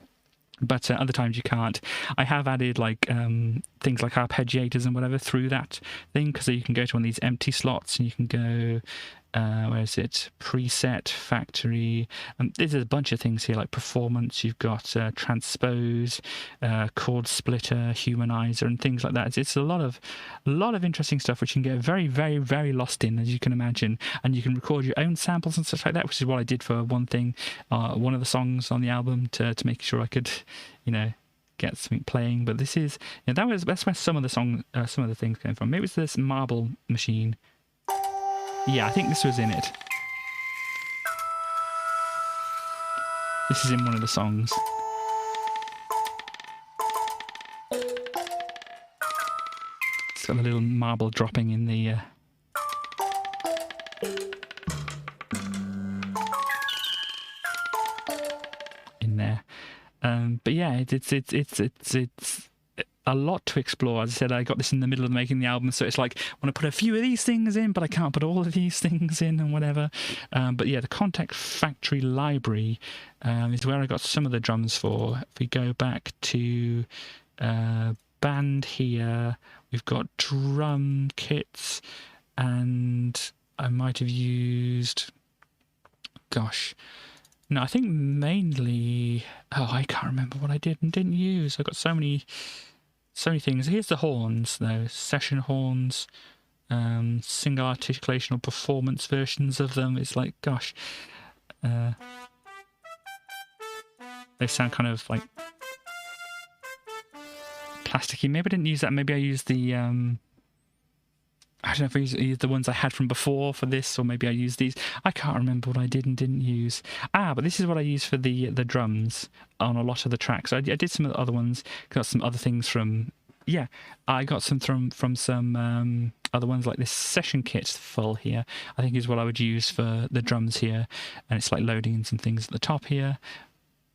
A: But other times you can't. I have added like things like arpeggiators and whatever through that thing, because you can go to one of these empty slots and you can go, where is it? Preset, factory. There's a bunch of things here like performance. You've got transpose, chord splitter, humanizer, and things like that. It's a lot of interesting stuff which you can get very lost in, as you can imagine. And you can record your own samples and stuff like that, which is what I did for one thing, one of the songs on the album to make sure I could, you know, get something playing. But this is, you know, that's where some of the things came from. It was this marble machine. Yeah, I think this was in it. This is in one of the songs. It's got a little marble dropping in the in there. But yeah, it's a lot to explore. As I said, I got this in the middle of making the album, so it's like I want to put a few of these things in, but I can't put all of these things in and whatever. But yeah, the Contact Factory library is where I got some of the drums for. If we go back to band here, we've got drum kits, and I might have used, gosh, no, I think mainly, I can't remember what I did and didn't use. I got so many things. Here's the horns, though. Session horns, single articulation or performance versions of them. It's like, gosh, they sound kind of like plasticky. Maybe I didn't use that. Maybe I used the I don't know if I use the ones I had from before for this, or maybe I used these. I can't remember what I did and didn't use. But this is what I used for the drums on a lot of the tracks. I did some of the other ones, got some other things from... Yeah, I got some from some other ones, like this session kit full here, I think is what I would use for the drums here. And it's like loading in some things at the top here.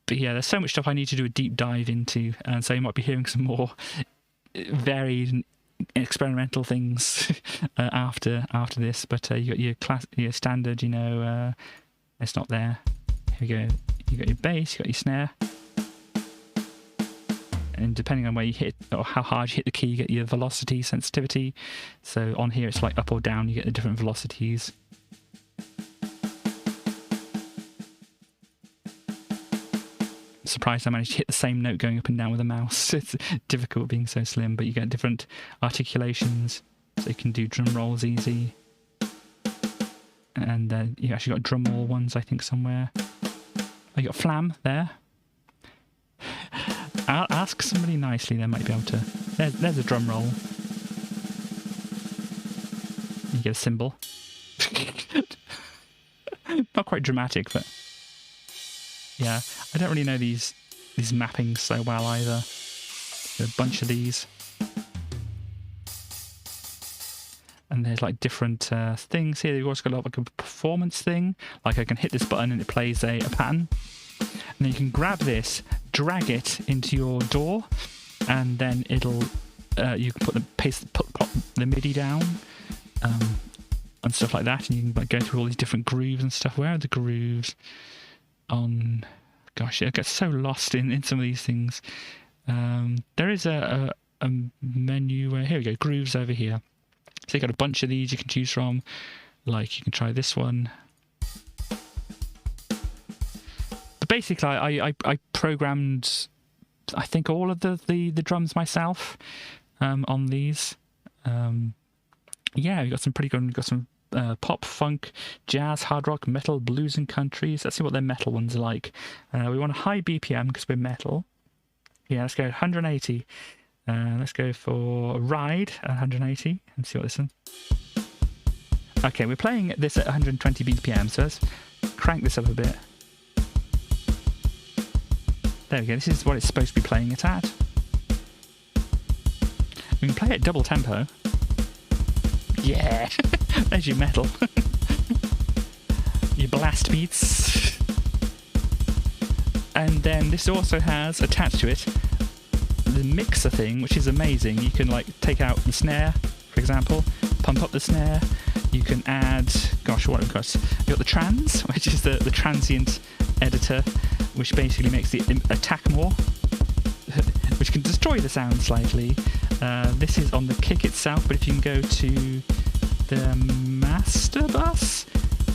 A: But yeah, there's so much stuff I need to do a deep dive into. And so you might be hearing some more varied experimental things after this, but you got your standard, it's not there. Here we go. You got your bass, you got your snare, and depending on where you hit or how hard you hit the key, you get your velocity sensitivity. So on here it's like up or down, you get the different velocities. Surprised I managed to hit the same note going up and down with a mouse. It's difficult being so slim, but you get different articulations, so you can do drum rolls easy. And you actually got drum roll ones, I think, somewhere. Oh, you got flam there. I'll ask somebody nicely, they might be able to... There's a drum roll. You get a cymbal. Not quite dramatic, but... Yeah, I don't really know these mappings so well either. There's a bunch of these. And there's like different things here. You've also got like a performance thing. Like I can hit this button and it plays a pattern. And then you can grab this, drag it into your DAW, and then it'll you can put the MIDI down and stuff like that, and you can like go through all these different grooves and stuff. Where are the grooves? Gosh, I get so lost in some of these things. There is a menu where, here we go, grooves over here. So you've got a bunch of these you can choose from. Like you can try this one. But basically I programmed, I think, all of the drums myself on these. Yeah, we've got some pretty good, we've got some pop, funk, jazz, hard rock, metal, blues and countries. Let's see what their metal ones are like. We want a high BPM because we're metal. Yeah, let's go 180. Let's go for Ride at 180 and see what this one. Okay, we're playing this at 120 BPM, so let's crank this up a bit. There we go, this is what it's supposed to be playing it at. We can play it double tempo. Yeah, there's your metal. Your blast beats. And then this also has attached to it the mixer thing, which is amazing. You can like take out the snare, for example, pump up the snare. You can add, gosh, what have we got? We've got the trans, which is the transient editor, which basically makes the attack more, which can destroy the sound slightly. This is on the kick itself, but if you can go to the master bus,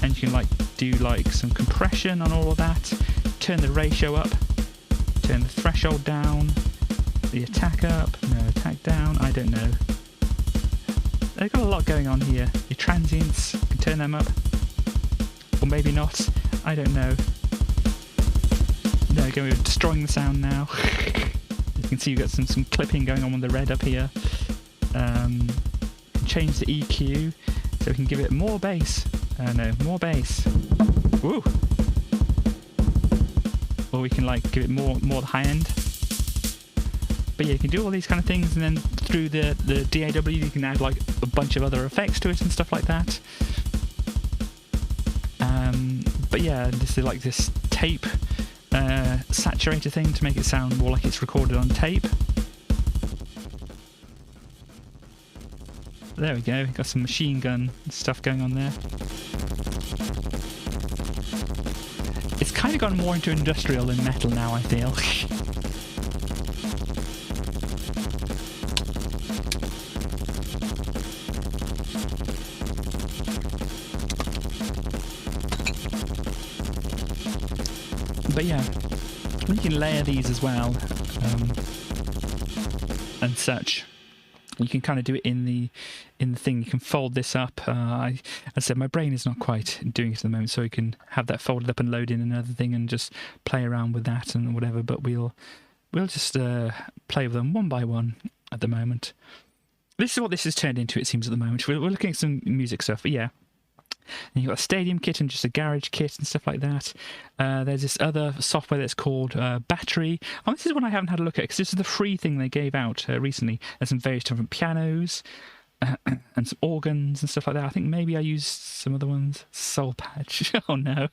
A: and you can like do like some compression on all of that, turn the ratio up, turn the threshold down, the attack up, no, attack down, I don't know. They've got a lot going on here. Your transients, you can turn them up, or maybe not, I don't know. There we go, we're destroying the sound now. You can see you've got some clipping going on with the red up here. Change the EQ so we can give it more bass. No, more bass. Woo! Or we can like give it more high end. But yeah, you can do all these kind of things, and then through the DAW you can add like a bunch of other effects to it and stuff like that. But yeah, this is like this tape saturator thing to make it sound more like it's recorded on tape. There we go, got some machine gun stuff going on there. It's kind of gone more into industrial than metal now, I feel. But yeah, we can layer these as well, and such. You can kind of do it in the thing. You can fold this up. As I said, my brain is not quite doing it at the moment, so you can have that folded up and load in another thing and just play around with that and whatever. But we'll just play with them one by one at the moment. This is what this has turned into, it seems, at the moment. We're looking at some music stuff, but yeah. And you've got a stadium kit and just a garage kit and stuff like that. There's this other software that's called Battery. Oh, this is one I haven't had a look at because this is the free thing they gave out recently. There's some various different pianos and some organs and stuff like that. I think maybe I used some other ones. Soul Patch. Oh, no.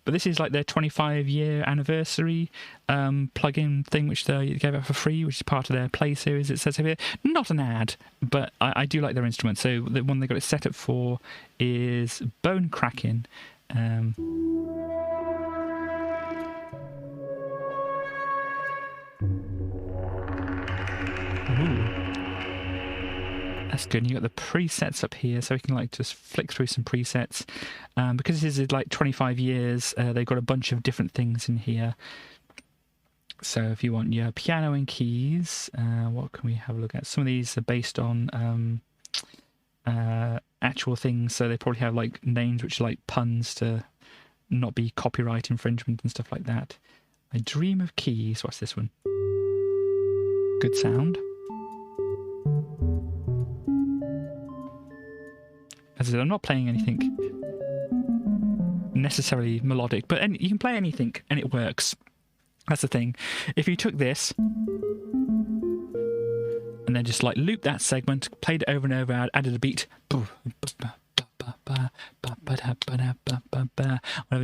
A: But this is like their 25-year anniversary plug-in thing, which they gave out for free, which is part of their Play series. It says here, not an ad, but I do like their instrument. So the one they got it set up for is bone cracking. Ooh. That's good. And you got the presets up here, so we can like just flick through some presets. Because this is like 25 years, they've got a bunch of different things in here. So if you want your piano and keys, what can we have a look at? Some of these are based on actual things, so they probably have like names which are like puns to not be copyright infringement and stuff like that. I Dream of Keys. What's this one? Good sound. As I said, I'm not playing anything necessarily melodic, but you can play anything and it works. That's the thing. If you took this and then just like loop that segment, played it over and over, added a beat, whatever,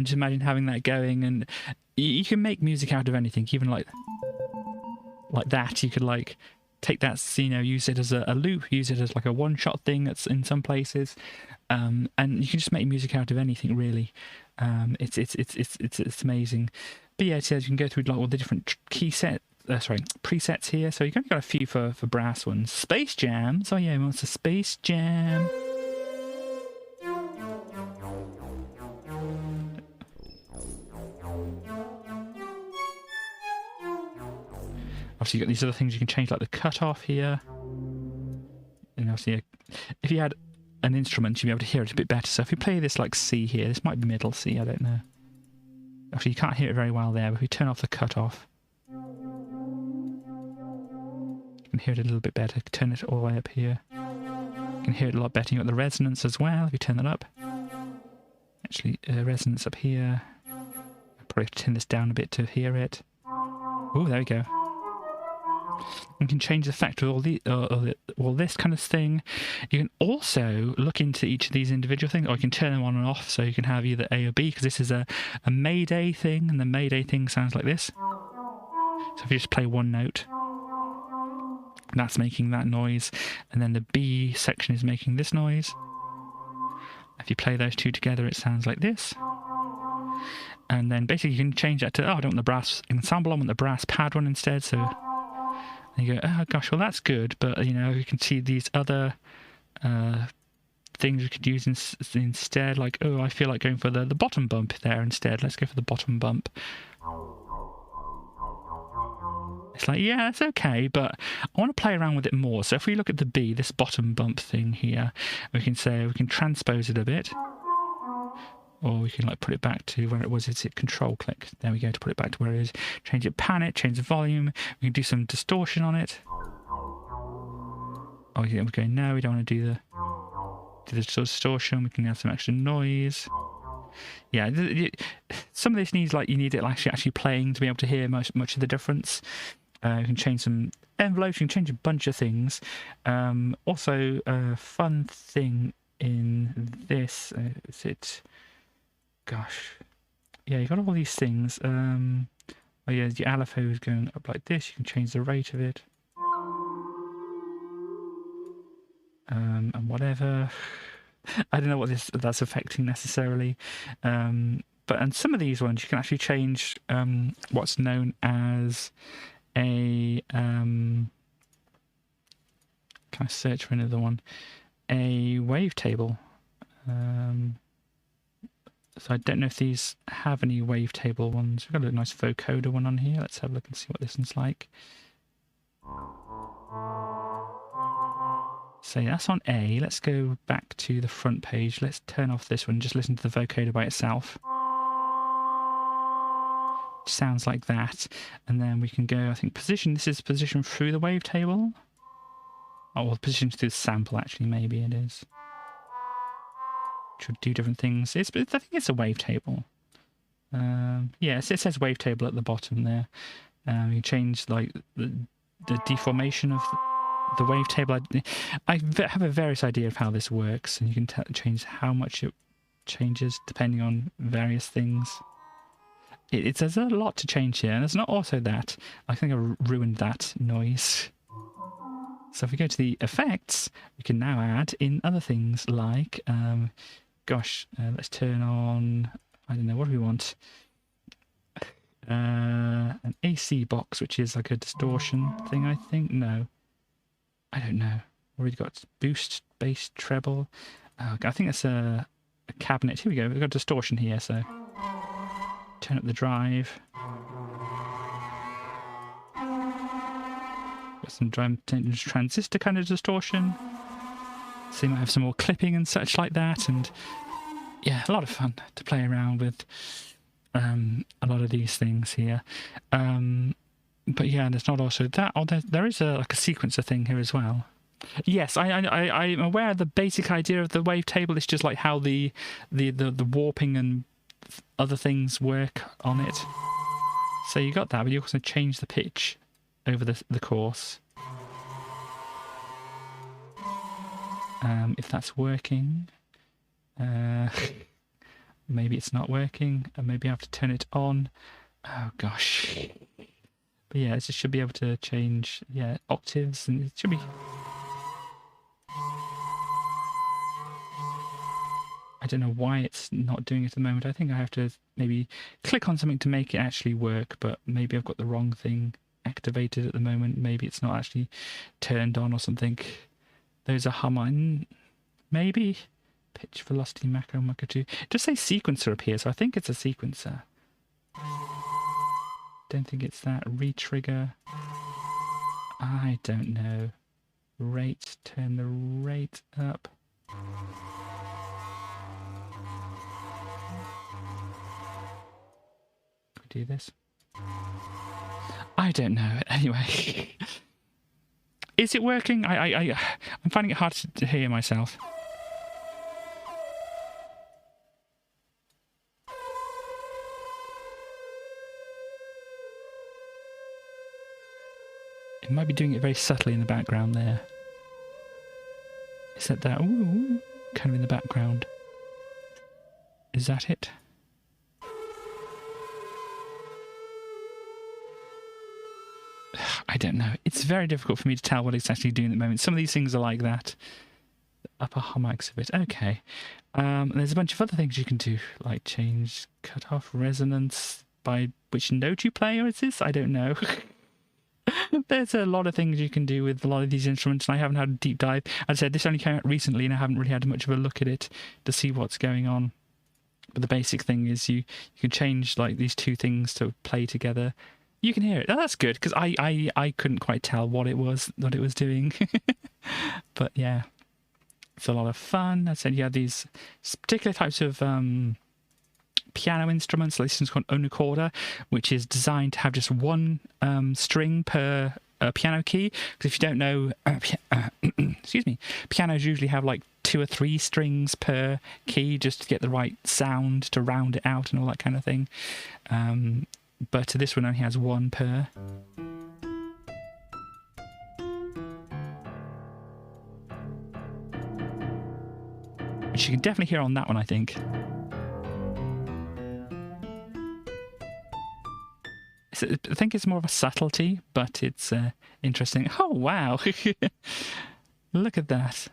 A: just imagine having that going, and you can make music out of anything, even like that. You could like take that, you know, use it as a loop, use it as like a one-shot thing that's in some places, and you can just make music out of anything really. It's amazing. But yeah, it says you can go through like all the different presets here. So you've only got a few for brass ones. Space Jams. Oh yeah, he wants a Space Jam. Obviously, you've got these other things you can change, like the cutoff here. And obviously, if you had an instrument, you'd be able to hear it a bit better. So if you play this like C here, this might be middle C, I don't know. Actually, you can't hear it very well there, but if you turn off the cutoff, you can hear it a little bit better. Turn it all the way up here. You can hear it a lot better. You've got the resonance as well, if you turn that up. Actually, resonance up here. I'll probably have to turn this down a bit to hear it. Oh, there we go. You can change the factor of all this kind of thing. You can also look into each of these individual things, or you can turn them on and off, so you can have either A or B, because this is a Mayday thing, and the Mayday thing sounds like this. So if you just play one note, that's making that noise, and then the B section is making this noise. If you play those two together, it sounds like this. And then basically you can change that to, oh, I don't want the brass ensemble, I want the brass pad one instead, so... And you go, oh gosh, well that's good, but you know, you can see these other things we could use instead, like, oh, I feel like going for the bottom bump there instead. Let's go for the bottom bump. It's like, yeah, that's okay, but I want to play around with it more. So if we look at the B, this bottom bump thing here, we can say, we can transpose it a bit. Or we can like put it back to where it was. It's hit control click. There we go, to put it back to where it is. Change it, pan it, change the volume. We can do some distortion on it. Oh yeah, we're going, no, we don't want to do the distortion. We can add some extra noise. Yeah, some of this needs like, you need it actually playing to be able to hear much of the difference. You can change some envelopes. You can change a bunch of things. Also, a fun thing in this, is it... Gosh, yeah, you've got all these things. Oh yeah, the LFO is going up like this. You can change the rate of it, and whatever. I don't know what that's affecting necessarily, but some of these ones you can actually change what's known as a. Can I search for another one? A wavetable. So I don't know if these have any wavetable ones. We've got a nice vocoder one on here. Let's have a look and see what this one's like. So that's on A. Let's go back to the front page. Let's turn off this one. Just listen to the vocoder by itself. Sounds like that. And then we can go, I think, position. This is position through the wavetable. Oh, well, position to the sample, actually, maybe it is. Should do different things. I think it's a wavetable. Yes, it says wavetable at the bottom there. You change like the deformation of the wavetable. I have a various idea of how this works, and you can change how much it changes depending on various things. There's a lot to change here, and there's not also that. I think I ruined that noise. So if we go to the effects, we can now add in other things like, let's turn on, I don't know, what do we want? An AC box, which is like a distortion thing, I think. No, I don't know. We've got boost, bass, treble. I think that's a cabinet. Here we go. We've got distortion here, so turn up the drive. Got some transistor kind of distortion. So you might have some more clipping and such like that, and yeah, a lot of fun to play around with a lot of these things here. But yeah, there's not also that. Oh, there is like a sequencer thing here as well. Yes, I'm aware of the basic idea of the wavetable. It's just like how the warping and other things work on it. So you got that, but you also change the pitch over the course. If that's working, maybe it's not working, and maybe I have to turn it on. Oh gosh. But yeah, it should be able to change octaves, and it should be. I don't know why it's not doing it at the moment. I think I have to maybe click on something to make it actually work, but maybe I've got the wrong thing activated at the moment. Maybe it's not actually turned on or something. There's a hum. Maybe pitch, velocity, macro, macro 2. It does say sequencer up here, so I think it's a sequencer. Don't think it's that. Retrigger. I don't know. Rate. Turn the rate up. Do this. I don't know. Anyway, is it working? I'm finding it hard to hear myself. It might be doing it very subtly in the background there. Is that ooh, kind of in the background? Is that it? I don't know. It's very difficult for me to tell what it's actually doing at the moment. Some of these things are like that. The upper harmonics of it. Okay. There's a bunch of other things you can do, like change cutoff, resonance, by which note you play, or is this? I don't know. There's a lot of things you can do with a lot of these instruments, and I haven't had a deep dive. As I said, this only came out recently, and I haven't really had much of a look at it to see what's going on. But the basic thing is you can change like these two things to play together. You can hear it. Oh, that's good, because I couldn't quite tell what it was doing. But yeah, it's a lot of fun. As I said, you have these particular types of piano instruments. This one's called unicorda, which is designed to have just one string per piano key. Because if you don't know, excuse me, pianos usually have like 2 or 3 strings per key just to get the right sound to round it out and all that kind of thing. But this one only has 1 per. Which you can definitely hear on that one, I think. I think it's more of a subtlety, but it's interesting. Oh, wow. Look at that.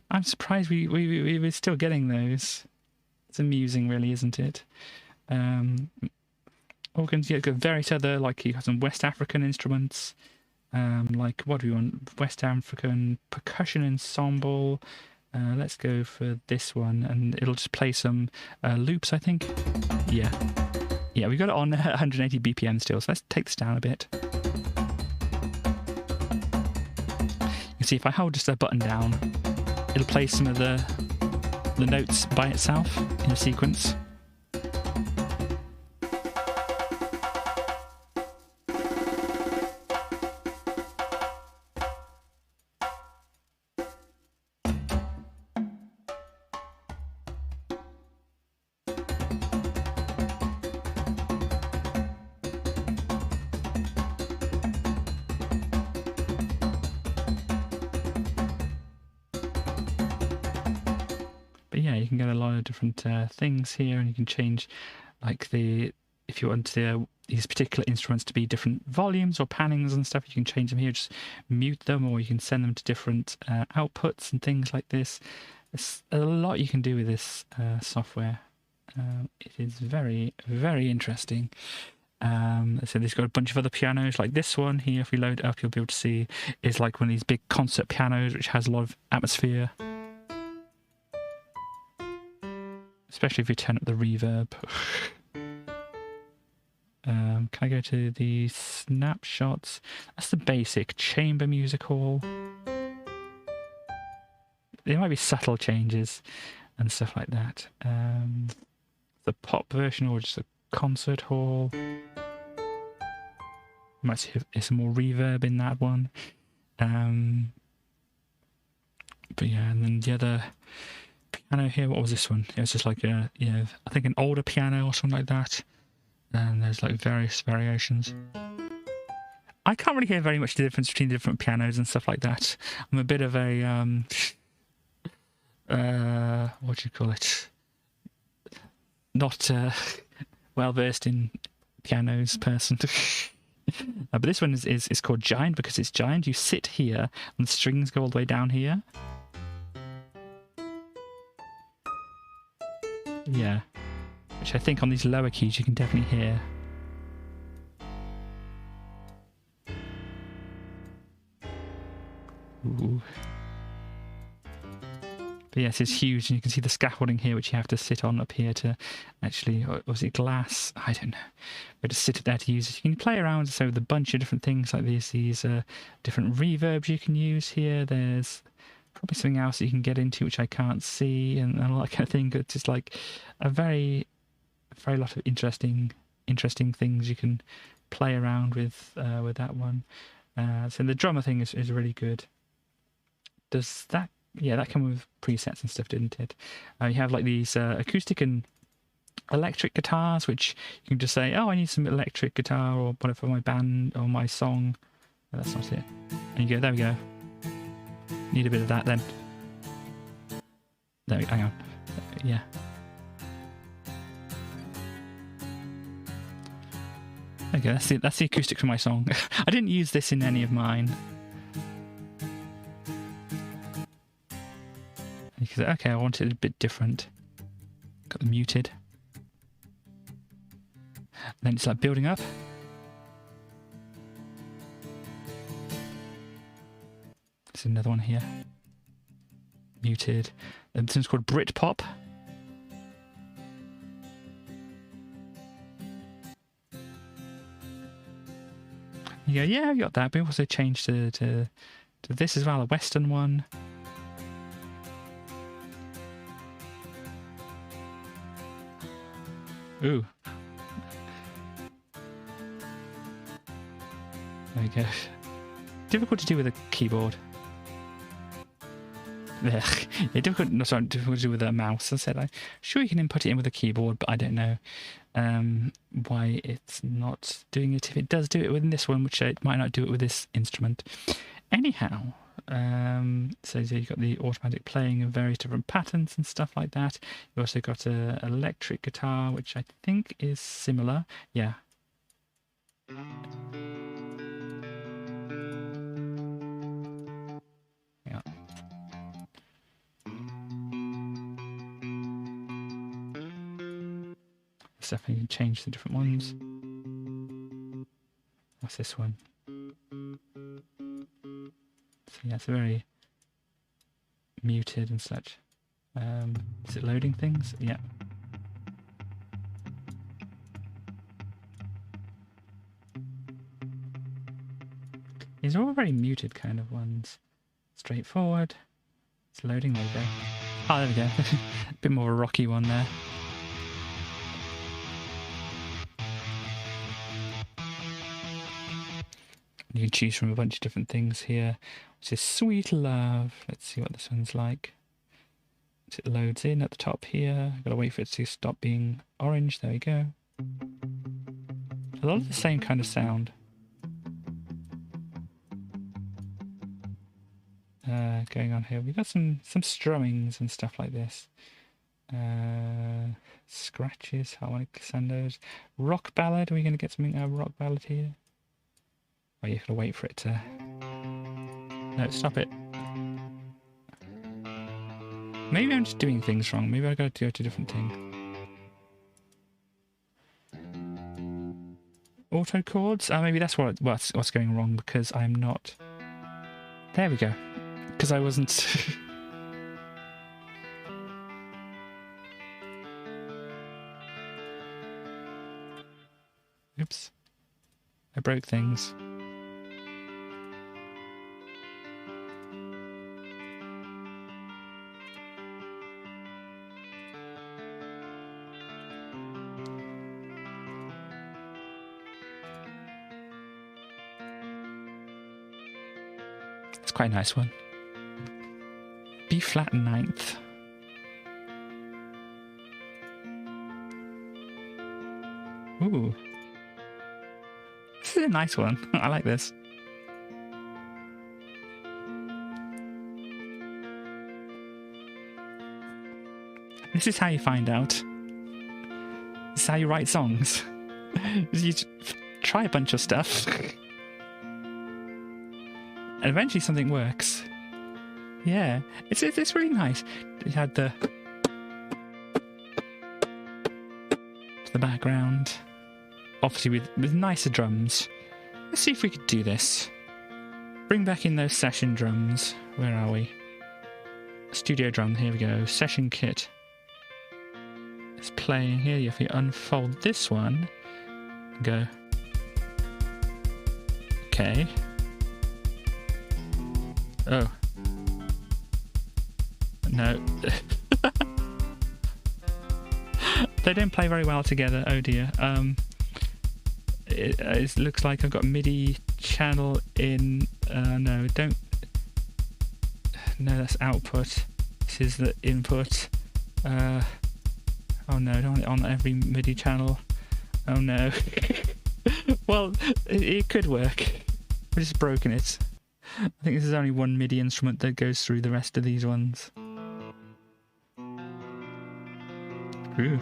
A: I'm surprised we're still getting those. It's amusing, really, isn't it? Organs, yeah, got various other, like you have some West African instruments. Like, what do we want? West African percussion ensemble. Let's go for this one, and it'll just play some loops, I think. Yeah, we got it on 180 BPM still, so let's take this down a bit. You can see if I hold just a button down, it'll play some of the notes by itself in a sequence. can get a lot of different things here, and you can change like if you want these particular instruments to be different volumes or pannings and stuff, you can change them here, just mute them, or you can send them to different outputs and things like this. There's a lot you can do with this software. It is very, very interesting. So this got a bunch of other pianos like this one here. If we load it up, you'll be able to see is like one of these big concert pianos which has a lot of atmosphere, especially if you turn up the reverb. Can I go to the snapshots? That's the basic chamber music hall. There might be subtle changes and stuff like that. The pop version, or just a concert hall. You might see if there's some more reverb in that one. But yeah, and then the other piano here, what was this one? It was just like I think an older piano or something like that. And there's like various variations. I can't really hear very much the difference between different pianos and stuff like that. I'm a bit of a what do you call it? Not well versed in pianos person. But this one is called Giant because it's giant. You sit here and the strings go all the way down here. Yeah. Which I think on these lower keys you can definitely hear. Ooh. But yes, it's huge, and you can see the scaffolding here, which you have to sit on up here to actually, or was it glass? I don't know. But to sit there to use it. You can play around so with a bunch of different things like these different reverbs you can use here. There's probably something else that you can get into which I can't see, and all that kind of thing. It's just like a very lot of interesting things you can play around with that one. So the drummer thing is really good. Does that? Yeah, that came with presets and stuff, didn't it? You have like these acoustic and electric guitars, which you can just say, oh, I need some electric guitar or whatever for my band or my song. But that's not it. And you go, there we go. Need a bit of that then. There we go, hang on. Yeah. There we go, that's the acoustic for my song. I didn't use this in any of mine. Because, okay, I want it a bit different. Got the muted. And then it's like building up. There's another one here. Muted. This one's called Britpop. You go, yeah, I got that. But we also changed to this as well, a Western one. Ooh. There we go. Difficult to do with a keyboard. Yeah, difficult to do with a mouse. As I said, I'm sure you can input it in with a keyboard, but I don't know why it's not doing it. If it does do it within this one, which it might not do it with this instrument. Anyhow, so you've got the automatic playing of various different patterns and stuff like that. You also got an electric guitar, which I think is similar. Yeah. Yeah. Stuff you can change the different ones. What's this one? So yeah, it's very muted and such. Is it loading things? Yeah. These are all very muted kind of ones. Straightforward. It's loading, there we go. Oh, there we go. A bit more of a rocky one there. You can choose from a bunch of different things here. Which is Sweet Love. Let's see what this one's like. So it loads in at the top here. I've got to wait for it to stop being orange. There we go. A lot of the same kind of sound. Going on here. We've got some strummings and stuff like this. Scratches, harmonic glissandos. Rock ballad. Are we going to get something out of rock ballad here? Oh, you have to wait for it to... No, stop it. Maybe I'm just doing things wrong. Maybe I've got to go to a different thing. Auto chords? Maybe that's what's going wrong, because I'm not... There we go. Because I wasn't... Oops. I broke things. It's quite a nice one. B flat ninth. Ooh. This is a nice one. I like this. This is how you find out. This is how you write songs. You try a bunch of stuff. And eventually something works. Yeah, it's really nice. You had the background, obviously with nicer drums. Let's see if we could do this. Bring back in those session drums. Where are we? Studio drum. Here we go. Session kit. Let's play here. If you unfold this one, and go. Okay. Oh. No. They don't play very well together. Oh dear. It looks like I've got a MIDI channel in. No, don't. No, that's output. This is the input. Oh no, don't want it on every MIDI channel. Oh no. Well, it could work. I've just broken it. I think this is only one MIDI instrument that goes through the rest of these ones. Ooh.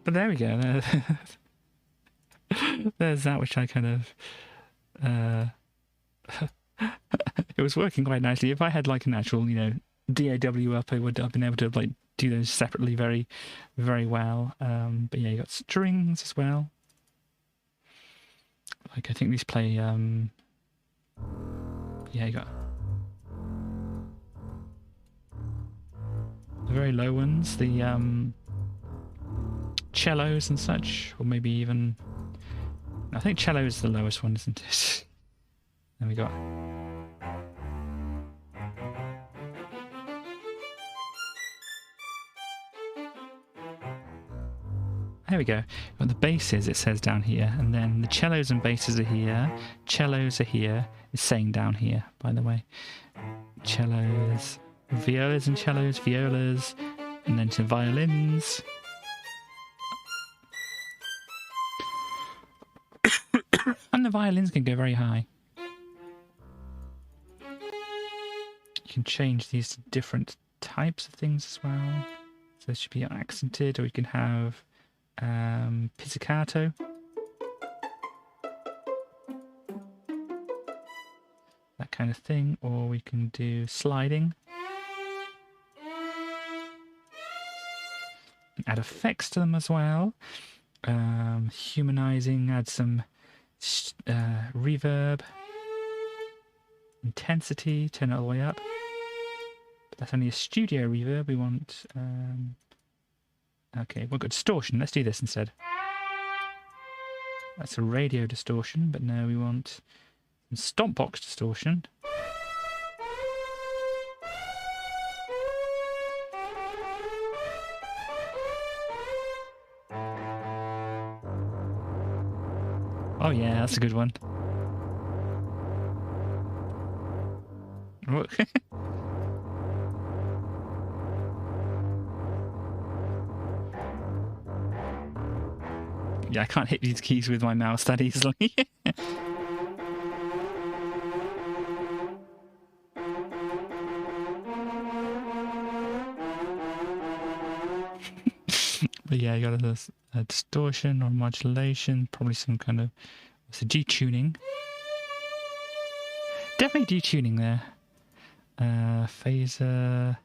A: But there we go. There's that which I kind of... it was working quite nicely. If I had like an actual, DAW up, I would have been able to like do those separately very, very well. But yeah, you got strings as well. Like I think these play... yeah, you got... the very low ones, the cellos and such, or maybe even... I think cello is the lowest one, isn't it? Then we got... There we go. We've got the basses, it says down here, and then the cellos and basses are here. Cellos are here. It's saying down here, by the way. Cellos, violas and cellos, violas, and then some violins. And the violins can go very high. You can change these to different types of things as well. So this should be accented, or you can have pizzicato. That kind of thing. Or we can do sliding. Add effects to them as well. Humanizing, add some reverb, intensity, turn it all the way up. But that's only a studio reverb. We want okay, we've got distortion. Let's do this instead. That's a radio distortion, but no, we want some stomp box distortion. Oh yeah, that's a good one. Yeah, I can't hit these keys with my mouse that easily. Yeah, you got a distortion or modulation, probably some kind of detuning. Definitely detuning there. Phaser.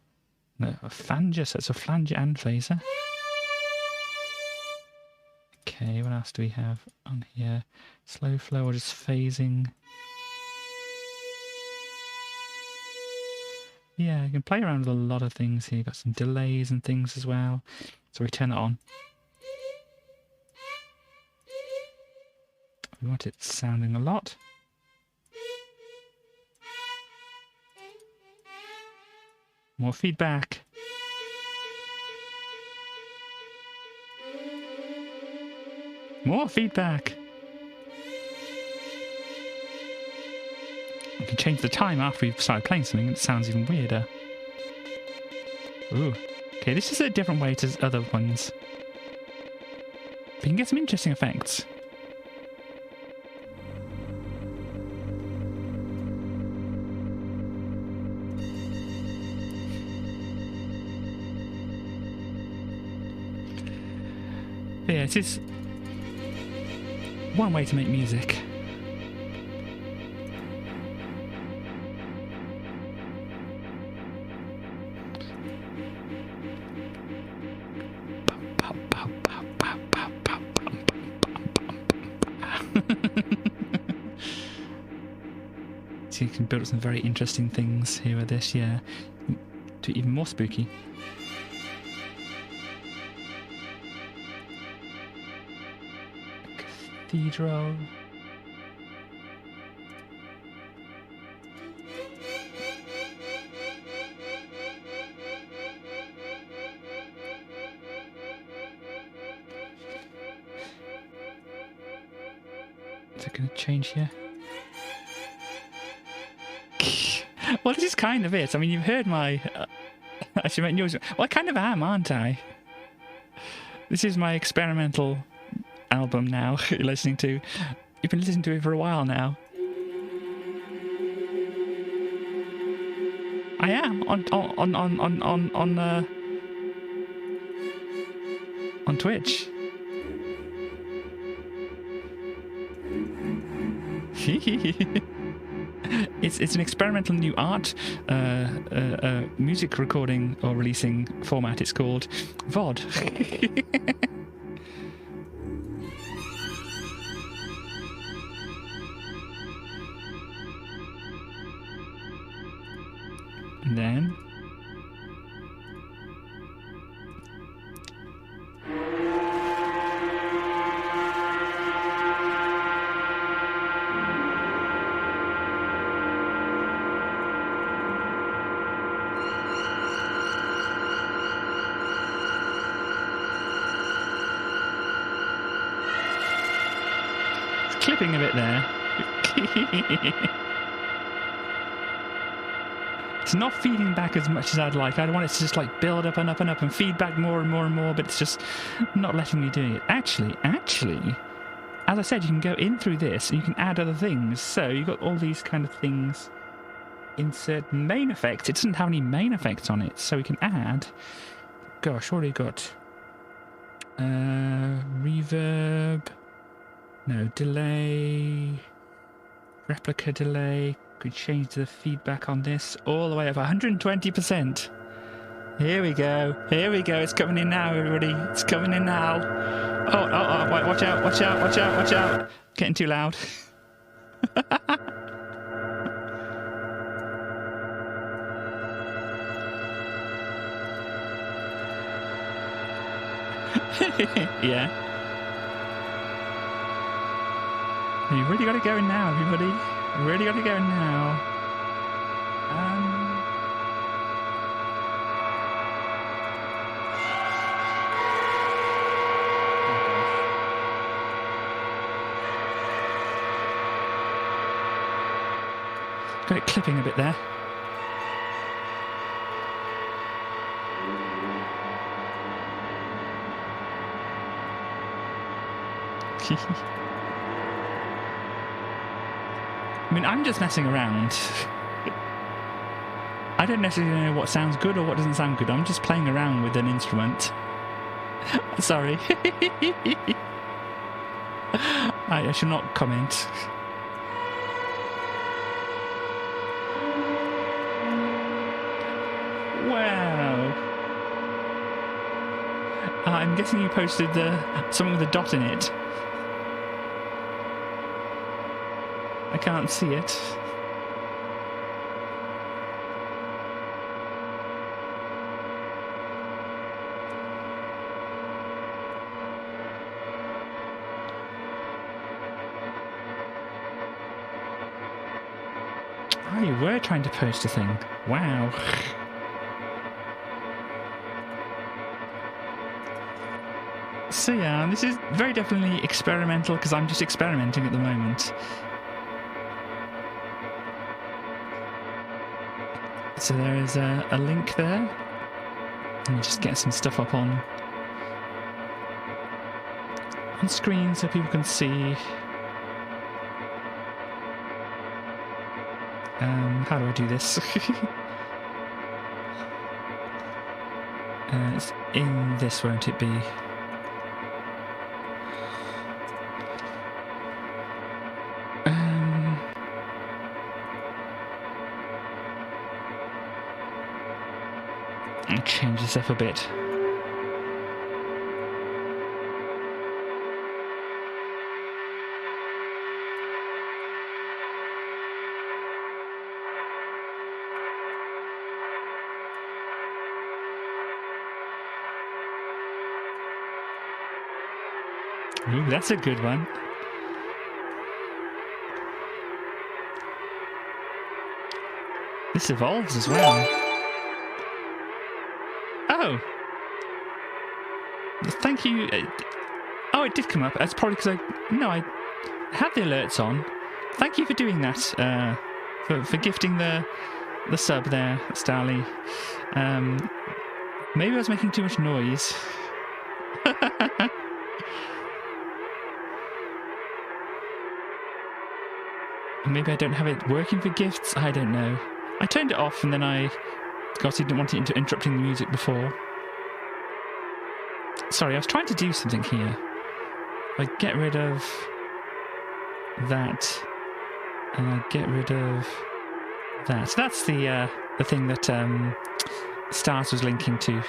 A: No, a flanger, so it's a flanger and phaser. Okay, what else do we have on here? Slow flow or just phasing? Yeah, you can play around with a lot of things here. You've got some delays and things as well. So we turn it on. We want it sounding a lot. More feedback. More feedback. We can change the time after we've started playing something and it sounds even weirder. Ooh. Okay, this is a different way to other ones. But you can get some interesting effects. But yeah, it is one way to make music. So you can build up some very interesting things here with this, yeah. To even more spooky. Cathedral. Is it going to change here? Well, this is kind of it. I mean, you've heard my... actually, meant yours. Well, I kind of am, aren't I? This is my experimental album now you're listening to. You've been listening to it for a while now. I am on Twitch. It's an experimental new art music recording or releasing format. It's called VOD. And then clipping a bit there. It's not feeding back as much as I'd like. I'd want it to just like build up and up and up and feed back more and more and more, but it's just not letting me do it. Actually, as I said, you can go in through this and you can add other things. So you've got all these kind of things. Insert main effects. It doesn't have any main effects on it, so we can add... Gosh, what have we got? Reverb... No, delay, replica delay. Could change the feedback on this all the way up 120%. Here we go. Here we go. It's coming in now, everybody. It's coming in now. Oh, wait, watch out, watch out, watch out, watch out. Getting too loud. Yeah. You really got to go in now, everybody. Really got to go in now. Got it clipping a bit there. I mean, I'm just messing around. I don't necessarily know what sounds good or what doesn't sound good. I'm just playing around with an instrument. Sorry. I shall not comment. Wow. I'm guessing you posted something with a dot in it. I can't see it. Oh, you were trying to post a thing. Wow. So yeah, this is very definitely experimental because I'm just experimenting at the moment. So there is a link there. Let me just get some stuff up on screen so people can see. How do I do this? It's in this, won't it be? I'll change this up a bit. Ooh, that's a good one. This evolves as well. Oh! Thank you. Oh, it did come up. That's probably because I had the alerts on. Thank you for doing that. For gifting the sub there, Starly. Maybe I was making too much noise. Maybe I don't have it working for gifts. I don't know. I turned it off and then I obviously didn't want it interrupting the music before. Sorry, I was trying to do something here. I get rid of that, and I get rid of that. So that's the thing that Stars was linking to.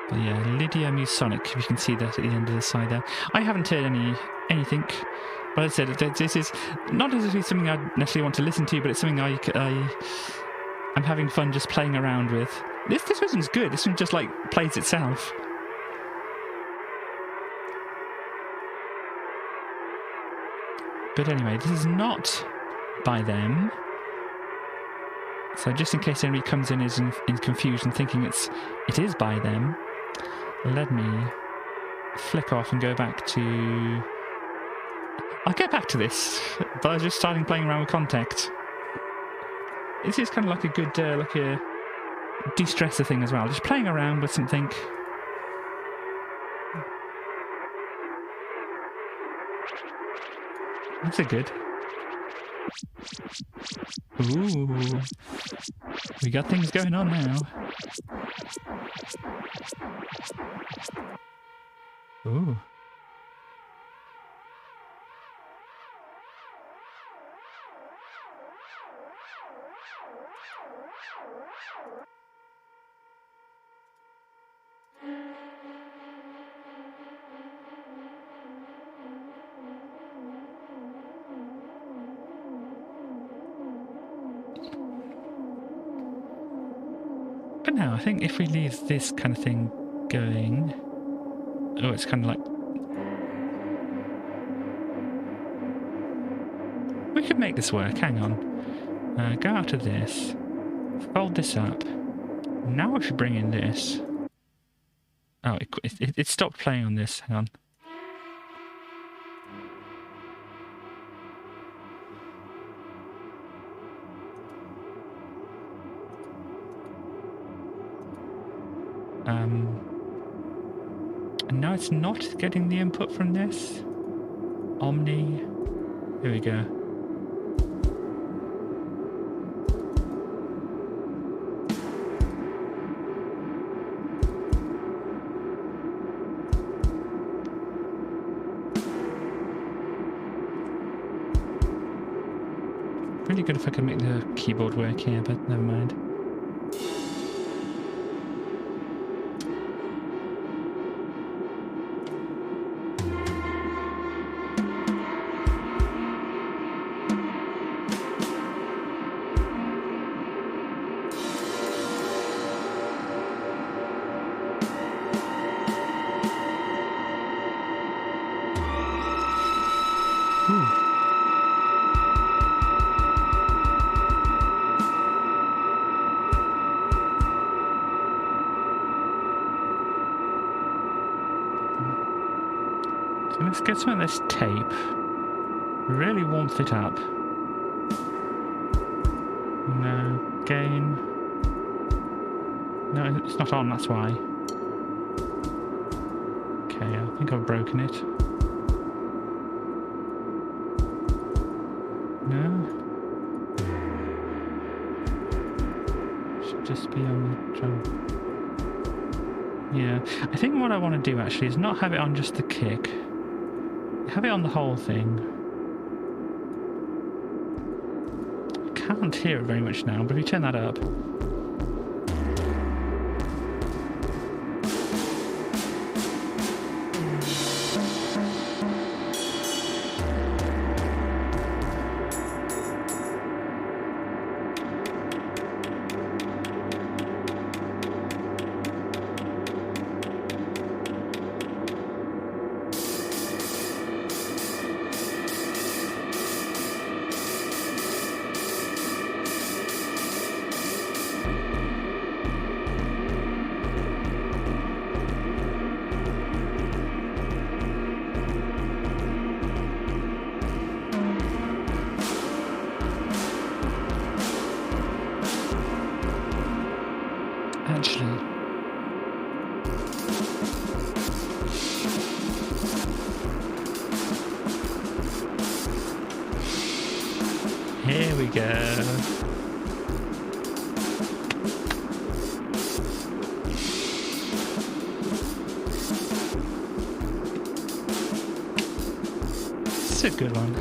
A: But yeah, Lydia Musonic, if you can see that at the end of the side there. I haven't heard anything, but as I said, this is not necessarily something I necessarily want to listen to, but it's something I'm having fun just playing around with. This version's good. This one just like plays itself. But anyway, this is not by them. So just in case anybody comes in is in confusion thinking it is by them, let me flick off and go back to... I'll get back to this, but I was just starting playing around with Contact. This is kind of like a good, like a de-stressor thing as well. Just playing around with something. That's a good. Ooh. We got things going on now. Ooh. But now, I think if we leave this kind of thing going... Oh, it's kind of like... We could make this work, hang on. Go out of this. Fold this up. Now I should bring in this. Oh, it stopped playing on this, hang on. And now it's not getting the input from this. Omni. Here we go. really good if I could make the keyboard work here, but never mind. Let's get some of this tape. Really warmth it up. No, gain. No, it's not on, that's why. Okay, I think I've broken it. No? Should just be on the drum. Yeah, I think what I want to do actually is not have it on just the kick. Have it on the whole thing. I can't hear it very much now, but if you turn that up. Actually, here we go. It's a good one.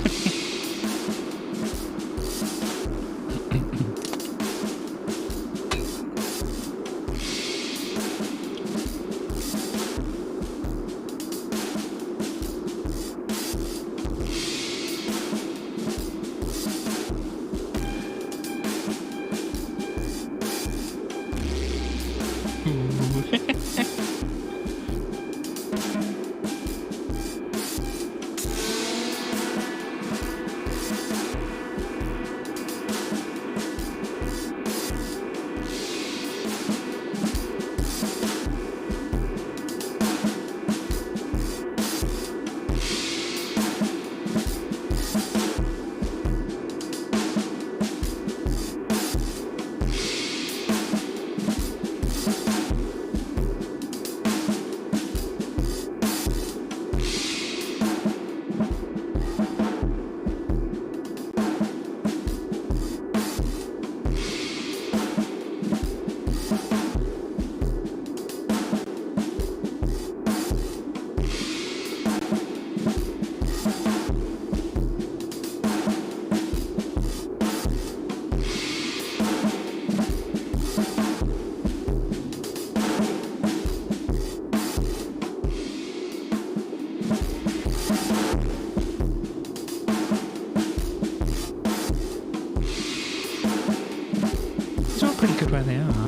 A: Pretty good where they are.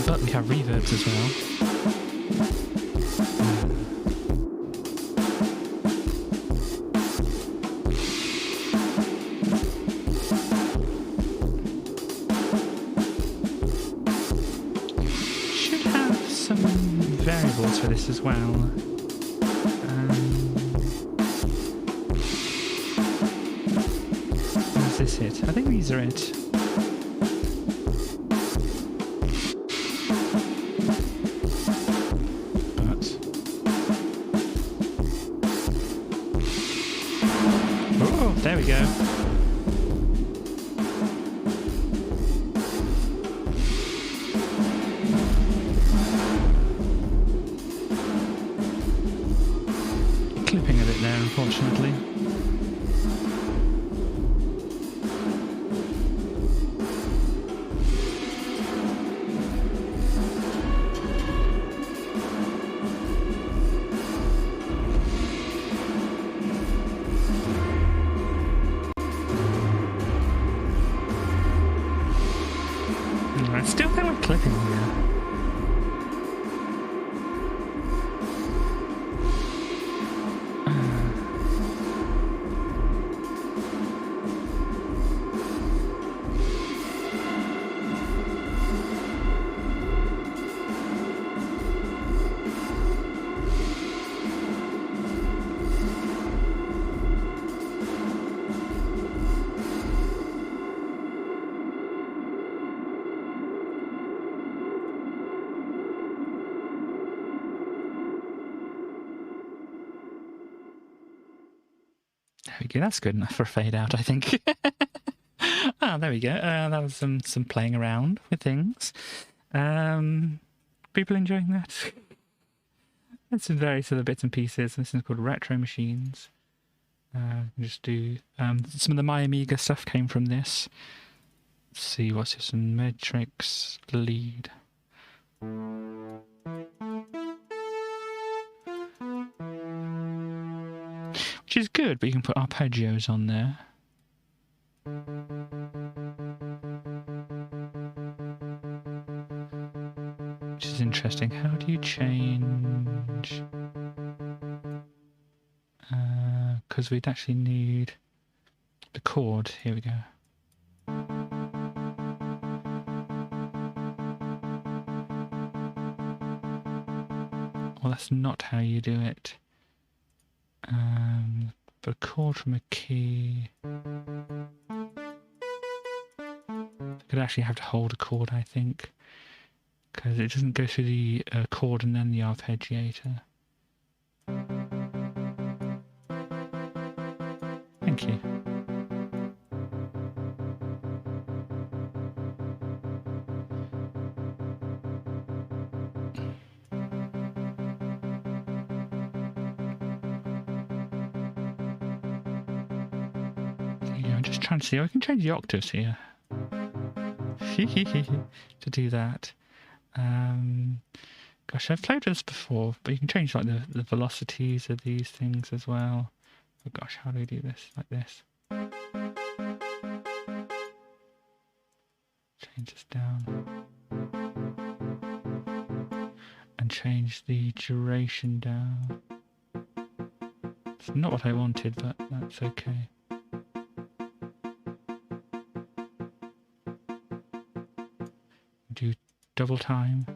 A: But we have reverbs as well. Should have some variables for this as well. This it? I think these are it. But oh, there we go. Clipping a bit there, unfortunately. still think we're clipping here. There we go. That's good enough for a fade out, I think. Ah, there we go. That was some playing around with things. People enjoying that? There's some various other bits and pieces. This is called Retro Machines. Just do some of the My Amiga stuff came from this. Let's see what's this? Matrix lead. Which is good, but you can put arpeggios on there. Which is interesting. How do you change? Because we'd actually need the chord. Here we go. Well, that's not how you do it. But a chord from a key. I could actually have to hold a chord, I think, because it doesn't go through the chord and then the arpeggiator. Thank you. I'm just trying to see. I can change the octaves here. To do that. Gosh, I've played with this before, but you can change like the velocities of these things as well. Oh gosh, how do we do this? Like this. Change this down. And change the duration down. It's not what I wanted, but that's okay. Do double time.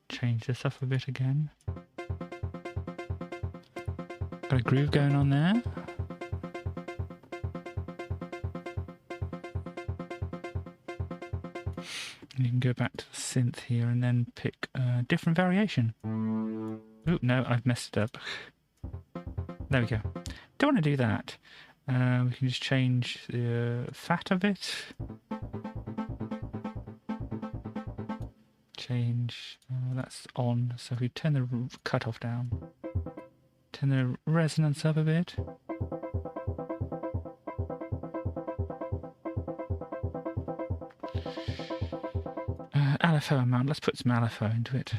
A: Change this up a bit again. Got a groove going on there. And you can go back to the synth here and then pick a different variation. Oh, no, I've messed it up. There we go. Don't want to do that. We can just change the fat of it. Change, that's on. So if we turn the cutoff down, turn the resonance up a bit. LFO amount, let's put some LFO into it.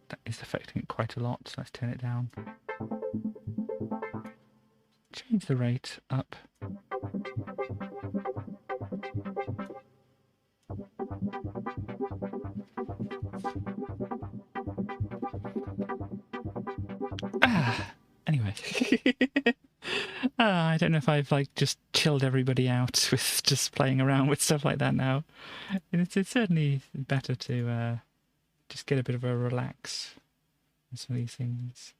A: That is affecting it quite a lot, so let's turn it down. Change the rate up. Anyway. I don't know if I've like just chilled everybody out with just playing around with stuff like that now. It's certainly better to just get a bit of a relax on some of these things.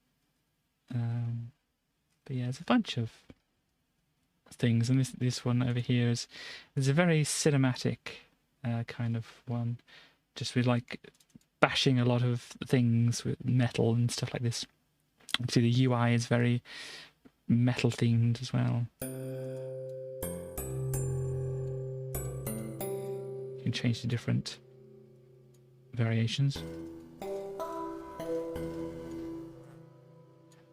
A: But yeah, there's a bunch of things, and this one over here is a very cinematic kind of one, just with like bashing a lot of things with metal and stuff like this. See, the UI is very metal themed as well. You can change the different variations.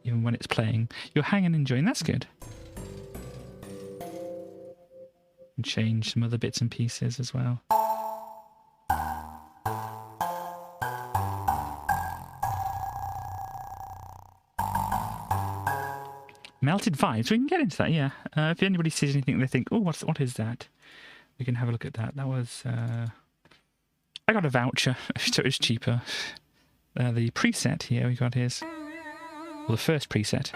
A: Even when it's playing, you're hanging enjoying, that's good. And change some other bits and pieces as well. Melted vibes. We can get into that, yeah. If anybody sees anything they think, oh, what is that? We can have a look at that. That was... I got a voucher, so it was cheaper. The preset here we got is... Well, the first preset.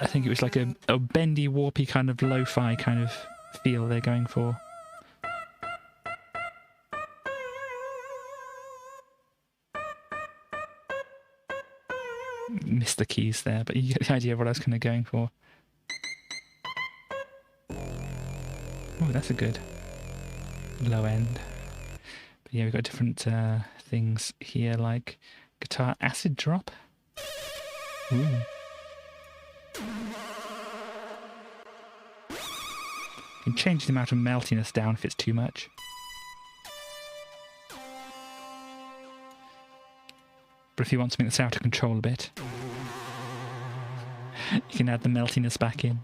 A: I think it was like a bendy, warpy kind of lo-fi kind of feel they're going for. Missed the keys there, but you get the idea of what I was kind of going for. Oh, that's a good low end. But yeah, we've got different things here, like guitar acid drop. Ooh. You can change the amount of meltiness down if it's too much. But if you want something that's out of control a bit, you can add the meltiness back in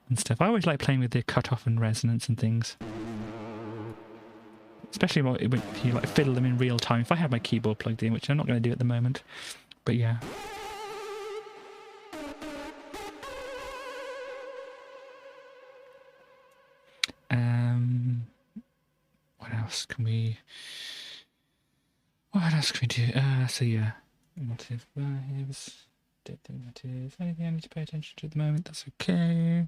A: and stuff. I always like playing with the cutoff and resonance and things. Especially if you like fiddle them in real time. If I have my keyboard plugged in, which I'm not going to do at the moment. But yeah. What else can we do? So yeah. What if vibes? Don't think that is anything I need to pay attention to at the moment. That's okay.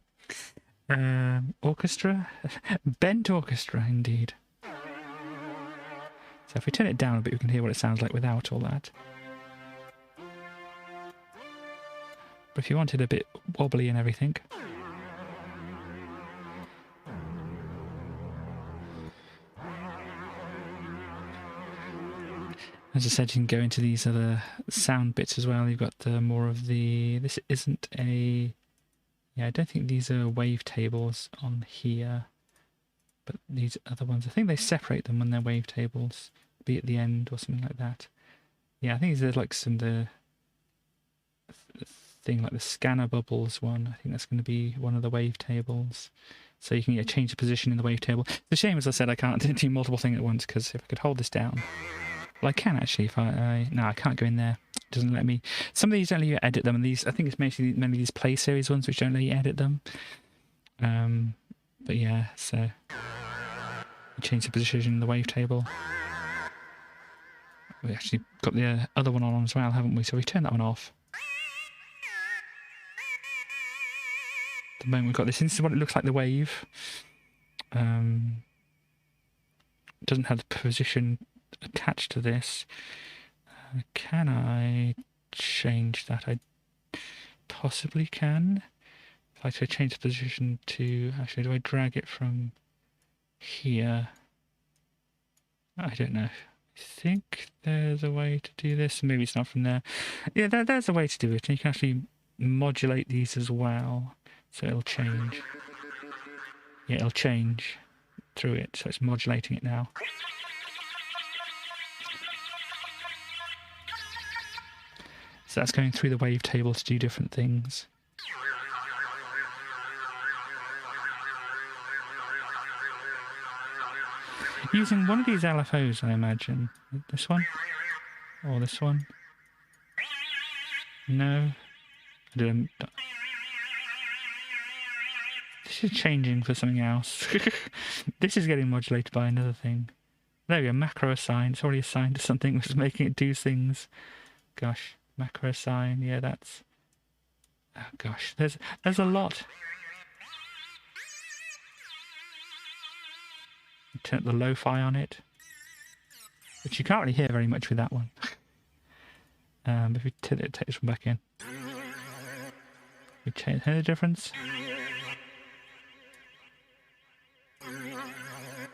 A: Orchestra? Bent orchestra, indeed. So if we turn it down a bit, we can hear what it sounds like without all that. But if you wanted a bit wobbly and everything... As I said, you can go into these other sound bits as well. You've got the more of the... This isn't a... Yeah, I don't think these are wavetables on here. But these other ones, I think they separate them when they're wavetables. Be at the end or something like that. Yeah, I think these are like some the thing like the scanner bubbles one. I think that's going to be one of the wavetables. So you can change the position in the wavetable. It's a shame, as I said, I can't do multiple things at once, because if I could hold this down... Well, I can actually if no, I can't go in there. It doesn't let me. Some of these don't let you edit them, and these, I think it's mainly these Play Series ones which don't let you edit them. But yeah, so change the position in the wavetable. We actually got the other one on as well, haven't we? So we turn that one off. At the moment we've got this. This is what it looks like, the wave. Doesn't have the position attached to this. Can I change that? I possibly can. If I could change the position to... Actually, do I drag it from here? I don't know. I think there's a way to do this. Maybe it's not from there. Yeah, there's a way to do it. And you can actually modulate these as well. So it'll change. Yeah, it'll change through it. So it's modulating it now. So that's going through the wavetable to do different things. Using one of these LFOs, I imagine. This one? Or this one? No. I didn't. This is changing for something else. This is getting modulated by another thing. There we go, macro assign. It's already assigned to something which is making it do things. Gosh. Macro assign, yeah, that's... Oh gosh, there's a lot. Turn up the lo-fi on it, which you can't really hear very much with that one. If we take this one back in, we change. Hear the difference?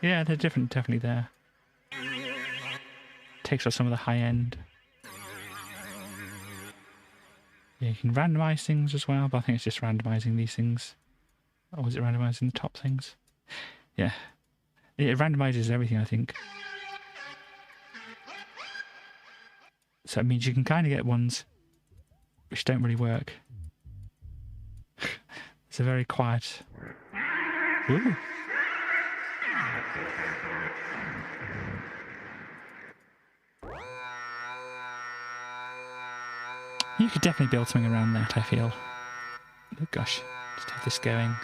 A: Yeah, they're different, definitely there. Takes off some of the high end. Yeah, you can randomize things as well, but I think it's just randomizing these things. Or is it randomizing the top things? Yeah. It randomizes everything, I think. So it means you can kind of get ones which don't really work. It's a very quiet... Ooh. You could definitely build something around that, I feel. Oh gosh, just have this going.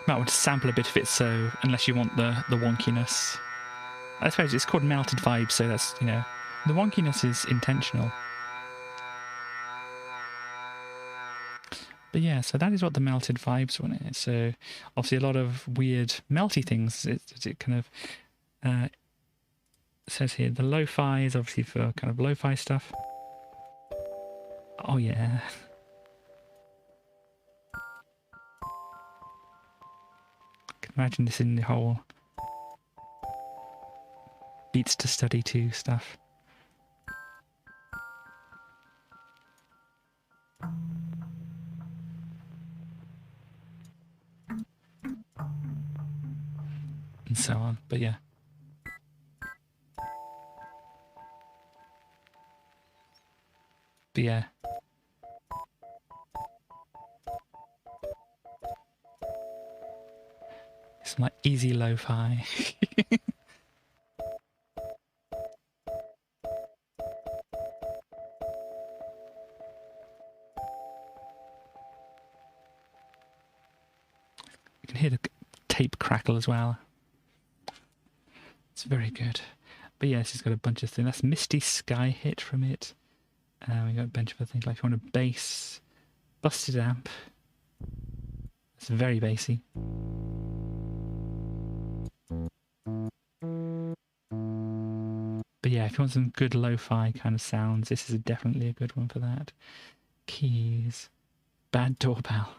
A: Might want to sample a bit of it, so unless you want the wonkiness. I suppose it's called melted vibes, so that's, you know, the wonkiness is intentional. But yeah, so that is what the melted vibes one is. So obviously a lot of weird melty things. It kind of says here the lo-fi is obviously for kind of lo-fi stuff. Oh yeah. I can imagine this in the whole beats to study to stuff. And so on, but yeah. But yeah. Some like easy lo-fi. You can hear the tape crackle as well. It's very good. But yes, it's got a bunch of things. That's Misty Sky Hit from it. We got a bunch of other things, like if you want a bass, busted amp. It's very bassy. But yeah, if you want some good lo-fi kind of sounds, this is definitely a good one for that. Keys. Bad doorbell.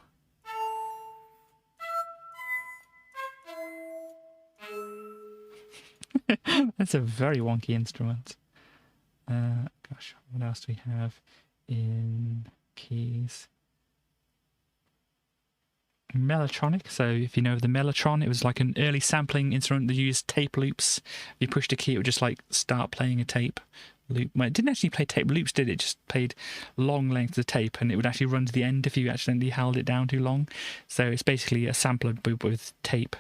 A: That's a very wonky instrument. Gosh, what else do we have in keys? Mellotronic. So if you know the mellotron, it was like an early sampling instrument that used tape loops. If you pushed a key, it would just like start playing a tape loop. Well, it didn't actually play tape loops, did it? It just played long lengths of tape, and it would actually run to the end if you accidentally held it down too long. So it's basically a sampler with tape.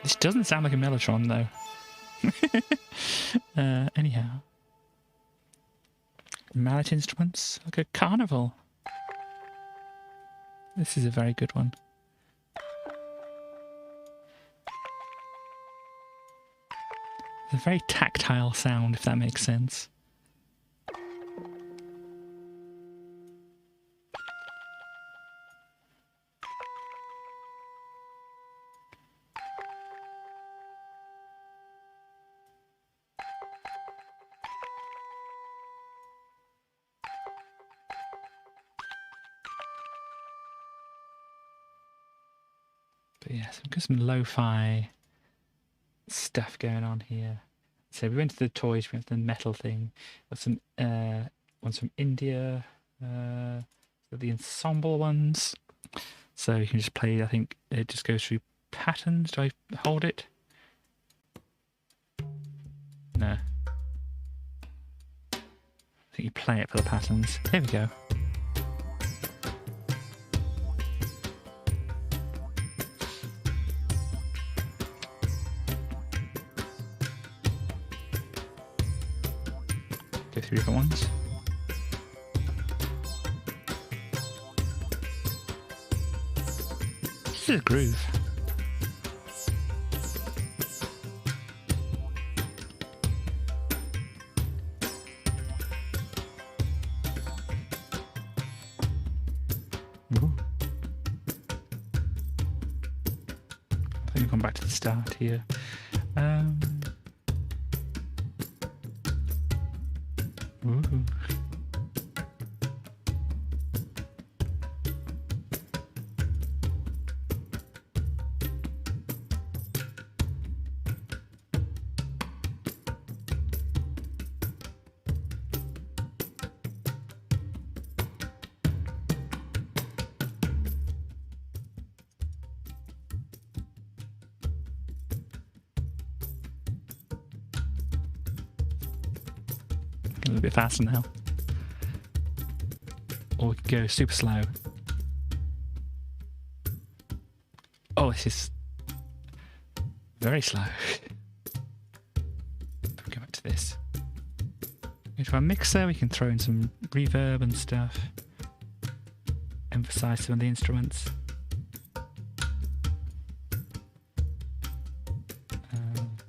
A: This doesn't sound like a mellotron, though. Anyhow. Mallet instruments, like a carnival. This is a very good one. It's a very tactile sound, if that makes sense. But yeah, so we've got some lo-fi stuff going on here. So we went to the toys, we went to the metal thing. Got some ones from India. So the ensemble ones. So you can just play, I think it just goes through patterns. Do I hold it? No. I think you play it for the patterns. Here we go. Go through different ones. This is a groove. Ooh. I think we've gone back to the start here. Ooh. a little bit faster now. Or we can go super slow. Oh, this is very slow. Go back to this. Go to our mixer, we can throw in some reverb and stuff. Emphasize some of the instruments.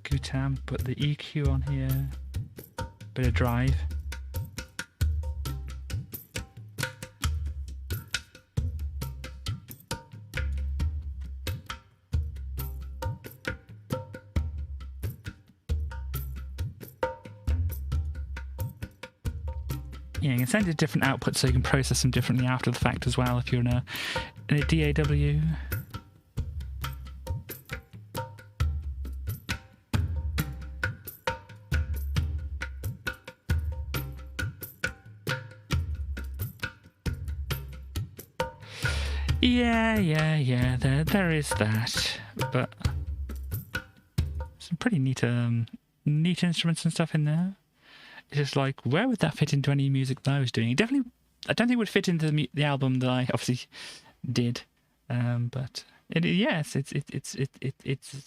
A: Gutam, put the EQ on here. Bit of drive. Yeah, you can send it different outputs so you can process them differently after the fact as well if you're in a DAW. Yeah, there is that, but some pretty neat instruments and stuff in there. It's just like, where would that fit into any music that I was doing? I don't think it would fit into the album that I obviously did, but it's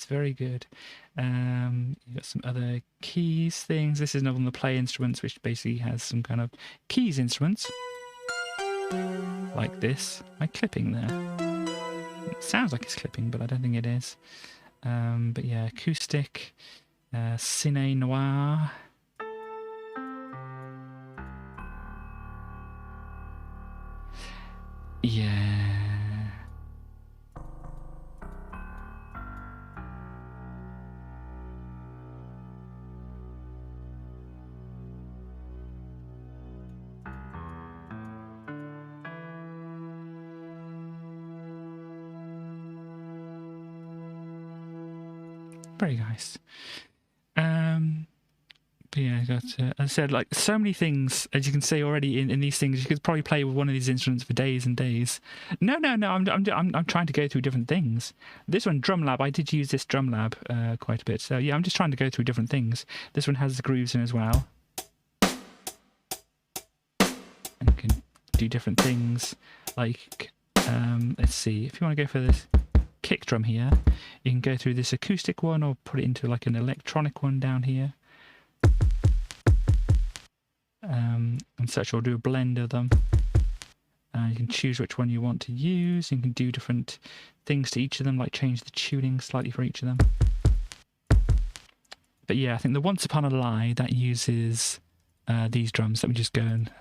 A: very good. You've got some other keys things. This is another one of the play instruments, which basically has some kind of keys instruments. Like this. Am I clipping there? It sounds like it's clipping, but I don't think it is. But yeah, acoustic, cine noir. Yeah. Very nice. But yeah, I got. As I said, like so many things, as you can see already in these things, you could probably play with one of these instruments for days and days. No. I'm trying to go through different things. This one, Drum Lab, I did use this Drum Lab quite a bit. So yeah, I'm just trying to go through different things. This one has the grooves in as well, and you can do different things. Like, let's see, if you want to go for this kick drum here, you can go through this acoustic one or put it into like an electronic one down here. And such, or do a blend of them. You can choose which one you want to use. You can do different things to each of them, like change the tuning slightly for each of them. But yeah, I think the Once Upon a Lie, that uses these drums. Let me just go and...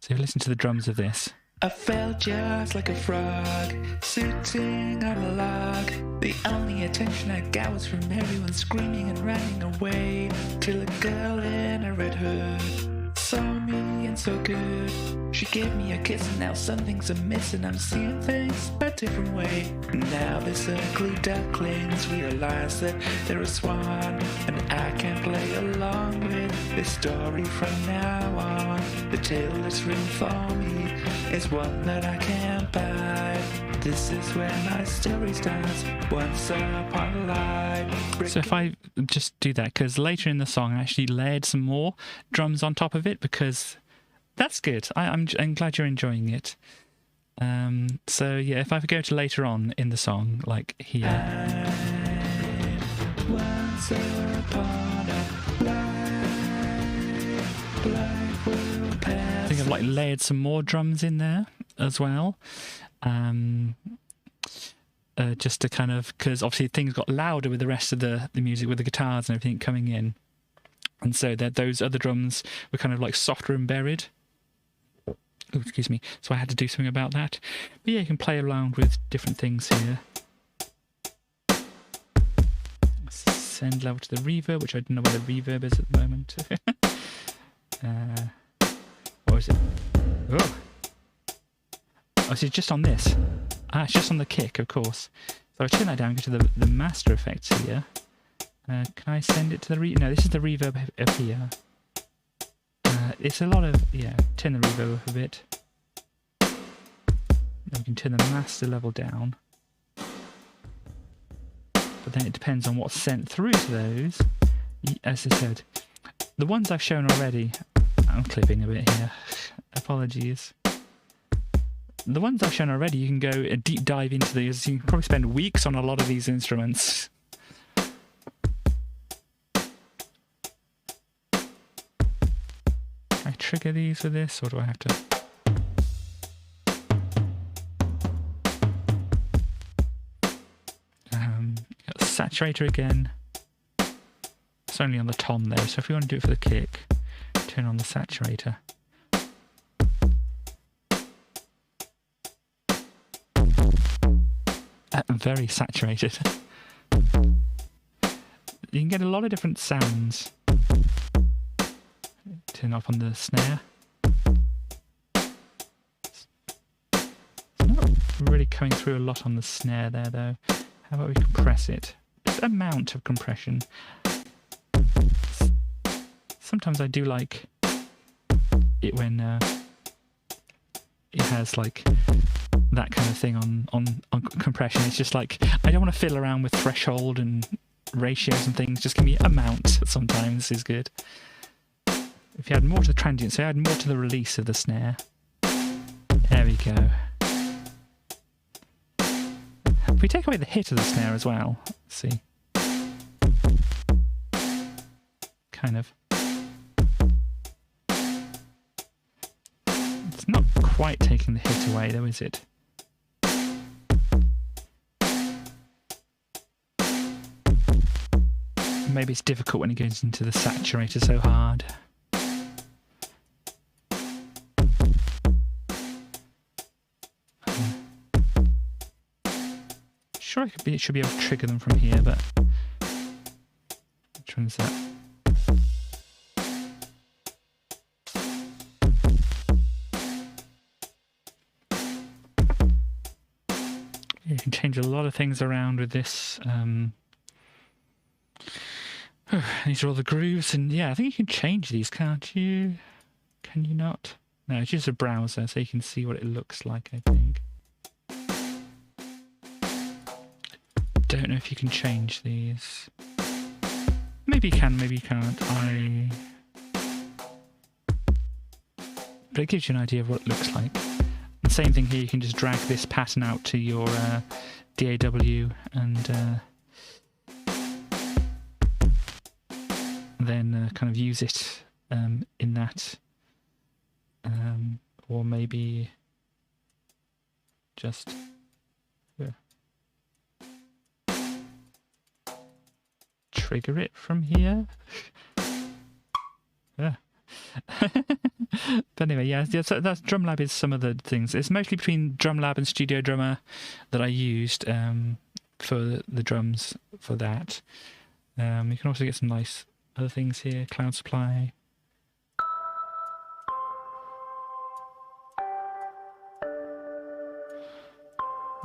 A: So listen to the drums of this.
B: I felt just like a frog, sitting on a log. The only attention I got was from everyone screaming and running away, till a girl in a red hood saw me and so good. She gave me a kiss and now something's amiss and I'm seeing things a different way. Now this ugly ducklings realize that they're a swan, and I can play along with this story from now on. The tale that's written for me is one that I can't buy. This is where my story starts. Once upon a lie.
A: So if I just do that, because later in the song I actually layered some more drums on top of it, because that's good. I'm glad you're enjoying it. So yeah, if I go to later on in the song, like here.
B: Once upon a life will pass.
A: I think I've like layered some more drums in there as well. Just to kind of, because obviously things got louder with the rest of the music, with the guitars and everything coming in, and so that those other drums were kind of like softer and buried. Oh, excuse me. So I had to do something about that. But yeah, you can play around with different things here. Send level to the reverb, which I don't know where the reverb is at the moment. What is it? Oh, so it's just on this. It's just on the kick, of course. So I turn that down, go to the master effects here. Can I send it to the no, this is the reverb up here. It's a lot of, yeah, turn the reverb up a bit. Then we can turn the master level down. But then it depends on what's sent through to those. As I said, the ones I've shown already, I'm clipping a bit here. Apologies. The ones I've shown already, you can go a deep dive into these. You can probably spend weeks on a lot of these instruments. Can I trigger these with this, or do I have to? Got the saturator again. It's only on the tom there, so if we want to do it for the kick, turn on the saturator. Very saturated. You can get a lot of different sounds. Turn off on the snare. It's not really coming through a lot on the snare there though. How about we compress it? Just amount of compression. Sometimes I do like it when it has like that kind of thing on compression. It's just like, I don't want to fiddle around with threshold and ratios and things. Just give me amount sometimes is good. If you add more to the transient, so add more to the release of the snare. There we go. If we take away the hit of the snare as well, let's see. Kind of. It's not quite taking the hit away though, is it? Maybe it's difficult when it goes into the saturator so hard. Sure, it should be able to trigger them from here, but which one is that? You can change a lot of things around with this. These are all the grooves, and yeah, I think you can change these, can't you? Can you not? No, it's just a browser, so you can see what it looks like, I think. Don't know if you can change these. Maybe you can, maybe you can't. But it gives you an idea of what it looks like. And same thing here, you can just drag this pattern out to your DAW and then kind of use it in that, or maybe just trigger it from here. Yeah. But anyway, yeah, so that's DrumLab is some of the things. It's mostly between DrumLab and Studio Drummer that I used for the drums for that. You can also get some nice other things here, Cloud Supply.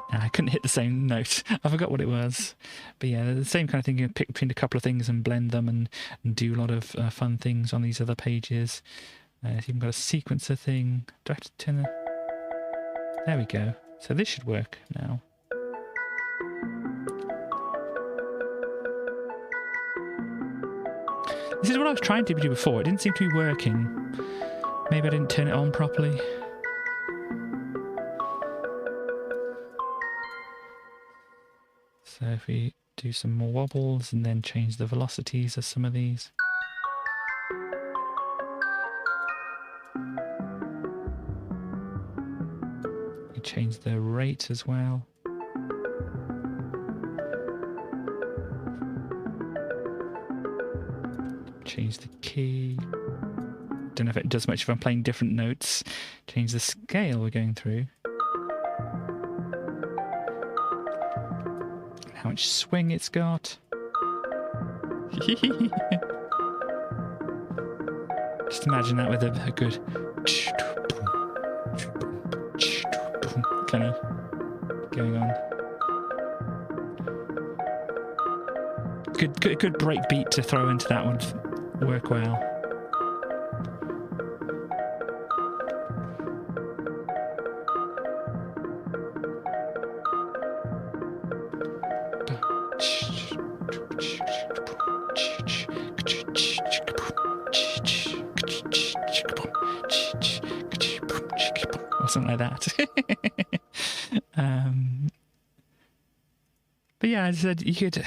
A: I couldn't hit the same note. I forgot what it was. But yeah, the same kind of thing. You can pick between a couple of things and blend them and do a lot of fun things on these other pages. You've even got a sequencer thing. Do I have to turn the... There we go. So this should work now. This is what I was trying to do before. It didn't seem to be working. Maybe I didn't turn it on properly. So if we do some more wobbles and then change the velocities of some of these. We change the rate as well. Change the key. Don't know if it does much if I'm playing different notes. Change the scale we're going through. How much swing it's got. Just imagine that with a good kind of going on. Good break beat to throw into that would work well. or something like that. But yeah, as I said, you could.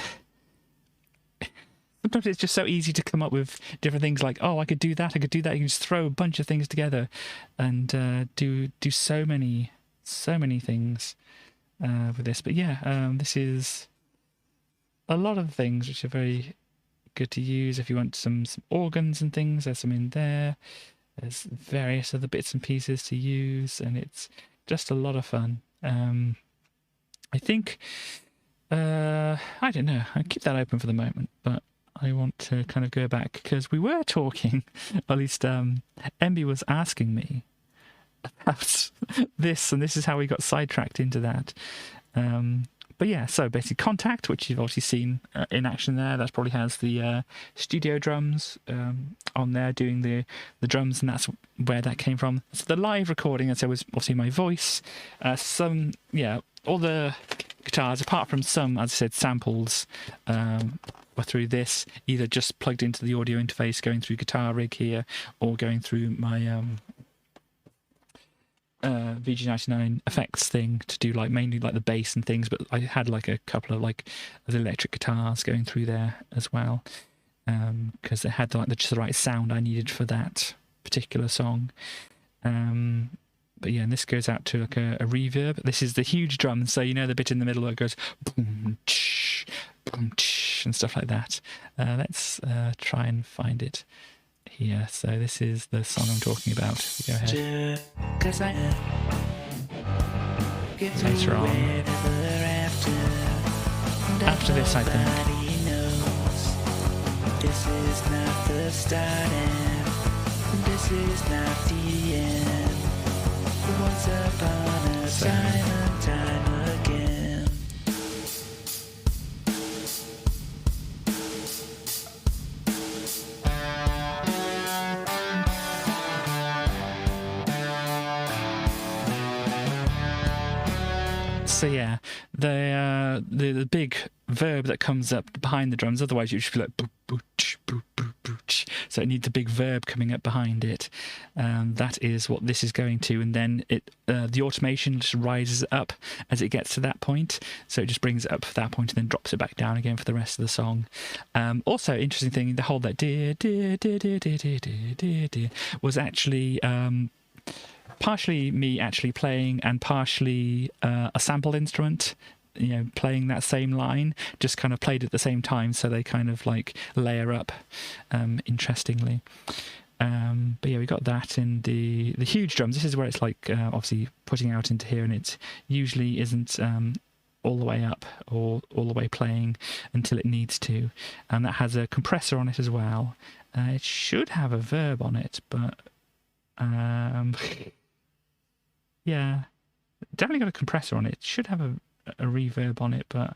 A: Sometimes it's just so easy to come up with different things like, oh, I could do that, I could do that. You can just throw a bunch of things together and do so many things with this. But yeah, this is a lot of things which are very good to use if you want some organs and things. There's some in there. There's various other bits and pieces to use, and it's just a lot of fun. I think, I don't know, I'll keep that open for the moment, but I want to kind of go back because we were talking, at least Emby was asking me about this, and this is how we got sidetracked into that. But yeah, so basically Contact, which you've obviously seen in action there, that probably has the studio drums on there doing the drums, and that's where that came from. So the live recording, as I was obviously my voice, all the guitars, apart from some, as I said, samples, were through this, either just plugged into the audio interface, going through Guitar Rig here, or going through my VG99 effects thing to do like mainly like the bass and things, but I had like a couple of like the electric guitars going through there as well, because it had like just the right sound I needed for that particular song. But yeah, and this goes out to like a reverb. This is the huge drum, so you know the bit in the middle where it goes boom, tsh, boom, tsh, and stuff like that. Let's try and find it here. So this is the song I'm talking about. Go ahead. Later on. After this, I think. This is not the start and this is not the end. Once upon a time and time again. So yeah, the big verb that comes up behind the drums, otherwise you should be like boop, boop, ch, boop, boop, boop, ch. So it needs a big verb coming up behind it. That is what this is going to, and then the automation just rises up as it gets to that point. So it just brings it up for that point and then drops it back down again for the rest of the song. Also, interesting thing, the whole that dear was actually partially me actually playing and partially a sample instrument, you know, playing that same line, just kind of played at the same time, so they kind of like layer up interestingly. But yeah, we got that in the huge drums. This is where it's like obviously putting out into here, and it usually isn't all the way up or all the way playing until it needs to, and that has a compressor on it as well. It should have a verb on it, but yeah, definitely got a compressor on it. It should have a reverb on it, but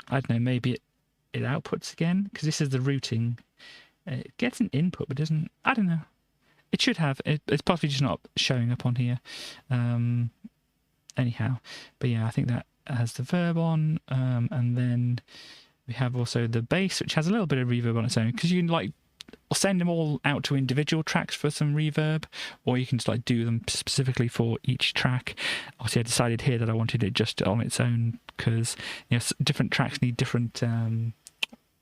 A: I don't know, maybe it outputs again, because this is the routing. It gets an input but doesn't, I don't know, it should have. It's possibly just not showing up on here anyhow. But yeah, I think that has the verb on, and then we have also the bass, which has a little bit of reverb on its own, because you can like send them all out to individual tracks for some reverb, or you can just like do them specifically for each track. Obviously I decided here that I wanted it just on its own, because you know, different tracks need different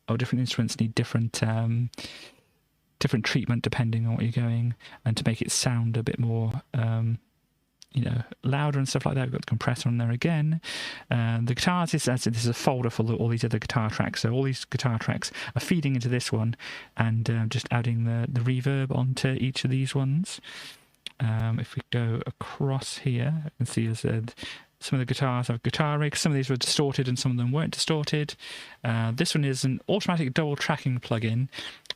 A: or different instruments need different treatment depending on what you're going, and to make it sound a bit more you know, louder and stuff like that. We've got the compressor on there again. The guitars, this is a folder for all these other guitar tracks. So all these guitar tracks are feeding into this one, and just adding the reverb onto each of these ones. If we go across here, I can see as some of the guitars have Guitar Rig. Some of these were distorted and some of them weren't distorted. This one is an automatic double tracking plugin,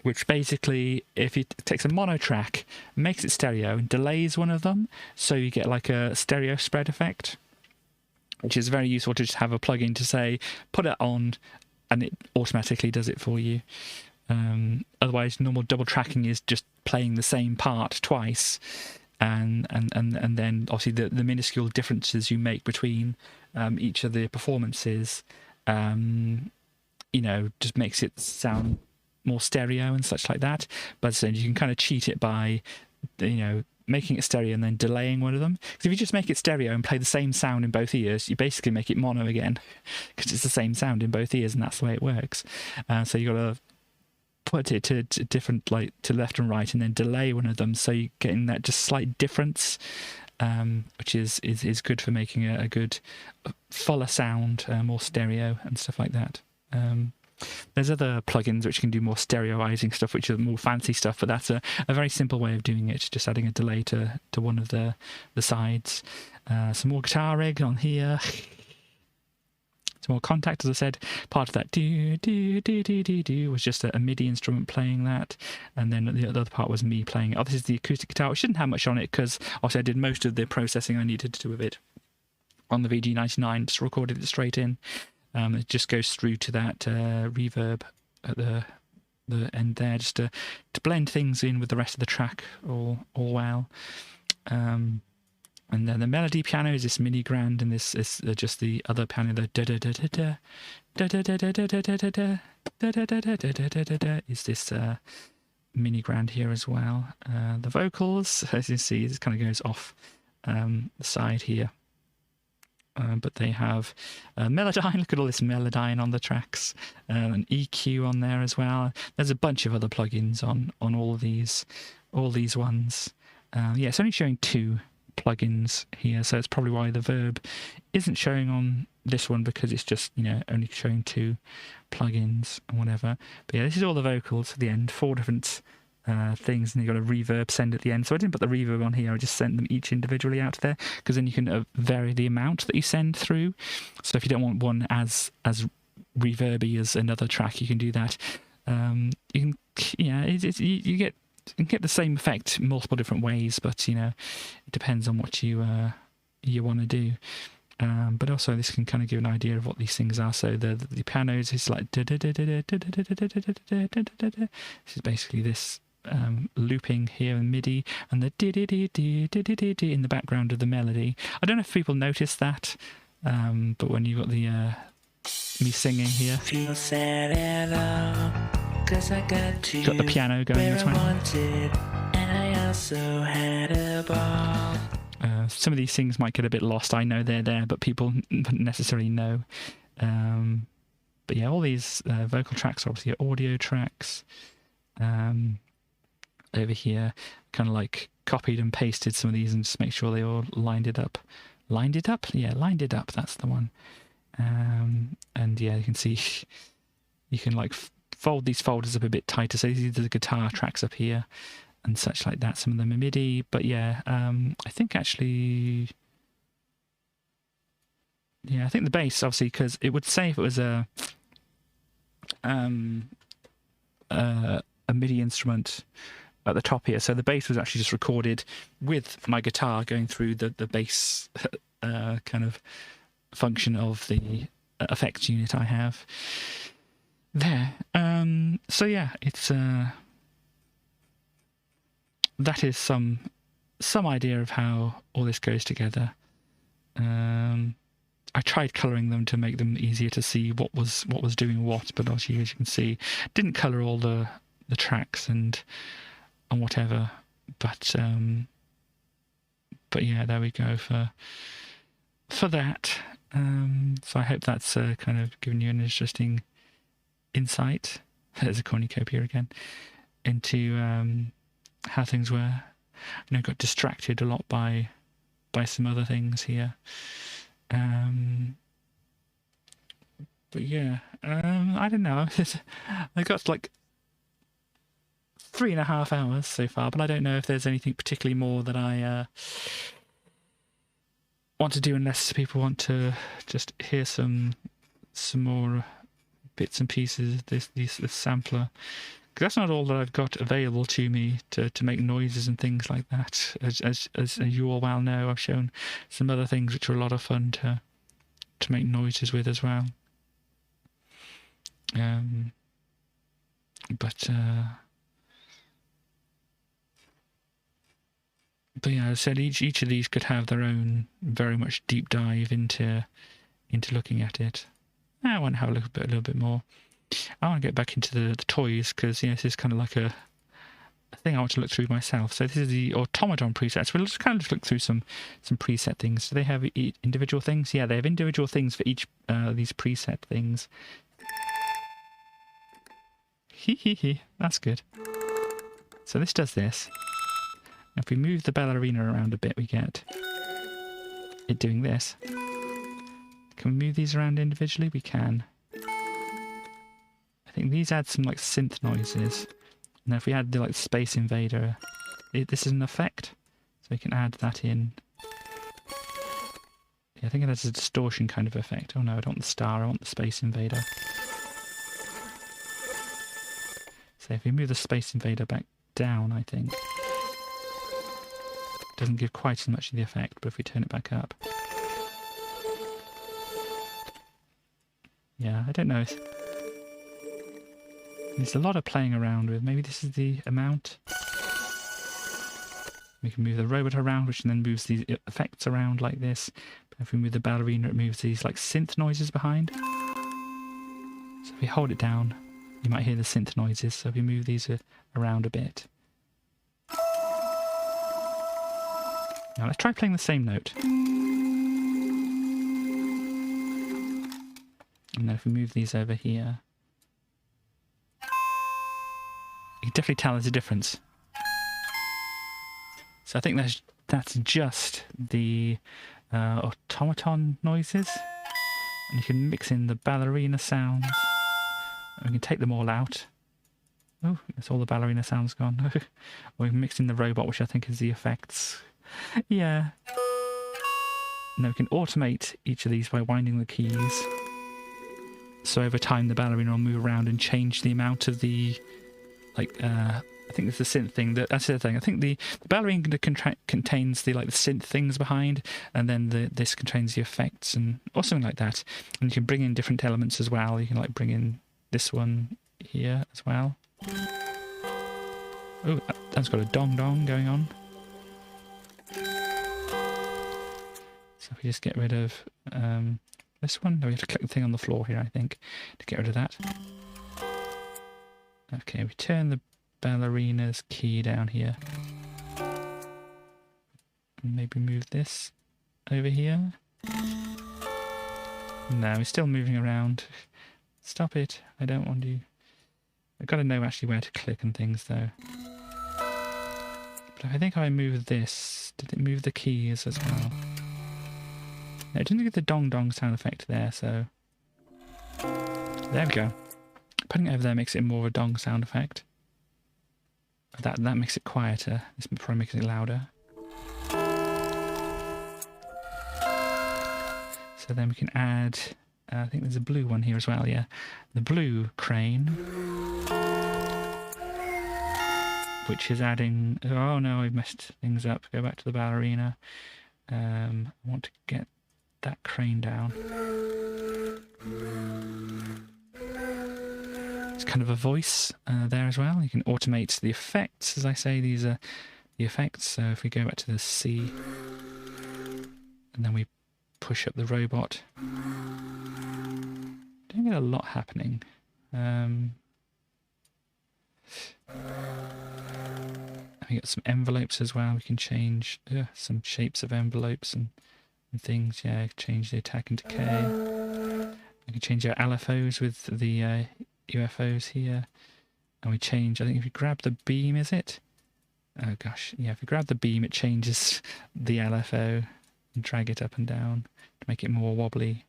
A: which basically, if it takes a mono track, makes it stereo and delays one of them, so you get like a stereo spread effect, which is very useful to just have a plugin to say, put it on, and it automatically does it for you. Otherwise, normal double tracking is just playing the same part twice, and then obviously the minuscule differences you make between each of the performances, you know, just makes it sound more stereo and such like that. But then you can kind of cheat it by, you know, making it stereo and then delaying one of them. Because if you just make it stereo and play the same sound in both ears, you basically make it mono again, because it's the same sound in both ears, and that's the way it works. So you got to put it to different, like to left and right, and then delay one of them, so you're getting that just slight difference, which is good for making a good fuller sound, more stereo and stuff like that. There's other plugins which can do more stereoizing stuff, which are more fancy stuff, but that's a very simple way of doing it, just adding a delay to one of the sides. Some more guitar rig on here. Some more contact, as I said. Part of that do do do do do do was just a MIDI instrument playing that, and then the other part was me playing it. Oh, this is the acoustic guitar, which didn't have much on it because obviously I did most of the processing I needed to do with it on the VG99, just recorded it straight in. It just goes through to that reverb at the end there, just to blend things in with the rest of the track all well. And then the melody piano is this mini grand, and this is just the other piano, the da da da da da da da da da da da da da da da da da da is this mini grand here as well. The vocals, as you see, this kind of goes off the side here. But they have Melodyne. Look at all this Melodyne on the tracks, an EQ on there as well. There's a bunch of other plugins on all these ones. Yeah, it's only showing 2 plugins here, so it's probably why the Verb isn't showing on this one, because it's just, you know, only showing 2 plugins and whatever. But yeah, this is all the vocals at the end, 4 different things, and you've got a reverb send at the end. So I didn't put the reverb on here, I just sent them each individually out there, because then you can vary the amount that you send through. So if you don't want one as reverby as another track, you can do that. You can, yeah, you get the same effect multiple different ways, but you know, it depends on what you want to do. But also this can kind of give an idea of what these things are. So the pianos is like this is basically this looping here in MIDI, and the in the background of the melody. I don't know if people notice that, but when you've got the me singing here,
B: Feel sad and low, 'cause I got
A: the piano going
B: where
A: as
B: I
A: well.
B: wanted, and I also had a ball.
A: Some of these things might get a bit lost. I know they're there, but people wouldn't necessarily know. But yeah, all these vocal tracks are obviously audio tracks. Over here, kind of like copied and pasted some of these and just make sure they all lined it up. Lined it up? Yeah, lined it up. That's the one. And yeah, you can see you can like fold these folders up a bit tighter. So these are the guitar tracks up here and such like that. Some of them are MIDI, but yeah, I think actually, yeah, I think the bass, obviously, because it would say if it was a MIDI instrument at the top here. So the bass was actually just recorded with my guitar going through the bass kind of function of the effects unit I have there. So yeah, it's that is some idea of how all this goes together. I tried colouring them to make them easier to see what was doing what, but obviously, as you can see, didn't colour all the tracks and whatever. But yeah, there we go for that. So I hope that's kind of given you an interesting insight. There's a cornucopia again into how things were. You know, got distracted a lot by some other things here. But yeah, I don't know. I got like 3.5 hours so far, but I don't know if there's anything particularly more that I want to do, unless people want to just hear some more bits and pieces of this sampler. Because that's not all that I've got available to me to make noises and things like that. As you all well know, I've shown some other things which are a lot of fun to make noises with as well. But yeah, as I said, each of these could have their own very much deep dive into looking at it. I want to have a little bit more. I want to get back into the toys, because this is kind of like thing I want to look through myself. So this is the automaton presets. We'll just kind of look through some preset things. Do they have individual things? Yeah, they have individual things for each these preset things. That's good. So this does this. If we move the ballerina around a bit, we get it doing this. Can we move these around individually? We can. I think these add some like synth noises. Now if we add the like Space Invader, this is an effect, so we can add that in. Yeah, I think it has a distortion kind of effect. Oh no, I don't want the star, I want the Space Invader. So if we move the Space Invader back down, I think, it doesn't give quite as much of the effect, but if we turn it back up. Yeah, I don't know. There's a lot of playing around with. Maybe this is the amount. We can move the robot around, which then moves these effects around like this. But if we move the ballerina, it moves these like synth noises behind. So if we hold it down, you might hear the synth noises. So if we move these around a bit. Now let's try playing the same note. And then if we move these over here, you can definitely tell there's a difference. So I think that's just the automaton noises. And you can mix in the ballerina sounds. And we can take them all out. Oh, that's all the ballerina sounds gone. Or we can mix in the robot, which I think is the effects. Yeah. Now we can automate each of these by winding the keys. So over time the ballerina will move around and change the amount of the, like, I think it's the synth thing. That's the other thing. I think the ballerina contains the synth things behind, and then this contains the effects and or something like that. And you can bring in different elements as well. You can like bring in this one here as well. Oh, that's got a dong dong going on. So if we just get rid of this one, no, we have to click the thing on the floor here, I think, to get rid of that. Okay, we turn the ballerina's key down here. Maybe move this over here. No, we're still moving around. Stop it. I don't want to. I've got to know actually where to click and things though. But I think if I move this, did it move the keys as well? No, it didn't get the dong dong sound effect there, so there we go. Putting it over there makes it more of a dong sound effect. That makes it quieter. This probably makes it louder. So then we can add, I think there's a blue one here as well, yeah. The blue crane, which is adding, oh no, I've messed things up. Go back to the ballerina. I want to get that crane down. It's kind of a voice there as well. You can automate the effects, as I say. These are the effects. So if we go back to the C, and then we push up the robot, don't get a lot happening. We got some envelopes as well. We can change some shapes of envelopes and things. Yeah, change the attack and decay. We can change our LFOs with the UFOs here, and we change, I think if you grab the beam, is it? Oh gosh, yeah, if you grab the beam it changes the LFO and drag it up and down to make it more wobbly.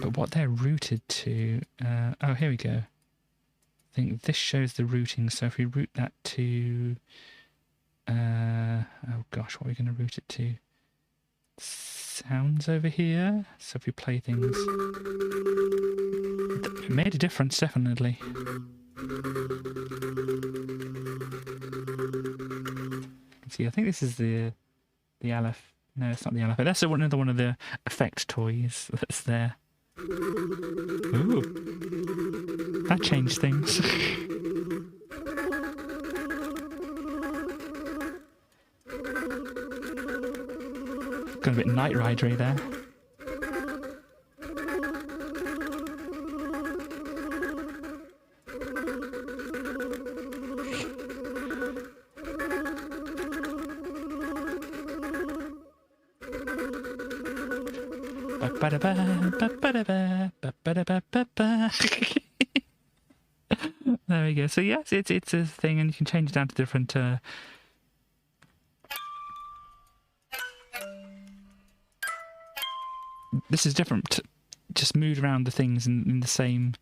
A: But what they're routed to, oh here we go. I think this shows the routing, so if we route that to, oh gosh, what are we going to route it to? Sounds over here. So if we play things, it made a difference, definitely. See, I think this is the LF. No, it's not the LF. That's another one of the effect toys that's there. Ooh, that changed things. Got a bit Knight Ridery there. There we go. So yes, it's a thing, and you can change it down to different. This is different. Just move around the things in the same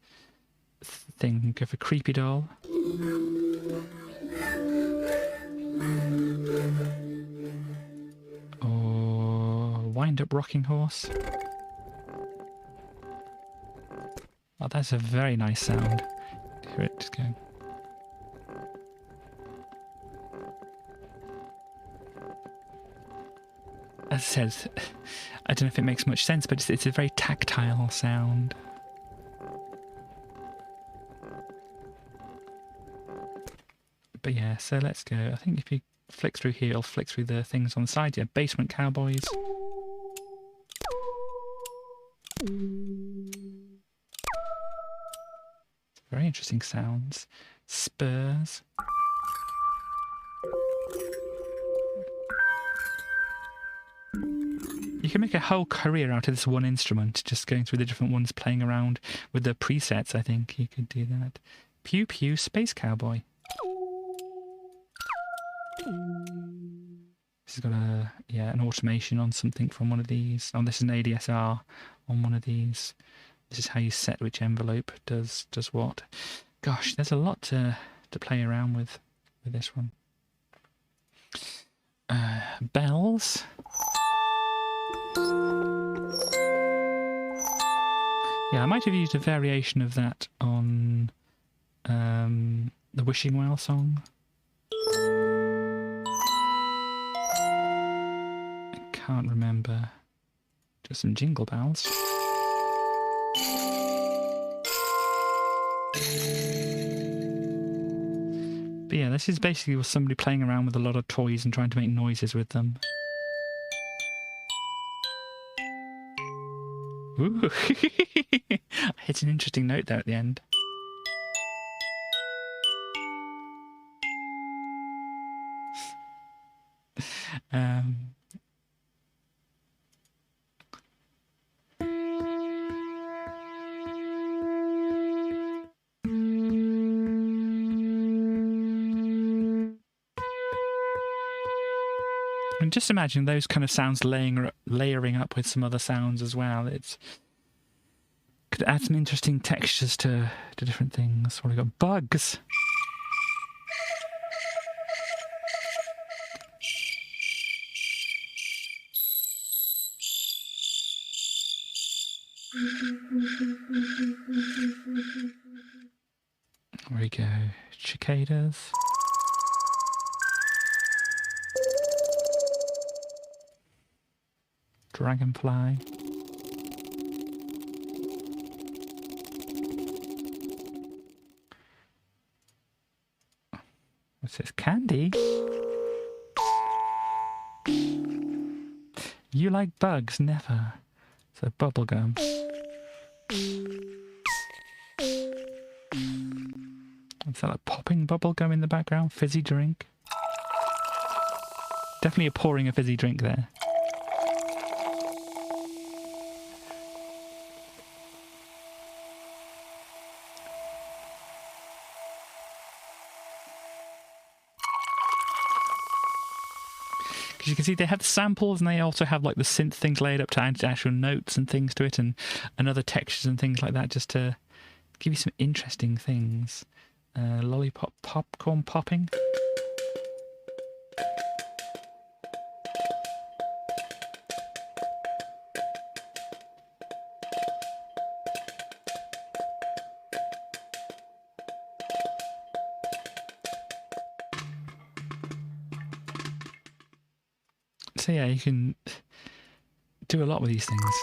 A: thing. Go for creepy doll. Or wind up rocking horse. Oh, that's a very nice sound. Hear it just going. As I said, I don't know if it makes much sense, but it's a very tactile sound. But yeah, so let's go. I think if you flick through here, it'll flick through the things on the side. Yeah, basement cowboys. Very interesting sounds. Spurs. You can make a whole career out of this one instrument, just going through the different ones, playing around with the presets. I think you could do that. Pew Pew Space Cowboy. This has got an automation on something from one of these. Oh, this is an ADSR on one of these. This is how you set which envelope does what. Gosh, there's a lot to play around with this one. Bells. Yeah, I might have used a variation of that on the Wishing Well song. I can't remember. Just some jingle bells. But yeah, this is basically somebody playing around with a lot of toys and trying to make noises with them. Ooh. It's an interesting note there at the end. And just imagine those kind of sounds layering up with some other sounds as well. It could add some interesting textures to different things. What have we got? Bugs. There we go. Cicadas. Dragonfly. What's this? Candy? You like bugs? Never. So bubblegum. Is that like popping bubblegum in the background? Fizzy drink? Definitely a pouring a fizzy drink there. You can see they have samples and they also have like the synth things laid up to add actual notes and things to it and other textures and things like that just to give you some interesting things. Lollipop popcorn popping. So yeah, you can do a lot with these things.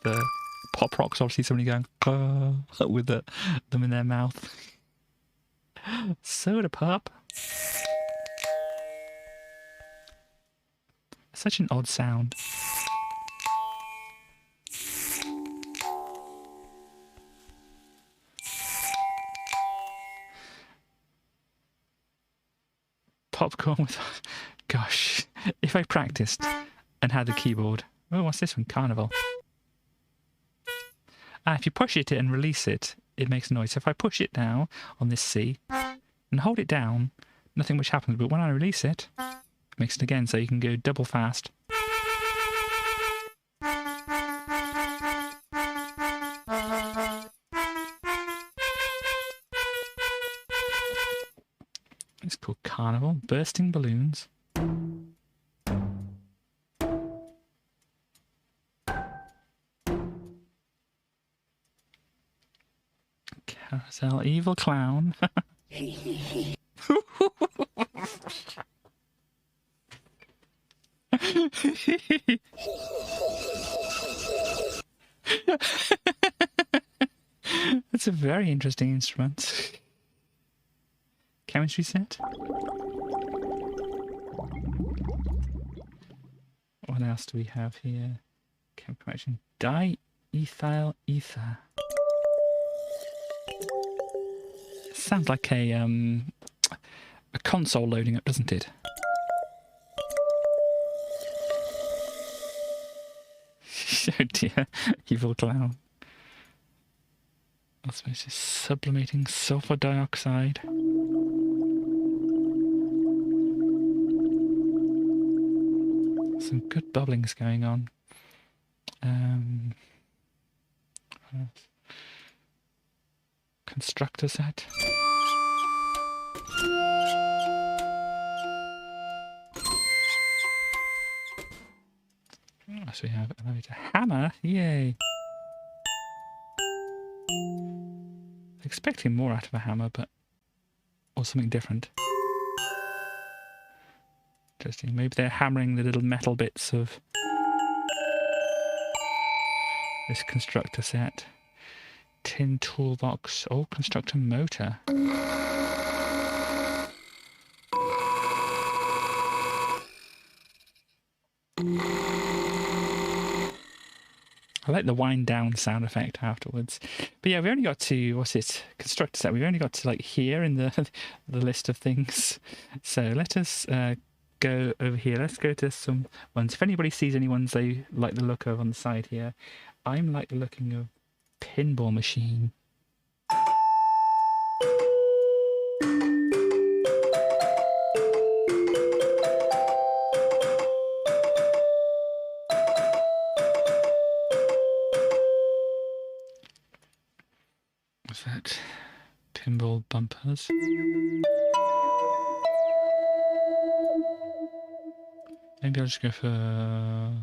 A: The pop rocks, obviously somebody going with them in their mouth. Soda pop. Such an odd sound. Popcorn with... Gosh, if I practiced, and had the keyboard. Oh, what's this one? Carnival. If you push it and release it, it makes a noise. So if I push it now on this C and hold it down, nothing much happens. But when I release it, it makes it again. So you can go double fast. It's called Carnival. Bursting balloons. Carousel. Evil clown. That's a very interesting instrument. Chemistry set. What else do we have here? Chemical reaction. Diethyl ether. Sounds like a console loading up, doesn't it? Oh dear, evil clown. I suppose it's sublimating sulfur dioxide. Some good bubblings going on. Constructor set. So we have elevator hammer. Yay! Expecting more out of a hammer, but or something different. Interesting. Maybe they're hammering the little metal bits of this constructor set. Tin toolbox. Oh, constructor motor. I like the wind down sound effect afterwards. But yeah, we only got to, what's it, constructor set. We've only got to like here in the the list of things. So let us go over here. Let's go to some ones. If anybody sees any ones they like the look of on the side here, I'm like the looking of pinball machine. What's that? Pinball bumpers. Maybe I'll just go for...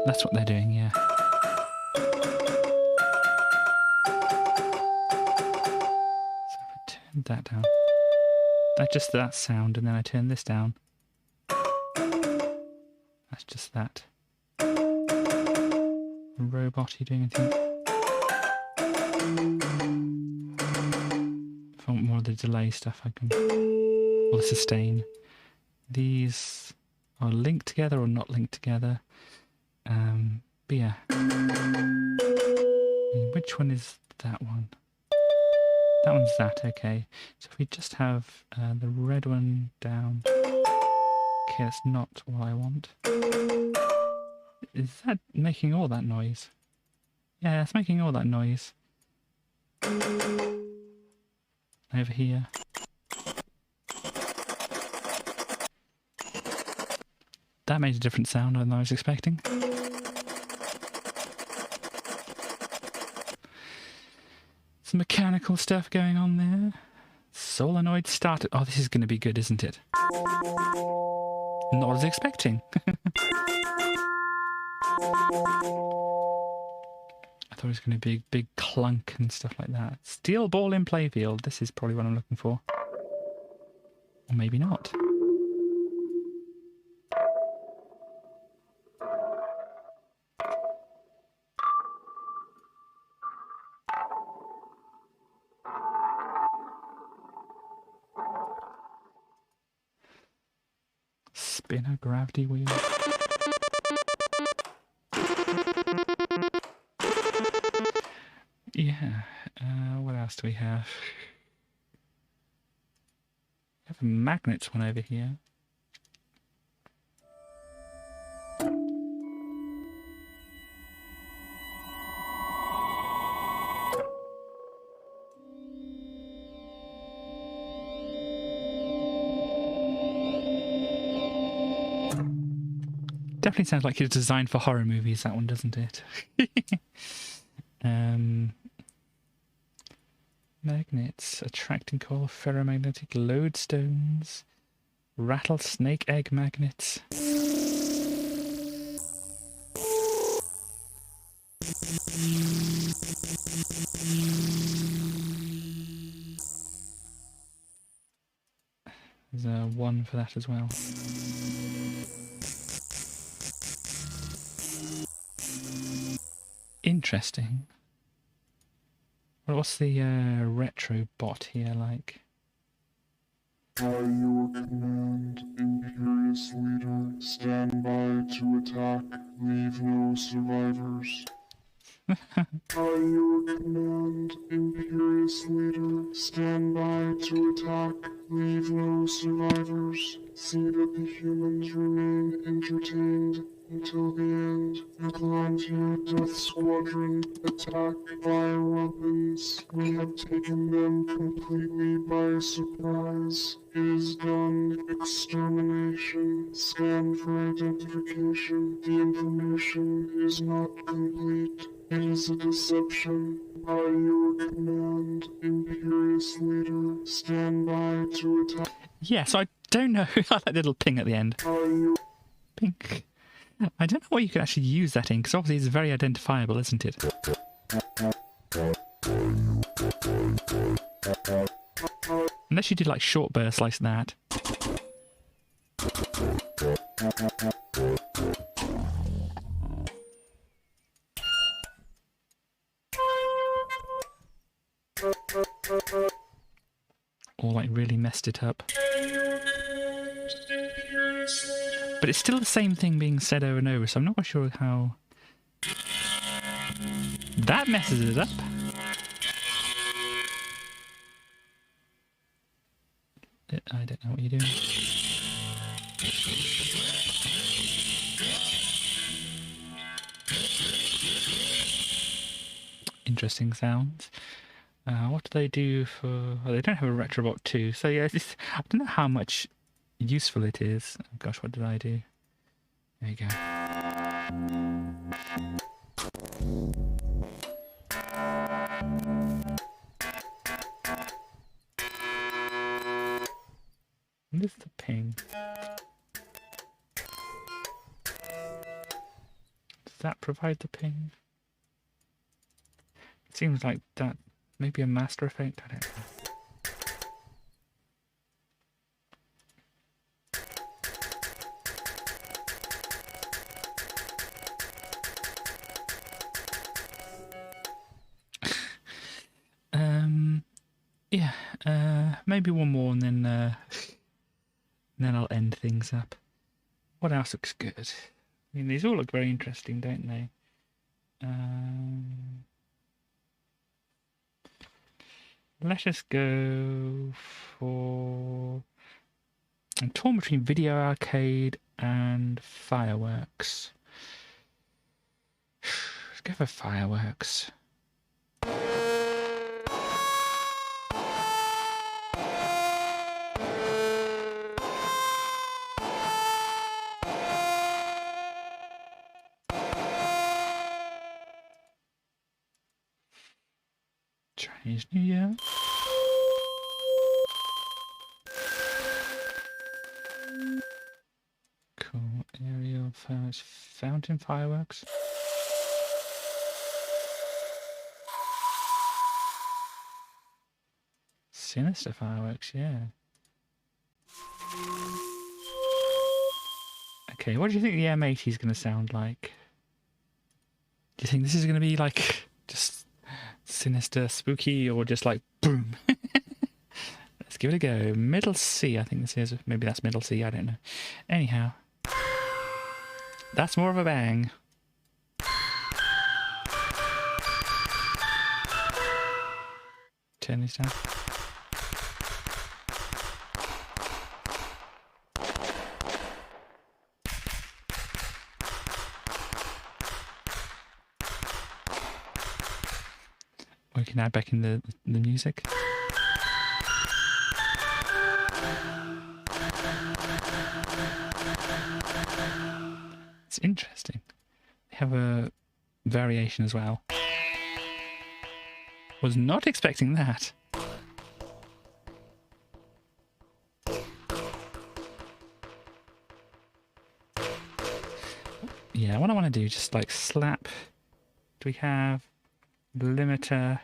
A: that's what they're doing, yeah. So if I turn that down. That's just that sound, and then I turn this down. That's just that. Robot, are you doing anything? If I want more of the delay stuff, I can... or the sustain. These are linked together or not linked together. But yeah. Which one is that one? That one's that, okay. So if we just have the red one down. Okay, that's not what I want. Is that making all that noise? Yeah, it's making all that noise. Over here. That made a different sound than I was expecting. Some mechanical stuff going on there. Solenoid started. Oh, this is going to be good, isn't it? Not what I was expecting. I thought it was going to be a big clunk and stuff like that. Steel ball in playfield. This is probably what I'm looking for. Or maybe not. Spinner gravity wheel. Yeah. What else do we have? We have a magnets one over here. Definitely sounds like it's designed for horror movies, that one, doesn't it? Magnets, attracting coil, ferromagnetic lodestones, rattlesnake egg magnets. There's a 1 for that as well. Interesting. Well, what's the retro bot here like?
D: By your command, Imperious Leader, stand by to attack. Leave no survivors. By your command, Imperious Leader, stand by to attack. Leave no survivors. See that the humans remain entertained until the end. Atlantia Death Squadron, attack via weapons. We have taken them completely by surprise. It is done. Extermination. Scan for identification. The information is not complete. It is a deception. By your command, Imperious Leader, stand by to attack.
A: Yeah, so I don't know. I like that little ping at the end. Ping. I don't know what you could actually use that in, because obviously it's very identifiable, isn't it? Unless you did like short bursts like that. Or like really messed it up. But it's still the same thing being said over and over, so I'm not quite sure how... That messes it up. I don't know what you're doing. Interesting sounds. What do they do for... Oh, they don't have a Retrobot 2, so yeah, I don't know how much useful it is. Oh gosh, what did I do? There you go. What is the ping? Does that provide the ping? It seems like that. Maybe a master effect? I don't know. Yeah, maybe one more and then I'll end things up. What else looks good? I mean, these all look very interesting, don't they? Let us go for... I'm torn between video arcade and fireworks. Let's go for fireworks. Chinese New Year. Cool. Aerial fireworks. Fountain fireworks. Sinister fireworks, yeah. Okay, what do you think the M80 is going to sound like? Do you think this is going to be like just sinister, spooky, or just like boom? Let's give it a go. Middle C, I think this is. Maybe that's middle C, I don't know. Anyhow, that's more of a bang. Turn these down. We can add back in the music. It's interesting. They have a variation as well. Was not expecting that. Yeah, what I want to do, just like slap. Do we have limiter,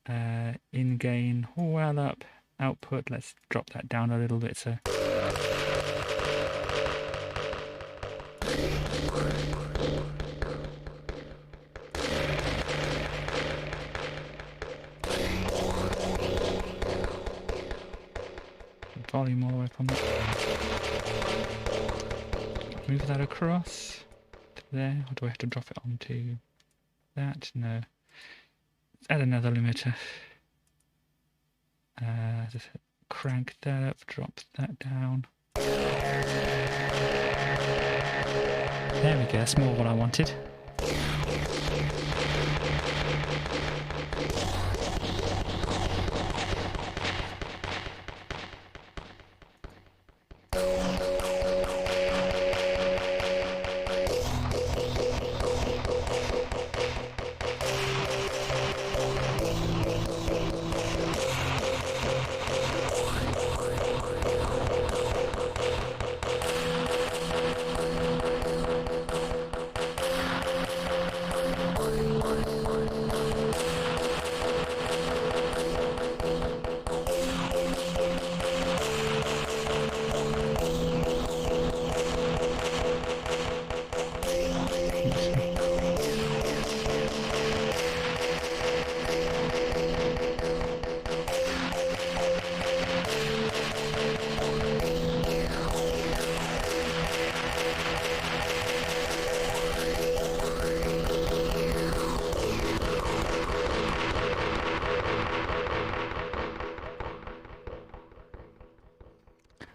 A: in gain, well up, output? Let's drop that down a little bit. So volume all the way from that. Move that across to there, or do I have to drop it onto that? No. Let's add another limiter. Just crank that up, drop that down. There we go, that's more what I wanted.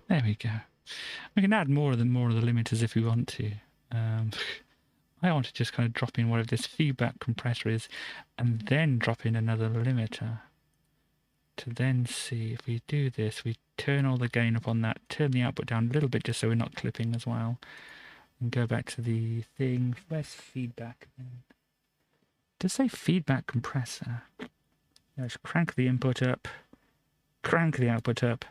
A: There we go. We can add more of the limiters if we want to. I want to just kind of drop in whatever this feedback compressor is, and then drop in another limiter. To then see if we do this, we turn all the gain up on that, turn the output down a little bit just so we're not clipping as well, and go back to the thing. Where's feedback? Does it say feedback compressor? Let's crank the input up, crank the output up.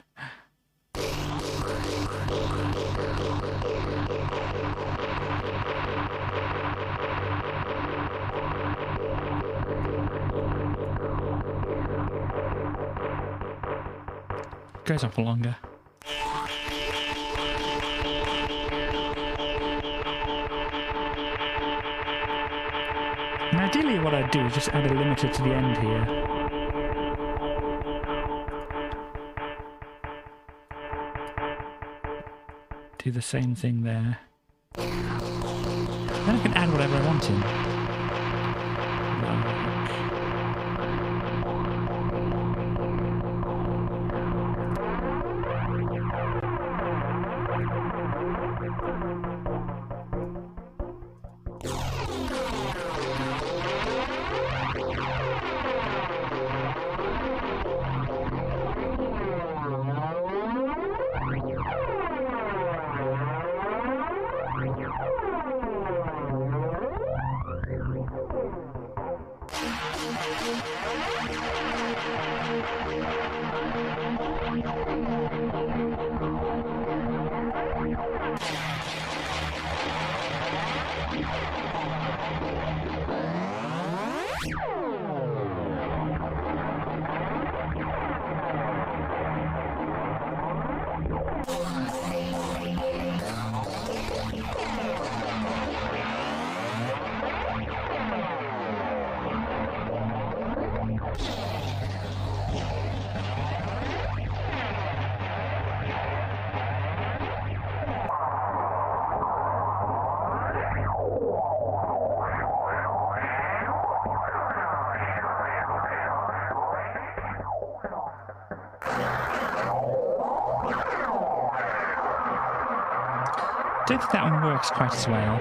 A: Goes on for longer. And ideally what I'd do is just add a limiter to the end here. Do the same thing there. Then I can add whatever I want in. I don't think that one works quite as well.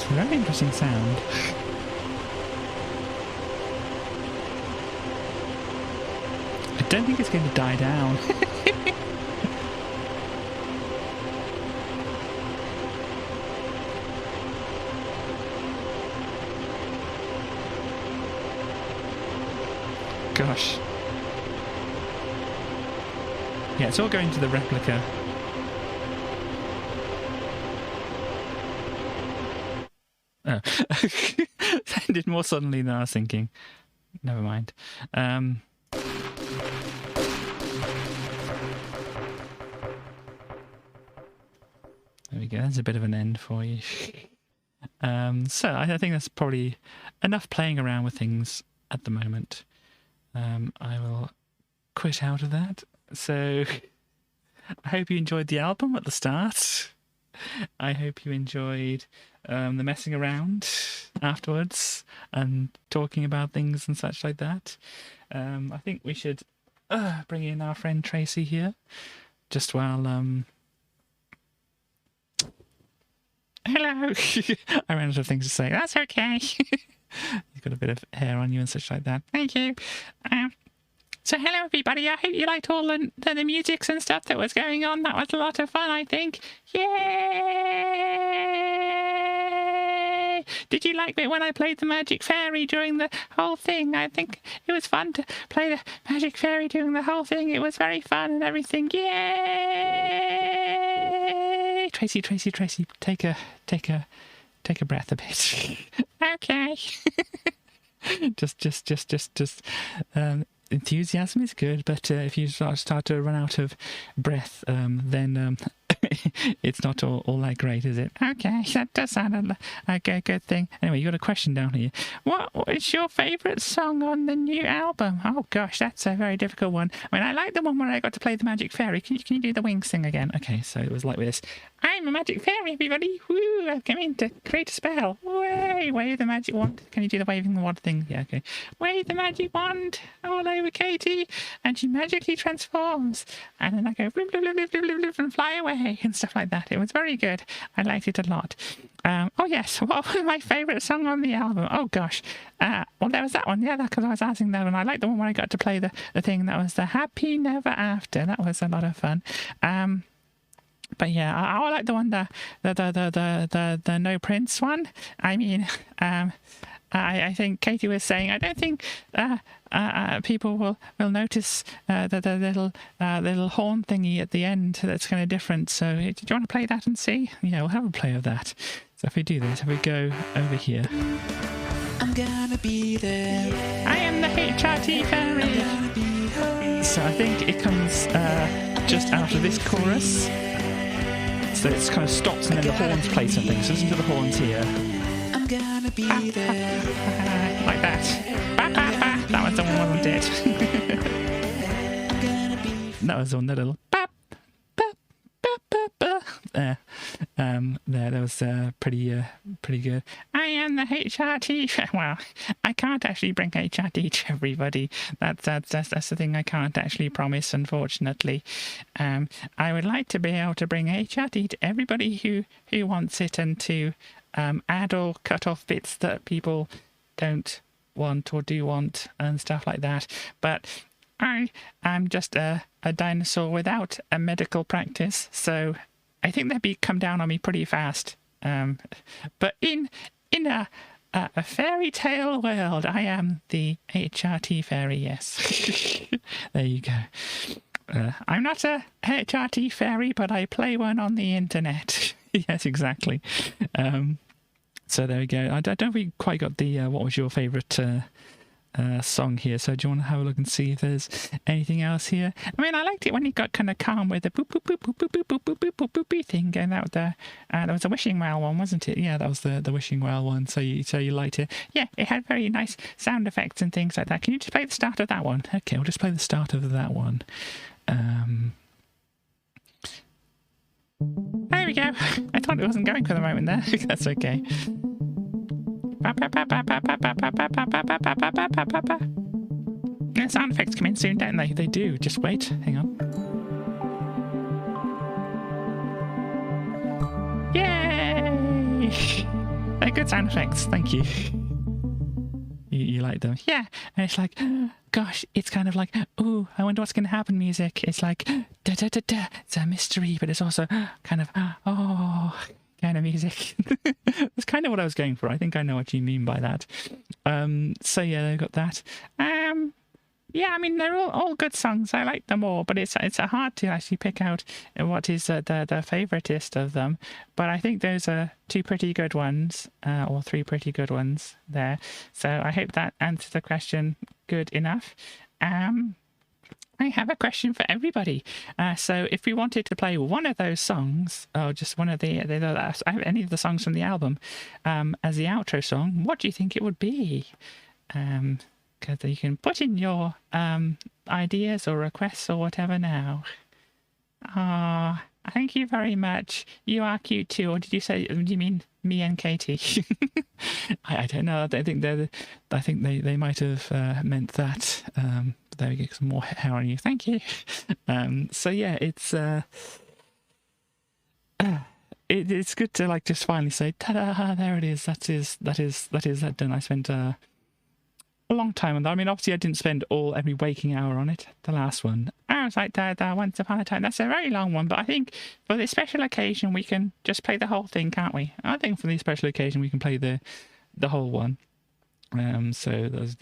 A: Very interesting sound. I don't think it's going to die down. Gosh. Yeah, it's all going to the replica. Oh. That ended more suddenly than I was thinking. Never mind. There we go. That's a bit of an end for you. So I think that's probably enough playing around with things at the moment. I will quit out of that. So I hope you enjoyed the album at the start. I hope you enjoyed the messing around afterwards and talking about things and such like that. I think we should bring in our friend Tracy here just while... Hello! I ran out of things to say. That's okay. You've got a bit of hair on you and such like that. Thank you. So hello everybody, I hope you liked all the musics and stuff that was going on. That was a lot of fun, I think. Yay! Did you like it when I played the Magic Fairy during the whole thing? I think it was fun to play the Magic Fairy during the whole thing. It was very fun and everything. Yay! Tracy, take a breath a bit. Okay. just enthusiasm is good, but if you start to run out of breath, then it's not all that great, is it? Okay, that does sound like a good thing. Anyway, you got a question down here. What is your favourite song on the new album? Oh gosh, that's a very difficult one. I mean, I like the one where I got to play the Magic Fairy. Can you do the wings thing again? Okay, so it was like this. I'm a magic fairy, everybody. Woo! I've come in to create a spell. Way, wave the magic wand. Can you do the waving the wand thing? Yeah, okay. Wave the magic wand all over Katie, and she magically transforms. And then I go blip, blip, blip, blip, blip, blip, and fly away and stuff like that. It was very good. I liked it a lot. Oh yes, what was my favourite song on the album? Oh gosh. Well, there was that one. Yeah, because I was asking that one. I liked the one where I got to play the thing that was the Happy Never After. That was a lot of fun. But yeah, I like the one, the No Prince one. I mean, I think Katie was saying, I don't think people will notice the little horn thingy at the end that's kind of different. So do you want to play that and see? Yeah, we'll have a play of that. So if we do this, if we go over here.
B: I'm gonna be there.
A: I am the HRT fairy. So I think it comes just after this chorus. So it kind of stops and then the horns play something. So listen to the horns here.
B: I'm gonna be there.
A: Like that. That was the one I did. That was the one, the little there. That was pretty good. I am the HRT. Well, I can't actually bring HRT to everybody. That's the thing I can't actually promise, unfortunately. I would like to be able to bring HRT to everybody who wants it, and to add or cut off bits that people don't want or do want and stuff like that. But I am just a dinosaur without a medical practice, so I think they'd come down on me pretty fast. But in a fairy tale world, I am the HRT fairy, yes. There you go. I'm not a HRT fairy, but I play one on the internet. Yes, exactly. So there we go. I don't think we quite got the what was your favourite song here, so do you want to have a look and see if there's anything else here? I mean, I liked it when it got kind of calm with the boop boop boop boop boop boop boop boop boop boop boop thing going out there. There was a wishing well one, wasn't it? Yeah, that was the wishing well one. So you liked it? Yeah, it had very nice sound effects and things like that. Can you just play the start of that one? Okay, we'll just play the start of that one. There we go. I thought it wasn't going for the moment there. That's okay. Yeah, sound effects come in soon, don't they? They do. Just wait. Hang on. Yay! They're good sound effects. Thank you. You like them? Yeah. And it's like, gosh, it's kind of like, ooh, I wonder what's going to happen music. It's like, da da da da. It's a mystery, but it's also kind of, oh, kind of music. That's kind of what I was going for. I think I know what you mean by that. So yeah, they've got that. Yeah, I mean, they're all good songs. I like them all, but it's hard to actually pick out what is the favoritist of them. But I think those are two pretty good ones, or three pretty good ones there. So I hope that answers the question good enough. I have a question for everybody. So if we wanted to play one of those songs, or just one of any of the songs from the album, as the outro song, what do you think it would be? Because you can put in your ideas or requests or whatever now. Ah, thank you very much. You are cute too. Or did you say? Do you mean me and Katie? I don't know. I think they might have meant that. There we go. Some more hair on you. Thank you. So yeah, it's it's good to like just finally say, ta-da! There it is. That is that done. I spent a long time on that. I mean, obviously, I didn't spend every waking hour on it. The last one, I was like, da once upon a time. That's a very long one, but I think for this special occasion, we can just play the whole thing, can't we? I think for this special occasion, we can play the whole one. So that's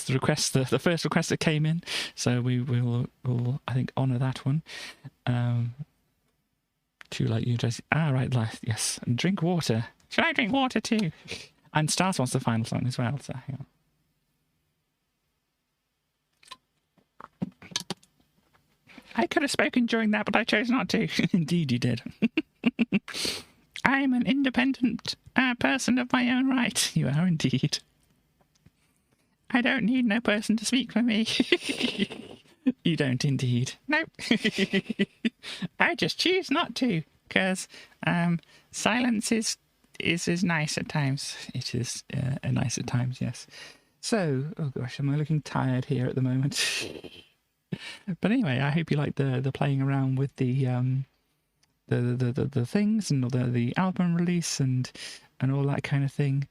A: the request, the first request that came in. So we'll I think honour that one. Too like you, Tracy. Right, yes. And drink water. Should I drink water too? And Stars wants the final song as well. So hang on. I could have spoken during that, but I chose not to. Indeed, you did. I'm an independent person of my own right. You are indeed. I don't need no person to speak for me. You don't indeed. Nope. I just choose not to, because silence is nice at times. It is nice at times, yes. So, oh gosh, am I looking tired here at the moment? But anyway, I hope you like the playing around with the things and the album release and all that kind of thing.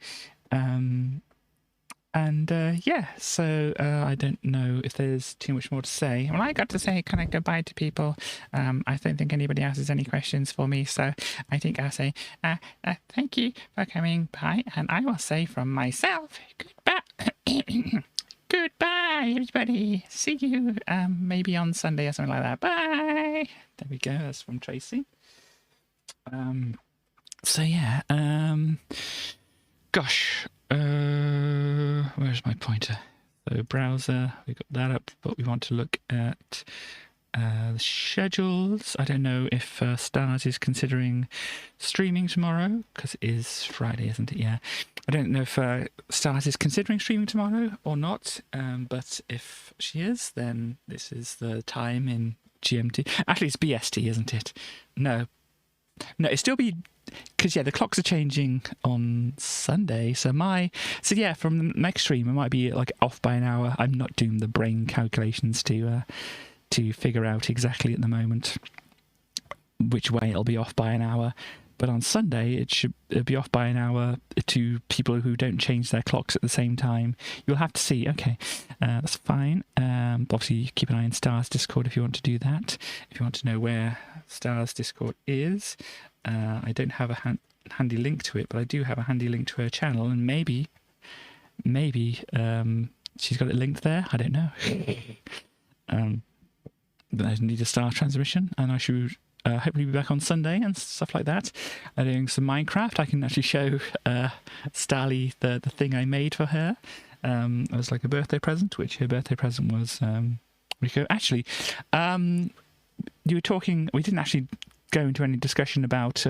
A: Yeah, so I don't know if there's too much more to say. Well, I got to say kind of goodbye to people. I don't think anybody else has any questions for me, so I think I'll say thank you for coming by, and I will say from myself, goodbye. Goodbye, everybody. See you maybe on Sunday or something like that. Bye. There we go. That's from Tracy. So yeah. Gosh. Where's my pointer? So browser. We got that up, but we want to look at the schedules. I don't know if Stars is considering streaming tomorrow, because it is Friday, isn't it? Yeah. I don't know if Stars is considering streaming tomorrow or not, but if she is, then this is the time in GMT. Actually, it's BST, isn't it? No, it'd still be, because yeah, the clocks are changing on Sunday. So yeah, from the next stream, it might be like off by an hour. I'm not doing the brain calculations to figure out exactly at the moment which way it'll be off by an hour. But on Sunday, it'll be off by an hour to people who don't change their clocks at the same time. You'll have to see. Okay, that's fine. Obviously, keep an eye on Stars Discord if you want to do that. If you want to know where Stars Discord is, I don't have a handy link to it, but I do have a handy link to her channel, and maybe she's got it linked there. I don't know. But I need a Star transmission, and I should hopefully be back on Sunday and stuff like that. I'm doing some Minecraft. I can actually show Starly the thing I made for her. It was like a birthday present, which her birthday present was Rico. Actually, you were talking. We didn't actually go into any discussion about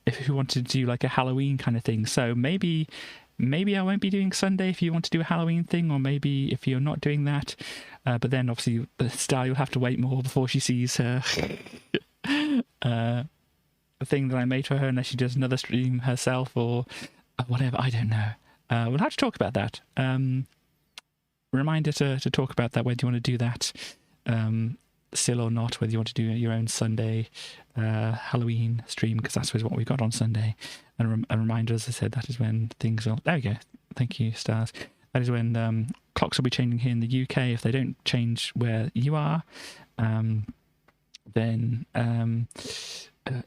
A: if we wanted to do like a Halloween kind of thing. So maybe I won't be doing Sunday if you want to do a Halloween thing, or maybe if you're not doing that. But then obviously Star, you'll have to wait more before she sees her. The thing that I made for her, unless she does another stream herself or whatever. I don't know. We'll have to talk about that. Reminder to talk about that. When do you want to do that? still or not, whether you want to do your own Sunday Halloween stream, because that's what we've got on Sunday. And a reminder, as I said, that is when things will... There we go. Thank you, Stars. That is when clocks will be changing here in the UK. If they don't change where you are, then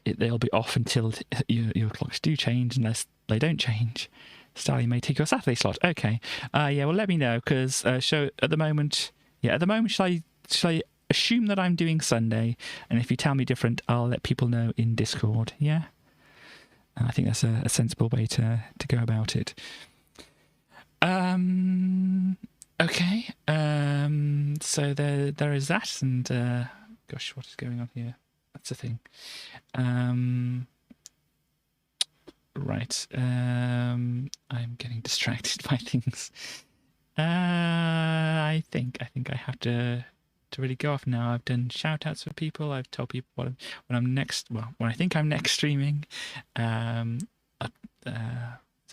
A: they'll be off until your clocks do change, unless they don't change. Starly may take your Saturday slot. Okay. Well, let me know, because show at the moment... Yeah, at the moment, shall I assume that I'm doing Sunday? And if you tell me different, I'll let people know in Discord. Yeah? I think that's a sensible way to go about it. Okay. So there is that, and gosh, what is going on here? That's a thing. Right. I'm getting distracted by things. I think I have to really go off now. I've done shout outs for people. I've told people when I think I'm next streaming. Is there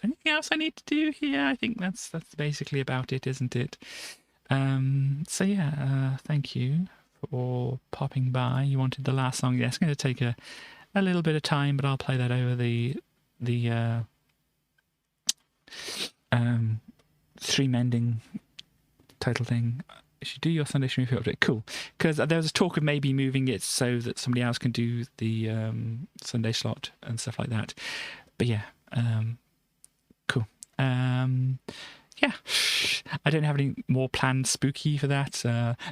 A: anything else I need to do here? I think that's basically about it, isn't it? So yeah, thank you for popping by. You wanted the last song. Yeah, it's going to take a little bit of time, but I'll play that over the stream ending title thing. If you do your Sunday stream update, cool. Because there was a talk of maybe moving it so that somebody else can do the Sunday slot and stuff like that. But yeah, cool. Yeah, I don't have any more planned spooky for that.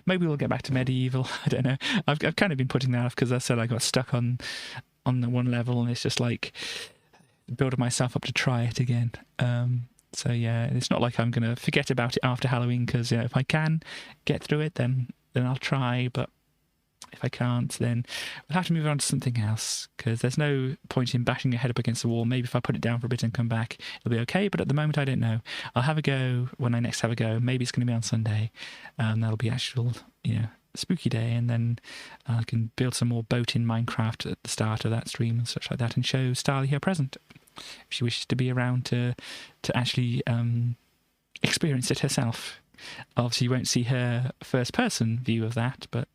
A: Maybe we'll get back to medieval. I don't know. I've kind of been putting that off because I said I got stuck on the one level, and it's just like building myself up to try it again. So yeah, it's not like I'm going to forget about it after Halloween, because if I can get through it, then I'll try. But if I can't, then we'll have to move on to something else, because there's no point in bashing your head up against the wall. Maybe if I put it down for a bit and come back, it'll be okay. But at the moment, I don't know. I'll have a go when I next have a go. Maybe it's going to be on Sunday. That'll be actual, spooky day, and then I can build some more boat in Minecraft at the start of that stream and such like that, and show Starly her present if she wishes to be around to actually experience it herself. Obviously, you won't see her first-person view of that, but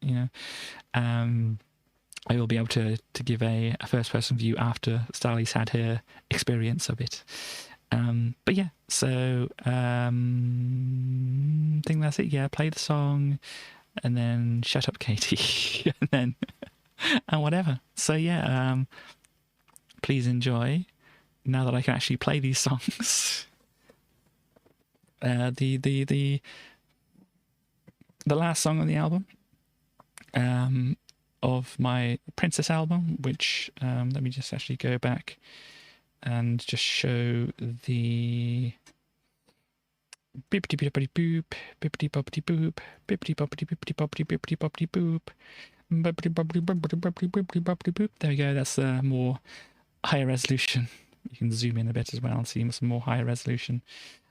A: I will be able to give a first-person view after Starly's had her experience of it. But yeah, so I think that's it. Yeah, play the song, and then shut up, Katie, and whatever. So yeah, please enjoy. Now that I can actually play these songs, the last song on the album, of my Princess album, which let me just actually go back and just show the bippity boppity boop, bippity boppity boop, bippity boppity bippity boppity bippity boppity boop, bippity boppity boppity boppity bippity boppity boop. There we go. That's more higher resolution. You can zoom in a bit as well and see some more higher resolution.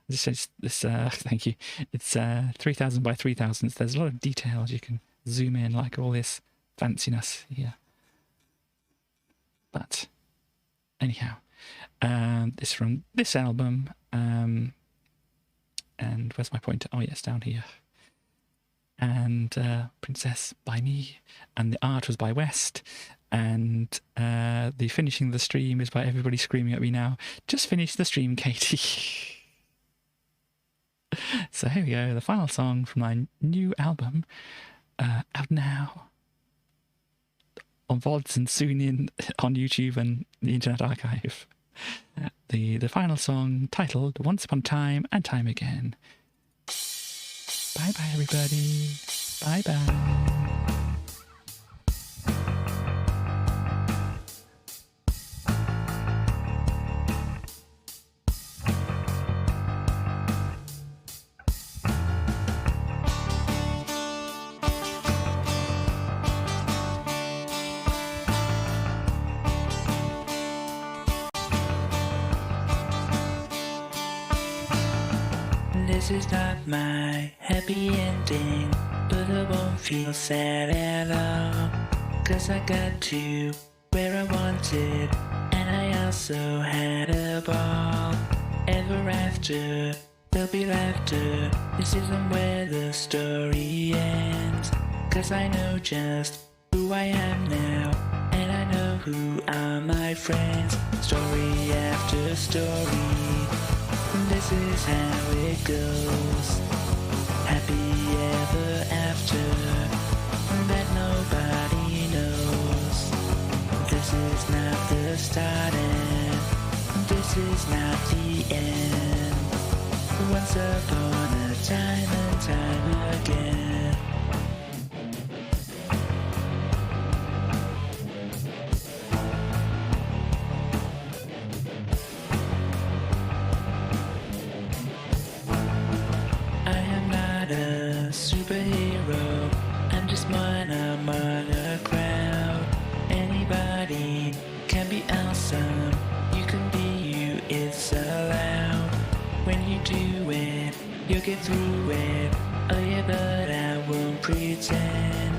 A: This thank you. It's 3000 by 3000. So there's a lot of details you can zoom in, like all this fanciness here. But anyhow, this from this album. And where's my pointer? Oh yes, down here. And Princess by me, and the art was by West, and the finishing the stream is by everybody screaming at me now, just finish the stream, Katie. So here we go, the final song from my new album, out now on VODs and soon on YouTube and the Internet Archive. The final song, titled Once Upon a Time and Time Again. Bye bye, everybody. Bye bye.
B: This is not my happy ending, but I won't feel sad at all, 'cause I got to where I wanted, and I also had a ball. Ever after, there'll be laughter. This isn't where the story ends, 'cause I know just who I am now, and I know who are my friends. Story after story, this is how it goes. Happy ever after, that nobody knows. This is not the start and this is not the end. Once upon a time and time again. I am not a superhero, I'm just one among a crowd. Anybody can be awesome, you can be you, it's allowed. When you do it, you'll get through it. Oh yeah, but I won't pretend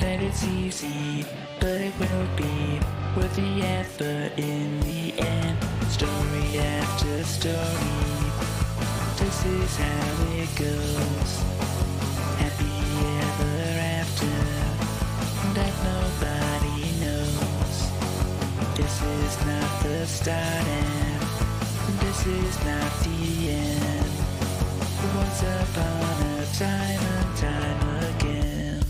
B: that it's easy, but it will be worth the effort in the end. Story after story, this is how it goes. Happy ever after, that nobody knows. This is not the start and this is not the end. Once upon a time and time again.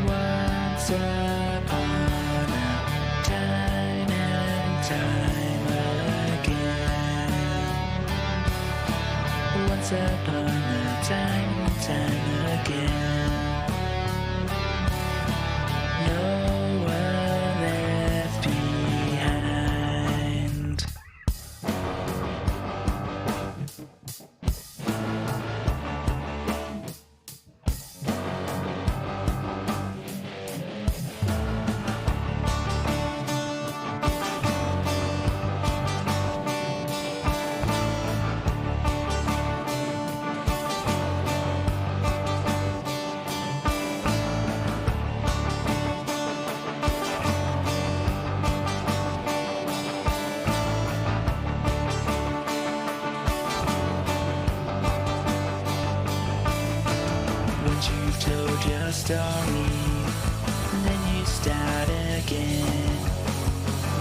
B: Once upon a time and time again. Once upon a time and time again. No one left behind. Once you've told your story, then you start again.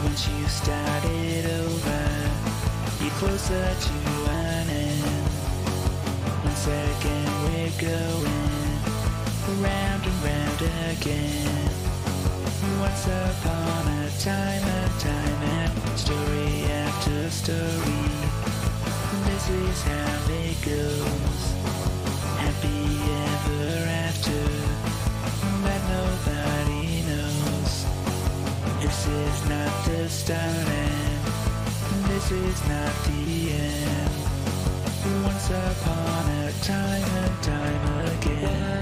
B: Once you start it over, you're closer to an end. Once again we're going round and round again. Once upon a time and story after story, this is how it goes. Happy ever after, that nobody knows. This is not the start and this is not the end. Once upon a time and time again.